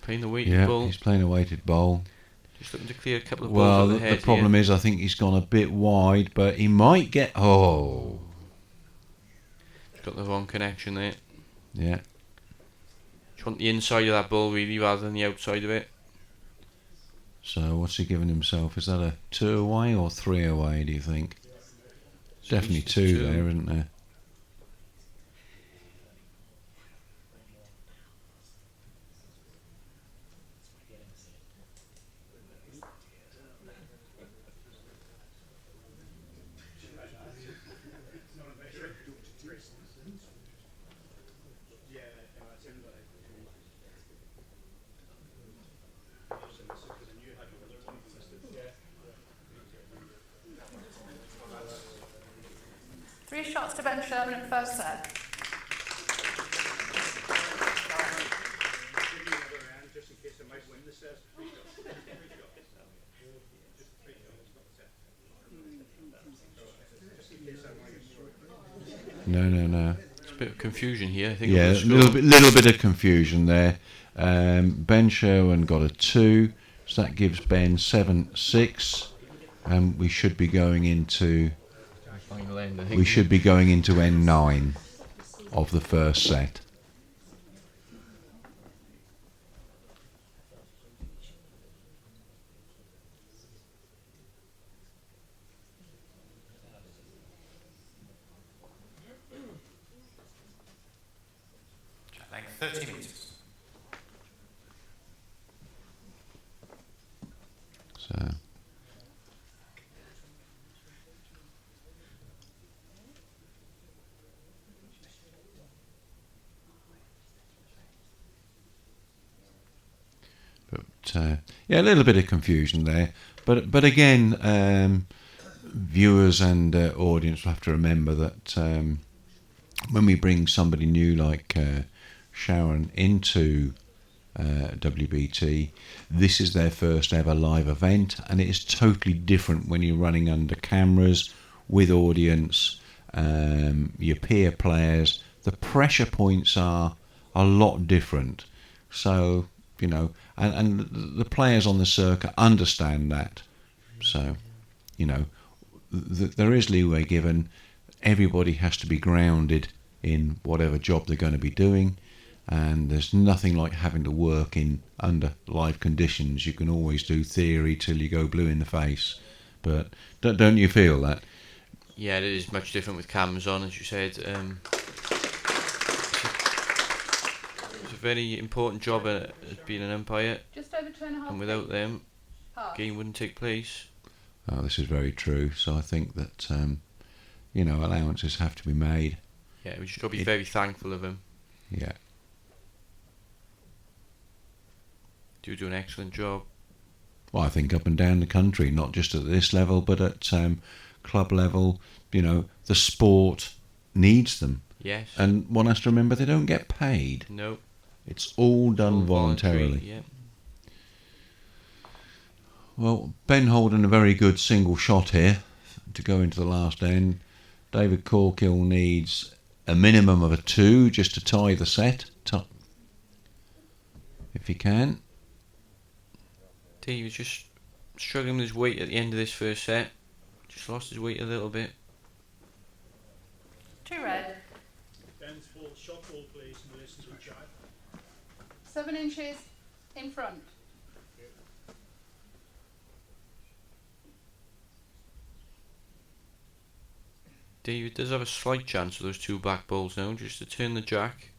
Playing the weighted ball. He's playing a weighted bowl. Just looking to clear a couple of balls Well, over the head the problem is I think he's gone a bit wide, but he might get... Oh. He's got the wrong connection there. Yeah. You want the inside of that ball really rather than the outside of it. So what's he giving himself? Is that a 2 away or 3 away, do you think? Definitely two there, isn't there? Three shots to Ben Sherman at first set. No. It's a bit of confusion here. I think. Yeah, a little bit of confusion there. Ben Sherwin got a 2, so that gives Ben 7-6, and we should be going into Final end, I think. we should be going into N9 of the first set. Jack length 30 metres. So yeah, a little bit of confusion there, but again, viewers and audience will have to remember that when we bring somebody new like Sharon into WBT, this is their first ever live event, and it is totally different when you're running under cameras with audience, your peer players. The pressure points are a lot different, so you know, and the players on the circuit understand that. So you know, there is leeway given. Everybody has to be grounded in whatever job they're going to be doing, and there's nothing like having to work in under live conditions. You can always do theory till you go blue in the face, but don't you feel that? Yeah, it is much different with cameras on, as you said. It's a very important job as being an umpire, Just over 2.5 and without them, Pass. the game wouldn't take place. Oh, this is very true. So I think that you know, allowances have to be made. Yeah, we just got to be very thankful of him. Yeah. Do an excellent job. Well, I think up and down the country, not just at this level, but at club level, you know, the sport needs them. Yes. And one has to remember they don't get paid. No. It's all done all voluntarily. voluntary, yeah. Well, Ben holding a very good single shot here to go into the last end. David Corkill needs a minimum of a 2 just to tie the set, if he can. Dave was just struggling with his weight at the end of this first set. Just lost his weight a little bit. 2 red. Ben's full shot ball, please, in relation to the jack. 7 inches in front. David does have a slight chance of those 2 back balls now, just to turn the jack.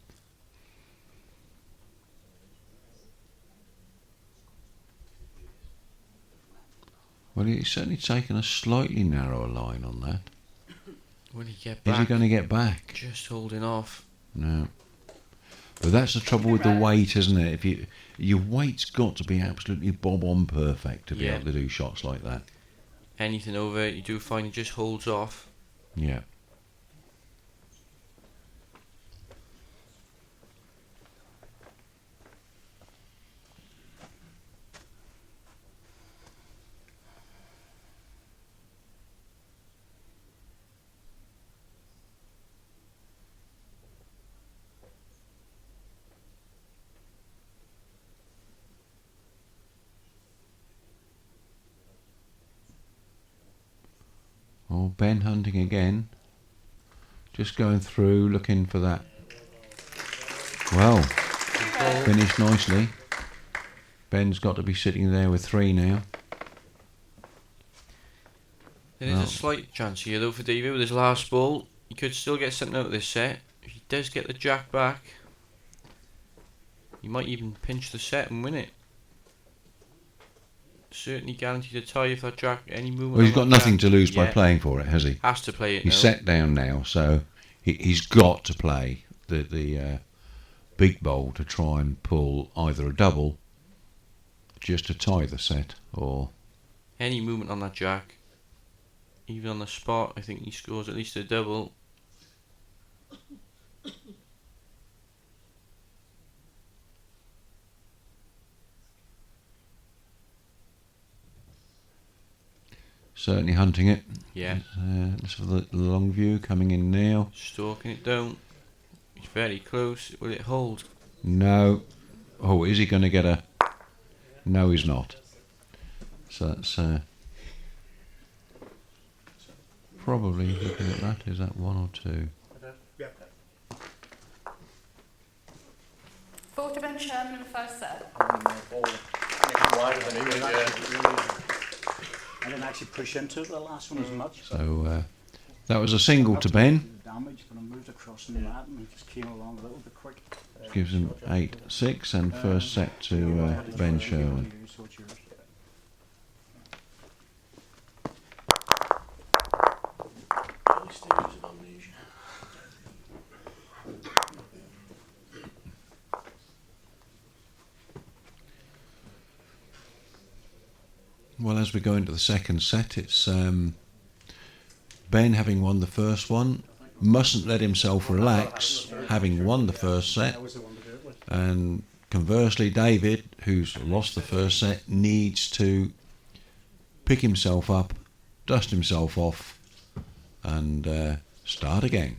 Well, he's certainly taken a slightly narrower line on that. Will he get back? Is he going to get back? Just holding off. No. But that's the trouble with the weight, isn't it? If your weight's got to be absolutely bob-on perfect to be able to do shots like that. Anything over it, you do find he just holds off. Yeah. Oh, Ben hunting again. Just going through, looking for that. Well, finished nicely. Ben's got to be sitting there with 3 now. There is a slight chance here though for David with his last ball. He could still get something out of this set. If he does get the jack back, he might even pinch the set and win it. Certainly guaranteed a tie if that jack, any movement. Well, he's got nothing to lose by playing for it, has he? Has to play it. He's now. set down now, so he's got to play the big bowl to try and pull either a double just to tie the set, or any movement on that jack, even on the spot. I think he scores at least a double. certainly hunting it. Yeah. Let's have the long view coming in now. Stalking it down. He's very close. Will it hold? No. Oh, is he going to get a... No, he's not. So that's probably, looking at that, is that 1 or 2? 40 Ben Sherman in the first set. I didn't actually push into it the last one as much. So that was a single to Ben. Damage, but I moved across in the mat and it just came along a little bit quick. Gives him 8-6 and first set to Ben Sherman. Well, as we go into the second set, it's Ben having won the first one, mustn't let himself relax, having won the first set, and conversely David, who's lost the first set, needs to pick himself up, dust himself off, and start again.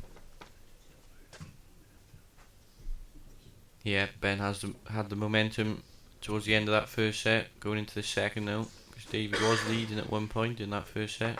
Yeah, Ben has had the momentum towards the end of that first set, going into the second now, because David was leading at one point in that first set.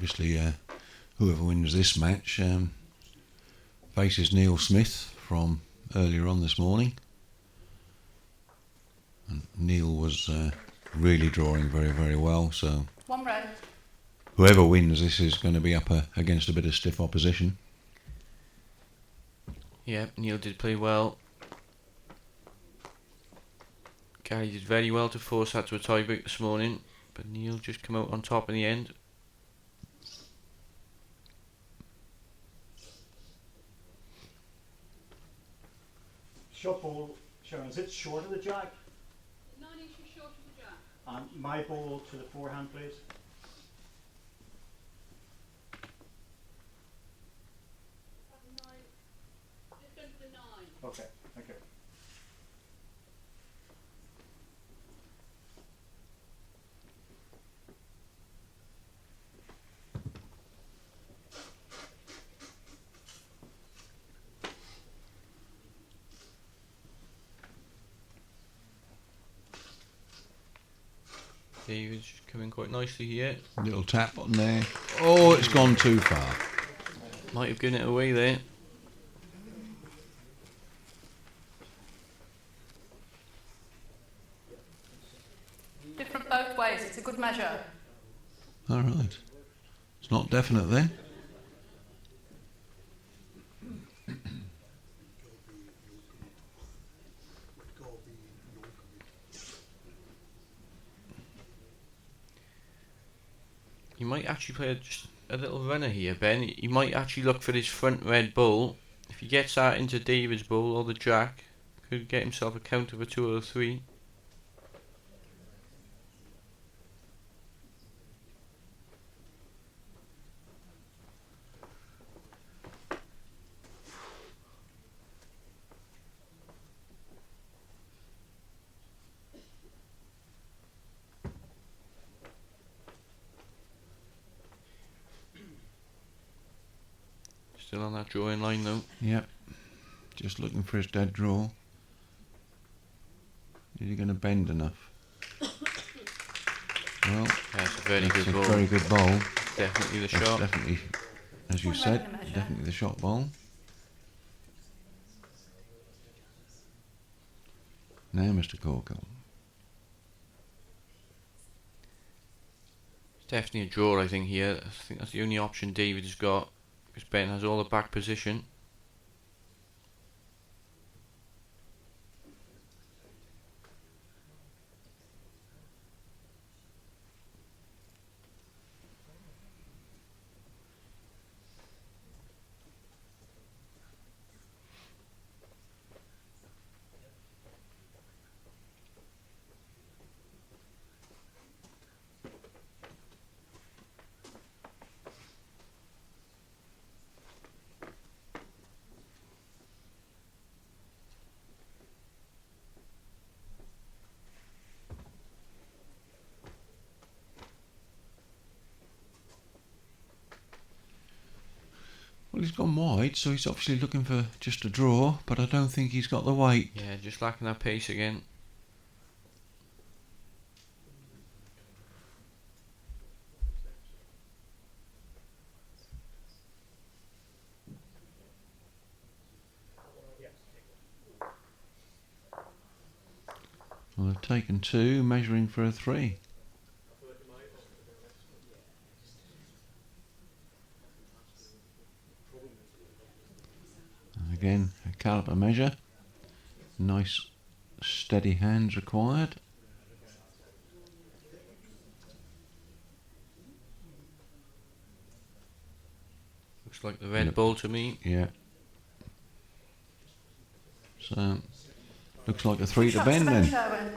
obviously whoever wins this match faces Neil Smith from earlier on this morning. And Neil was really drawing very, very well, so One row. whoever wins this is going to be up against a bit of stiff opposition. Yeah, Neil did play well. Gary did very well to force that to a tiebreak this morning, but Neil just come out on top in the end. Shot ball, Sharon, is it short of the jack? 9 inches short of the jack. And my ball to the forehand, please. Just under the 9. Okay, thank you. David's coming quite nicely here. Little tap on there. Oh, it's gone too far. Might have given it away there. Different both ways. It's a good measure. All right. It's not definite then. He might actually play just a little runner here, Ben. He might actually look for his front red bull. If he gets that into David's bull or the jack, could get himself a count of a 2 or a 3. Still on that drawing line though. Yep. Just looking for his dead draw. Is he going to bend enough? Well, That's a very that's good a ball. very good bowl. Definitely the That's shot. definitely, as you One said, regular measure. definitely the shot bowl. Now, Mr. Corkle. It's definitely a draw, I think, here. I think that's the only option David has got, because Ben has all the back position. Well, he's gone wide, so he's obviously looking for just a draw, but I don't think he's got the weight. Yeah, just lacking that pace again. Well, they've taken 2, measuring for a 3. And again, a caliper measure. Nice steady hands required. Looks like the red Yep. ball to me. Yeah. So, looks like a 3 to Shots bend Ben then. Sherwin.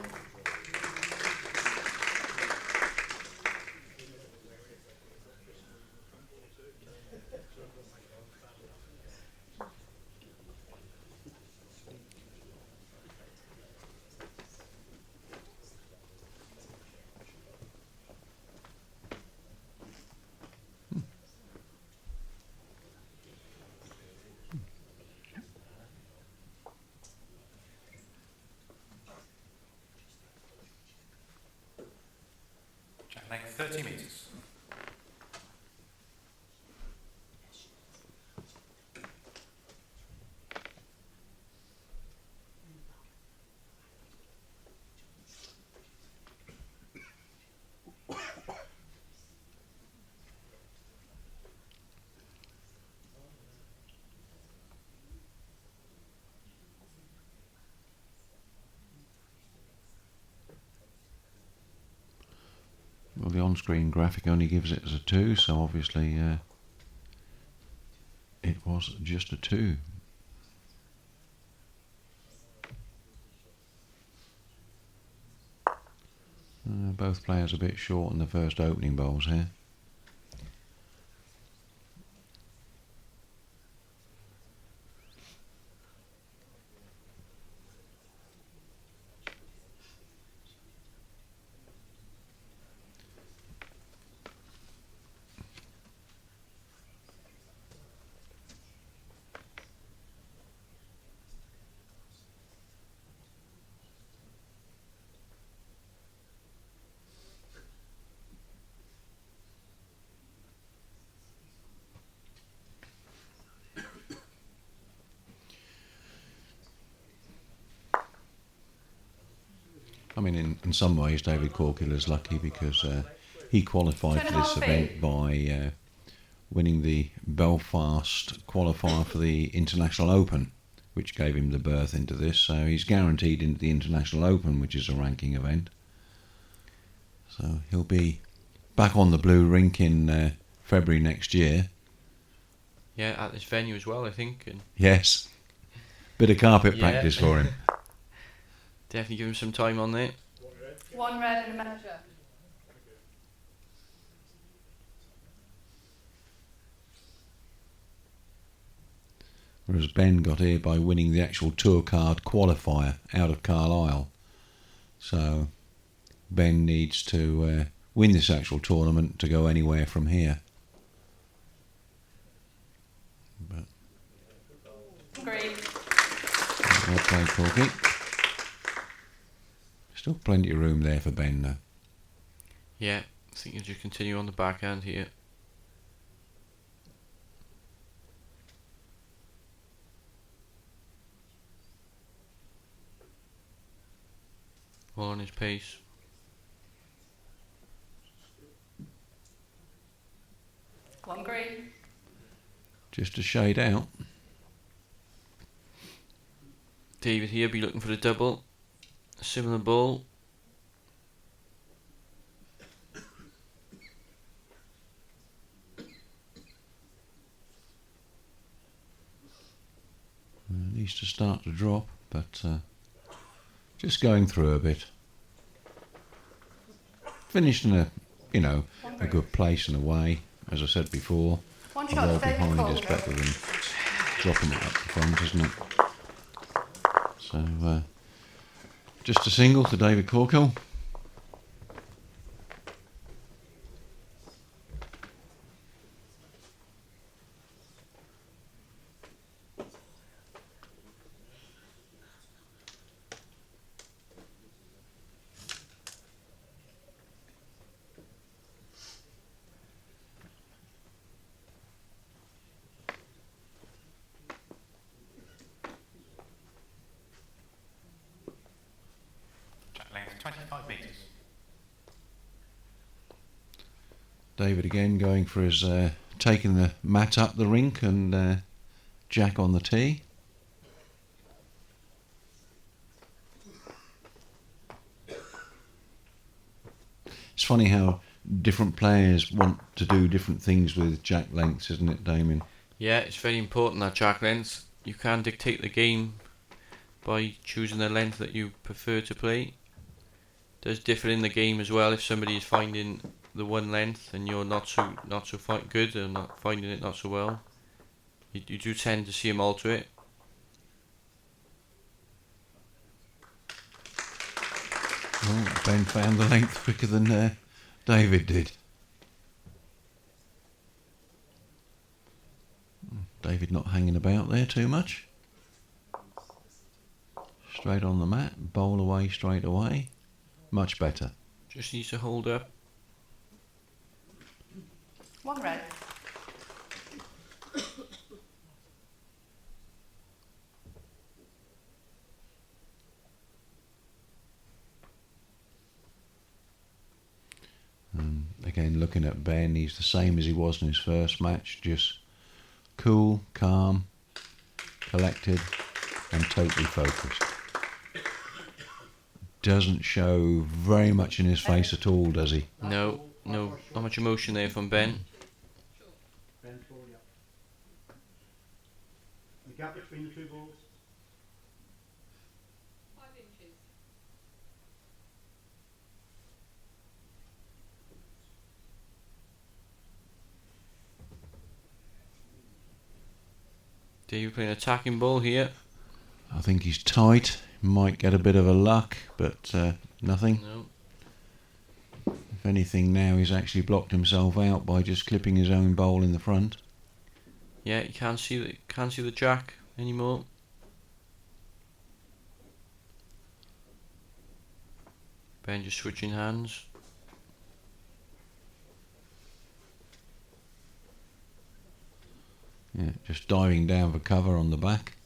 on-screen graphic only gives it as a 2, so obviously it was just a 2. Both players a bit short in the first opening bowls here. I mean, in some ways, David Corkill is lucky because he qualified for this event by winning the Belfast qualifier for the International Open, which gave him the berth into this. So he's guaranteed into the International Open, which is a ranking event. So he'll be back on the blue rink in February next year. Yeah, at this venue as well, I think. And yes, bit of carpet practice for him. Definitely give him some time on there. 1 red and a measure. Whereas Ben got here by winning the actual tour card qualifier out of Carlisle. So Ben needs to win this actual tournament to go anywhere from here. But Green. well played, Corky. Still plenty of room there for Ben though. Yeah, I think he'll just continue on the backhand here. All on his pace. One green. Just a shade out. David here be looking for the double. A similar ball. Needs to start to drop, but just going through a bit. Finished in a good place in a way. As I said before, One a shot well to David behind is Colgan. better than dropping it up the front, isn't it? So just a single to David Corkill. Jack length 25 metres. David again going for his taking the mat up the rink and Jack on the tee. It's funny how different players want to do different things with jack lengths, isn't it, Damien? Yeah, it's very important that jack length. You can dictate the game by choosing the length that you prefer to play. It does differ in the game as well. If somebody is finding the one length and you're not so good or not finding it not so well, you do tend to see them alter it. Well, Ben found the length quicker than David did. David not hanging about there too much. Straight on the mat, bowl away straight away. Much better. Just needs to hold up. One red. Again, looking at Ben, he's the same as he was in his first match, just cool, calm, collected and totally focused. Doesn't show very much in his face at all, does he? No, much emotion there from Ben. Ben's ball, yeah. The gap between the two balls. 5 inches. David playing attacking ball here. I think he's tight. Might get a bit of a luck, but nothing. No. If anything, now he's actually blocked himself out by just clipping his own bowl in the front. Yeah, you can't see the jack anymore. Ben just switching hands. Yeah, just diving down for cover on the back.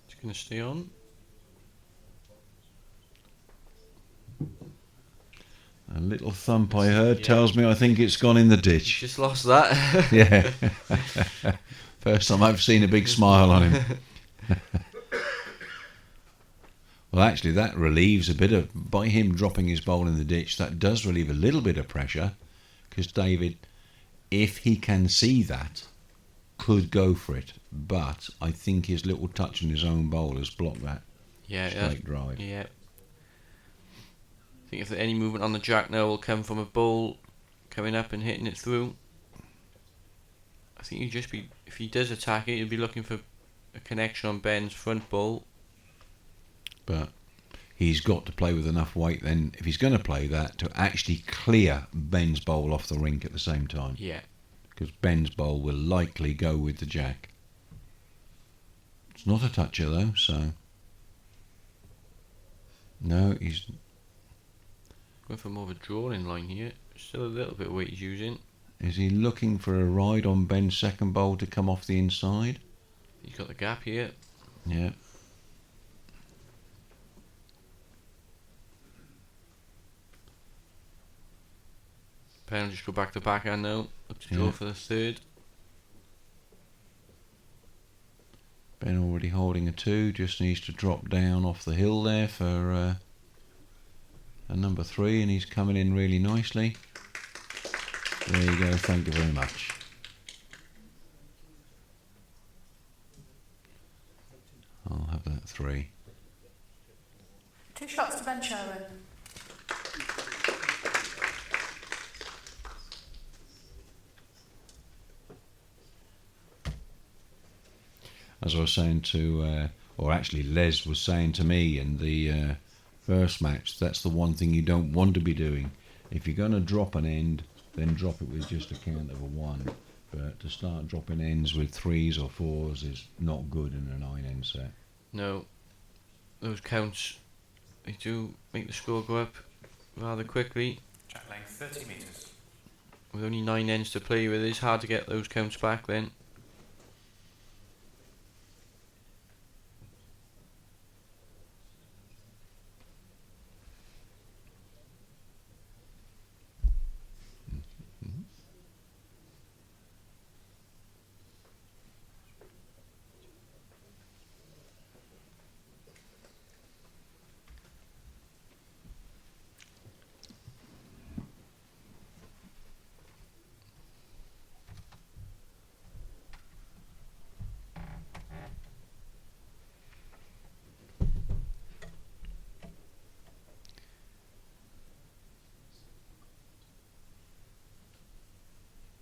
It's going to stay on. A little thump I heard tells me I think it's gone in the ditch. Just lost that. Yeah. First time I've seen a big smile on him. Well, actually, that relieves a bit of, by him dropping his bowl in the ditch, that does relieve a little bit of pressure, because David, if he can see that, could go for it. But I think his little touch on his own bowl has blocked that straight drive. Yeah. I think if any movement on the jack now will come from a ball coming up and hitting it through. I think you just be, if he does attack it, he'll be looking for a connection on Ben's front ball. But he's got to play with enough weight then, if he's going to play that, to actually clear Ben's bowl off the rink at the same time. Yeah. Because Ben's bowl will likely go with the jack. It's not a toucher though, so... No, he's... Going for more of a drawing line here. Still a little bit of weight he's using. Is he looking for a ride on Ben's second bowl to come off the inside? He's got the gap here. Yeah. Ben will just go back to backhand now. Look to draw for the third. Ben already holding a 2, just needs to drop down off the hill there for a number 3, and he's coming in really nicely. There you go, thank you very much. I'll have that 3. 2 shots to Ben Sherwin. As I was saying to, or actually Les was saying to me in the first match, that's the one thing you don't want to be doing. If you're going to drop an end, then drop it with just a count of a 1. But to start dropping ends with 3s or 4s is not good in a 9-end set. No. Those counts, they do make the score go up rather quickly. Jack length 30 metres. With only 9 ends to play with, it's hard to get those counts back then.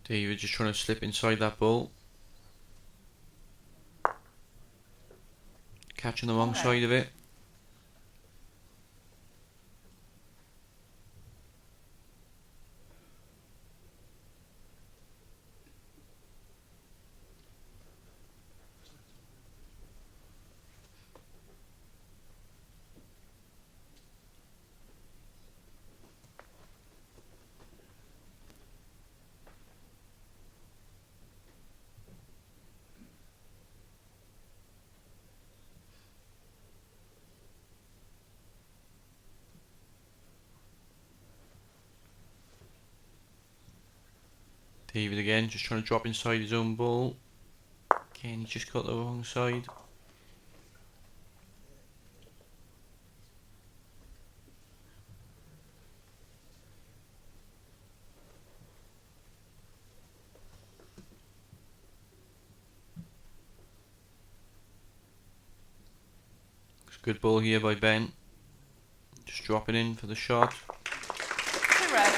David just trying to slip inside that ball. Catching the wrong side of it. David again, just trying to drop inside his own ball. Again, he just got the wrong side. Good ball here by Ben. Just dropping in for the shot. 2 red.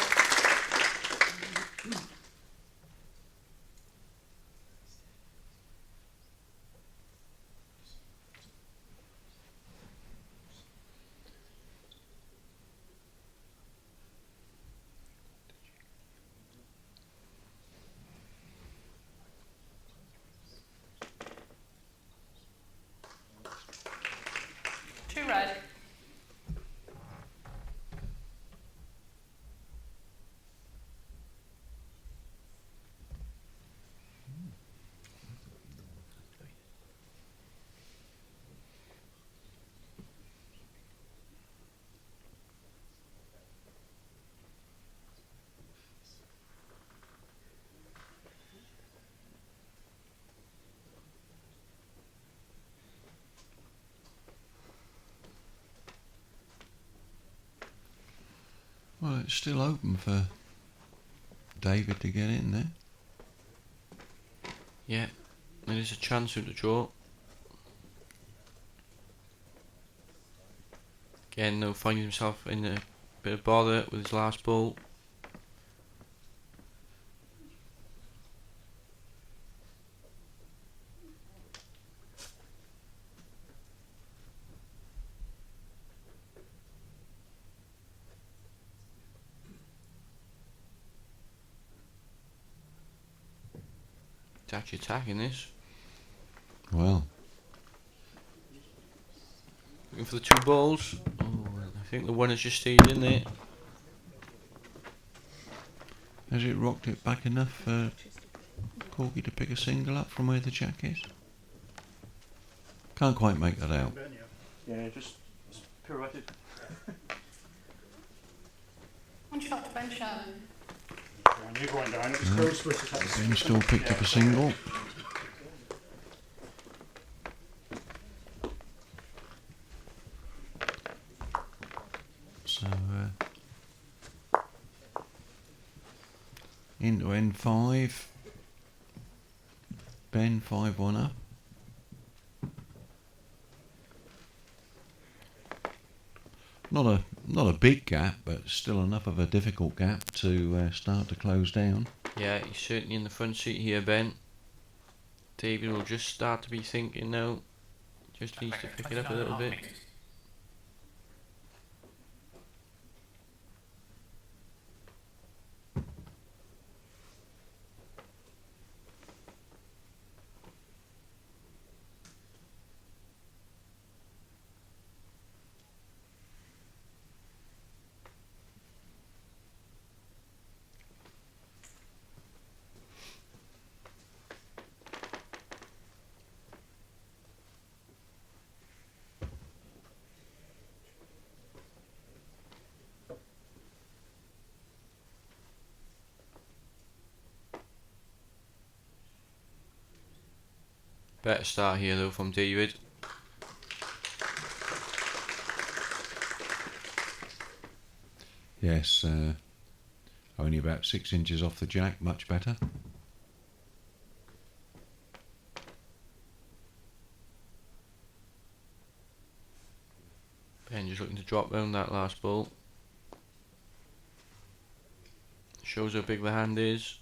Two red. Well, it's still open for David to get in there. Yeah, there is a chance of the draw. Again, though, finding himself in a bit of bother with his last ball. It's actually attacking this. Well, Looking for the 2 balls. Oh, I think the one has just stayed in there. has it rocked it back enough for Corky to pick a single up from where the jack is? Can't quite make that out. Ben, yeah, just pirouetted. 1 shot to Ben Shannon. And you're going down. It was close, which is happening. Ben still picked up a single. So, into N5. Ben 5-1 up. Not a big gap, but still enough of a difficult gap to start to close down. Yeah, he's certainly in the front seat here, Ben. David will just start to be thinking now. Just needs to pick it up a little bit. Better start here though from David. Yes, only about 6 inches off the jack, much better. Ben just looking to drop down that last ball. Shows how big the hand is.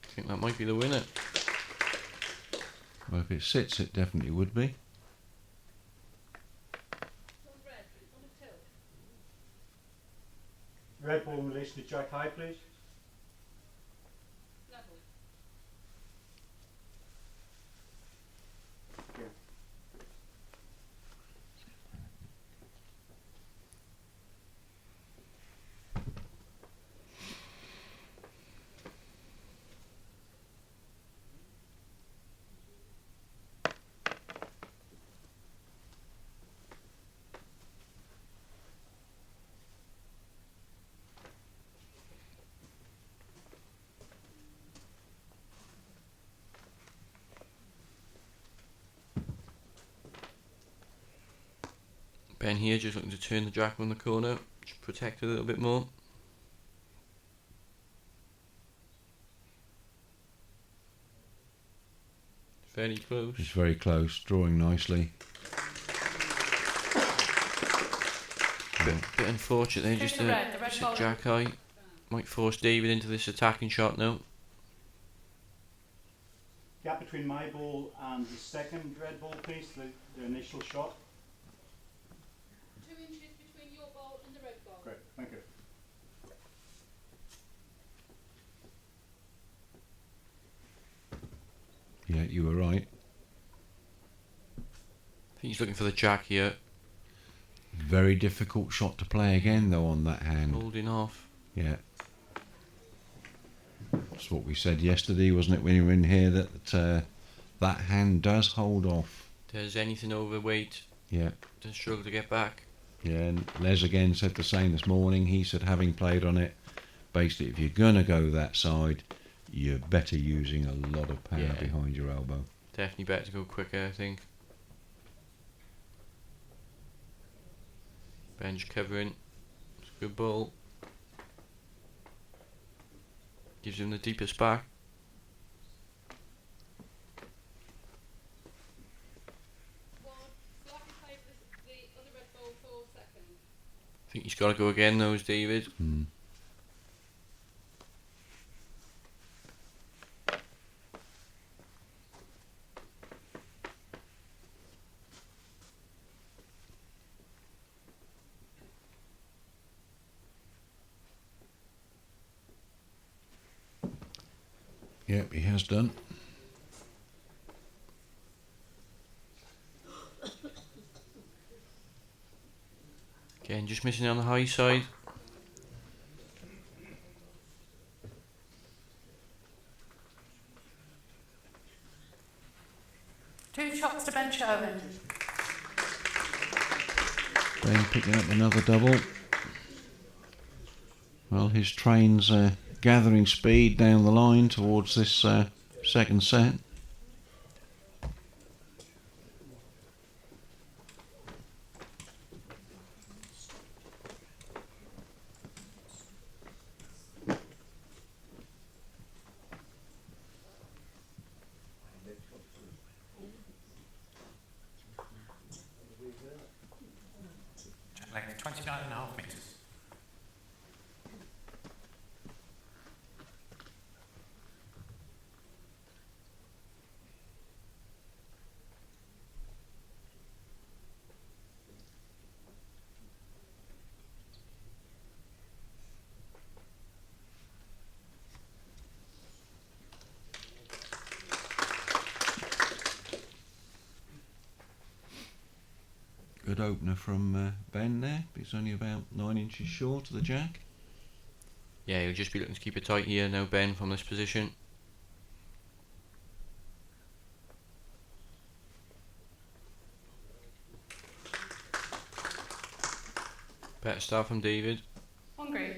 I think that might be the winner. Well, if it sits, it definitely would be. Red ball in relation to jack high, please. Yeah. Ben here just looking to turn the jack on the corner, just protect a little bit more. Very close. It's very close, drawing nicely. Bit unfortunate there, just The red a ball. jack high. Might force David into this attacking shot now. Gap between my ball and the second red ball, please, the initial shot. 2 inches between your ball and the red ball. Great, thank you. Yeah, you were right. I think he's looking for the jack here. Very difficult shot to play again, though, on that hand. Holding off. Yeah. That's what we said yesterday, wasn't it, when you were in here, that that hand does hold off. Does anything overweight, Yeah. does struggle to get back. Yeah, and Les again said the same this morning. He said, having played on it, basically, if you're going to go that side, you're better using a lot of power Yeah. behind your elbow. Definitely better to go quicker, I think. Bench covering. It's a good ball. Gives him the deepest back. Slightly favour the other red ball for second. I think he's got to go again, though, is David. Mm. Yep, he has done. Again, just missing on the high side. Two shots to Ben Sherwin. Ben picking up another double. Well, his train's gathering speed down the line towards this second set. Jet length 29.5 metres. Good opener from Ben there. He's only about 9 inches short of the jack. Yeah, he'll just be looking to keep it tight here now, Ben, from this position. Better start from David. One green.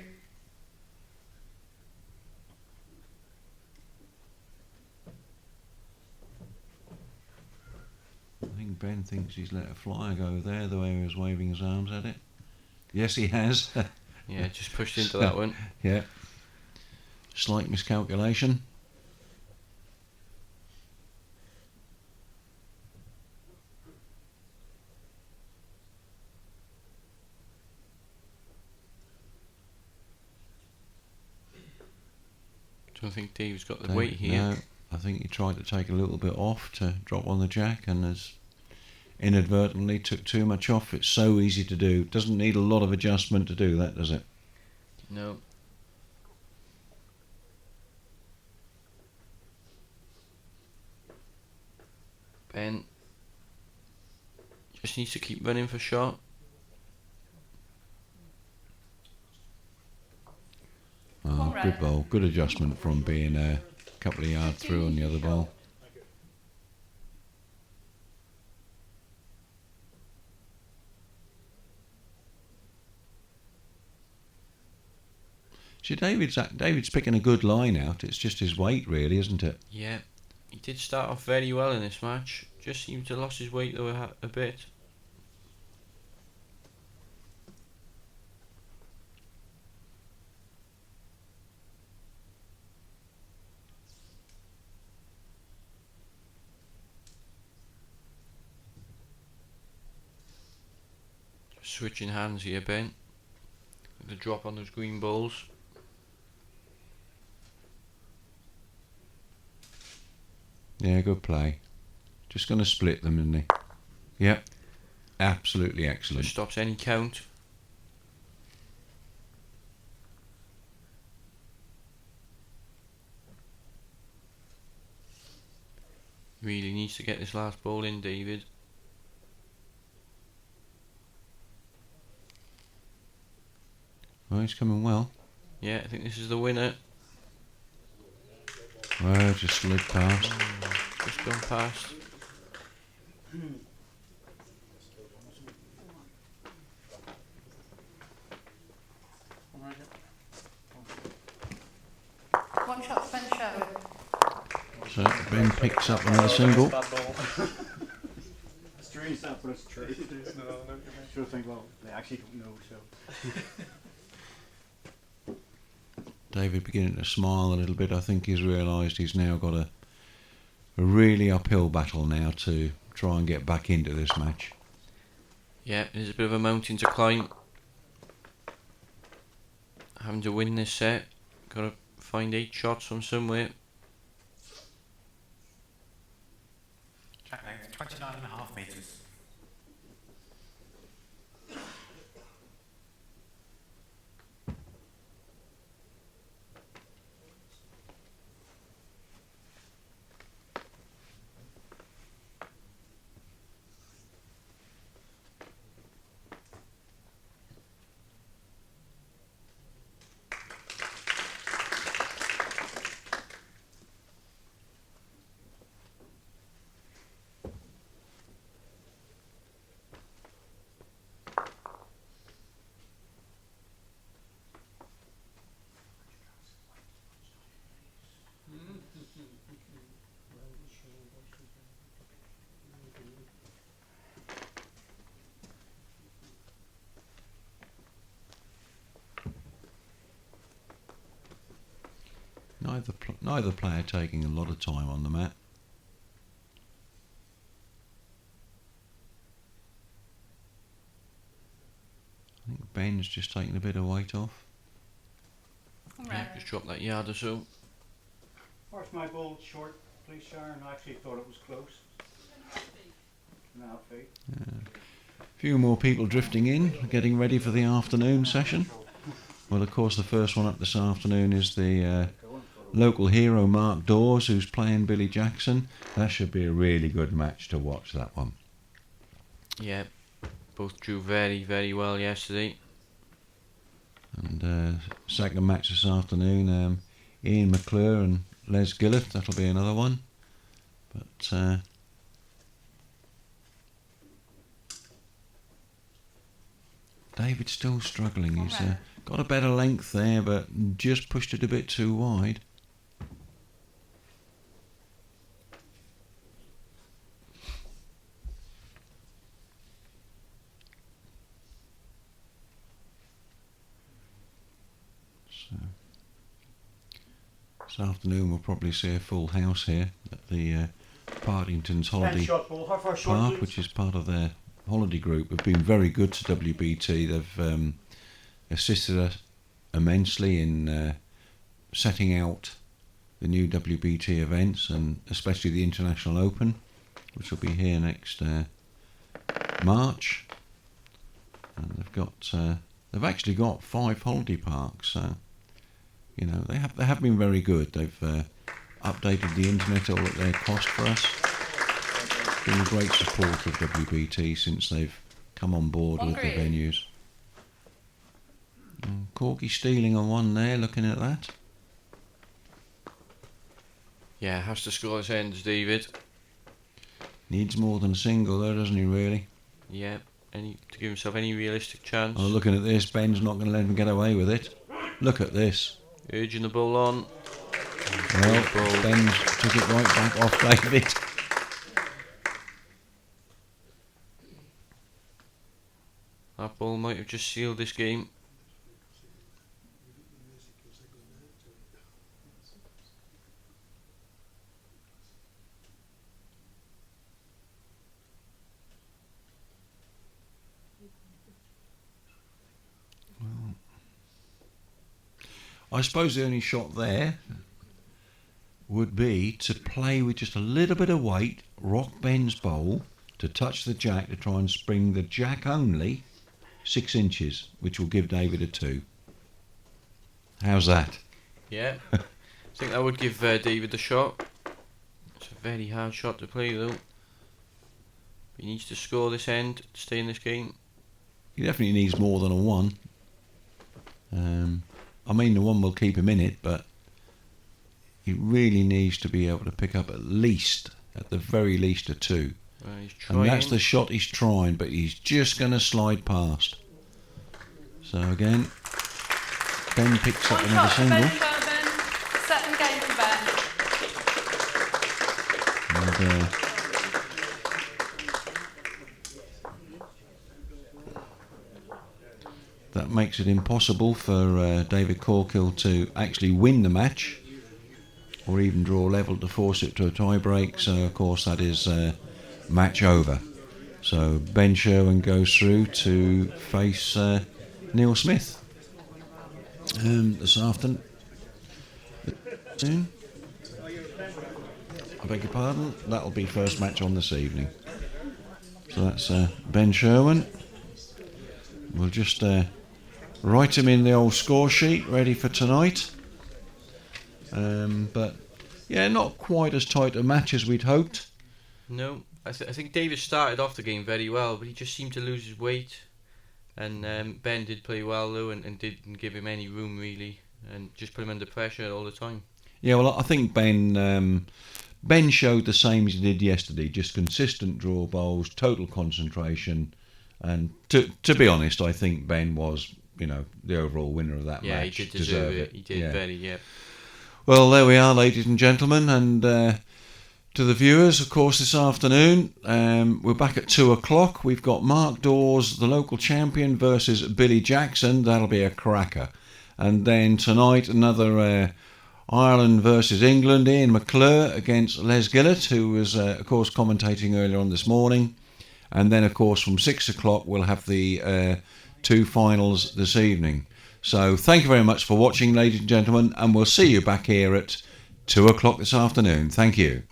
I think Ben thinks he's let a flyer go there, the way he was waving his arms at it. Yes, he has. Yeah, just pushed into that one. Yeah. Slight miscalculation. Don't think Dave's got the Dave- weight here. No, I think he tried to take a little bit off to drop on the jack and has inadvertently took too much off. It's so easy to do. Doesn't need a lot of adjustment to do that, does it? No. Ben just needs to keep running for shot. Oh, good ball. Good adjustment from being a couple of yards through on the other ball. See, David's picking a good line out. It's just his weight, really, isn't it? Yeah, he did start off very well in this match. Just seemed to have lost his weight though a bit. switching hands here, Ben. The drop on those green balls. Yeah, good play. Just going to split them, isn't he? Yep. Absolutely excellent. Just stops any count. Really needs to get this last ball in, David. Well, he's coming well. Yeah, I think this is the winner. Well, just slid past. Just gone past. One shot for Ben Sherwood. So Ben picks up another single. Strange that, but it's true. Sure think, well, they actually don't know, so. David beginning to smile a little bit. I think he's realised he's now got a really uphill battle now to try and get back into this match. Yeah, there's a bit of a mountain to climb. Having to win this set. Got to find 8 shots from somewhere. Track length 29.5 metres. Neither player taking a lot of time on the mat. I think Ben's just taking a bit of weight off. Yeah, just drop that yard or so. Where's my ball short, please, Sharon? I actually thought it was close. Now, feet. A few more people drifting in, getting ready for the afternoon session. Well, of course, the first one up this afternoon is the local hero Mark Dawes, who's playing Billy Jackson. That should be a really good match to watch, that one. Yeah, both drew very, very well yesterday. And second match this afternoon, Ian McClure and Les Gillett. That'll be another one. But David's still struggling. He's got a better length there, but just pushed it a bit too wide. So this afternoon we'll probably see a full house here at the Partington's Holiday Shot ball. How far short, Park, please? which is part of their holiday group. Have been very good to WBT. They've assisted us immensely in setting out the new WBT events, and especially the International Open, which will be here next March. And they've actually got 5 holiday parks, so you know they have been very good. They've updated the internet all at their cost for us. Been a great support of WBT since they've come on board with the venues. Corky stealing on one there, looking at that. Yeah, has to score his ends, David. Needs more than a single though, doesn't he, really? Yeah, to give himself any realistic chance. Oh, looking at this, Ben's not going to let him get away with it. Look at this. Urging the ball on. Well, Ben's took it right back off David. That ball might have just sealed this game. I suppose the only shot there would be to play with just a little bit of weight, rock Ben's bowl to touch the jack to try and spring the jack only 6 inches, which will give David a 2. How's that? Yeah, I think that would give David the shot. It's a very hard shot to play though. He needs to score this end to stay in this game. He definitely needs more than a 1. I mean, the 1 will keep him in it, but he really needs to be able to pick up at the very least, a 2. He's trying. And that's the shot he's trying, but he's just going to slide past. So again, Ben picks up One another shot for single. Ben Sherman. Second game for Ben. And, that makes it impossible for David Corkill to actually win the match, or even draw level to force it to a tie break. So of course that is match over. So Ben Sherwin goes through to face Neil Smith this afternoon. I beg your pardon, that'll be first match on this evening. So that's Ben Sherwin. We'll just write him in the old score sheet, ready for tonight. But yeah, not quite as tight a match as we'd hoped. No, I think David started off the game very well, but he just seemed to lose his weight. And Ben did play well though, and didn't give him any room really, and just put him under pressure all the time. Yeah, well, I think Ben showed the same as he did yesterday, just consistent draw bowls, total concentration, and to be honest, I think Ben was, the overall winner of that match. Yeah, he did deserve it. He did yeah. Well, there we are, ladies and gentlemen, and to the viewers, of course, this afternoon, we're back at 2 o'clock. We've got Mark Dawes, the local champion, versus Billy Jackson. That'll be a cracker. And then tonight, another Ireland versus England. Ian McClure against Les Gillett, who was, of course, commentating earlier on this morning. And then, of course, from 6 o'clock, we'll have the 2 finals this evening. So thank you very much for watching, ladies and gentlemen, and we'll see you back here at 2 o'clock this afternoon. Thank you.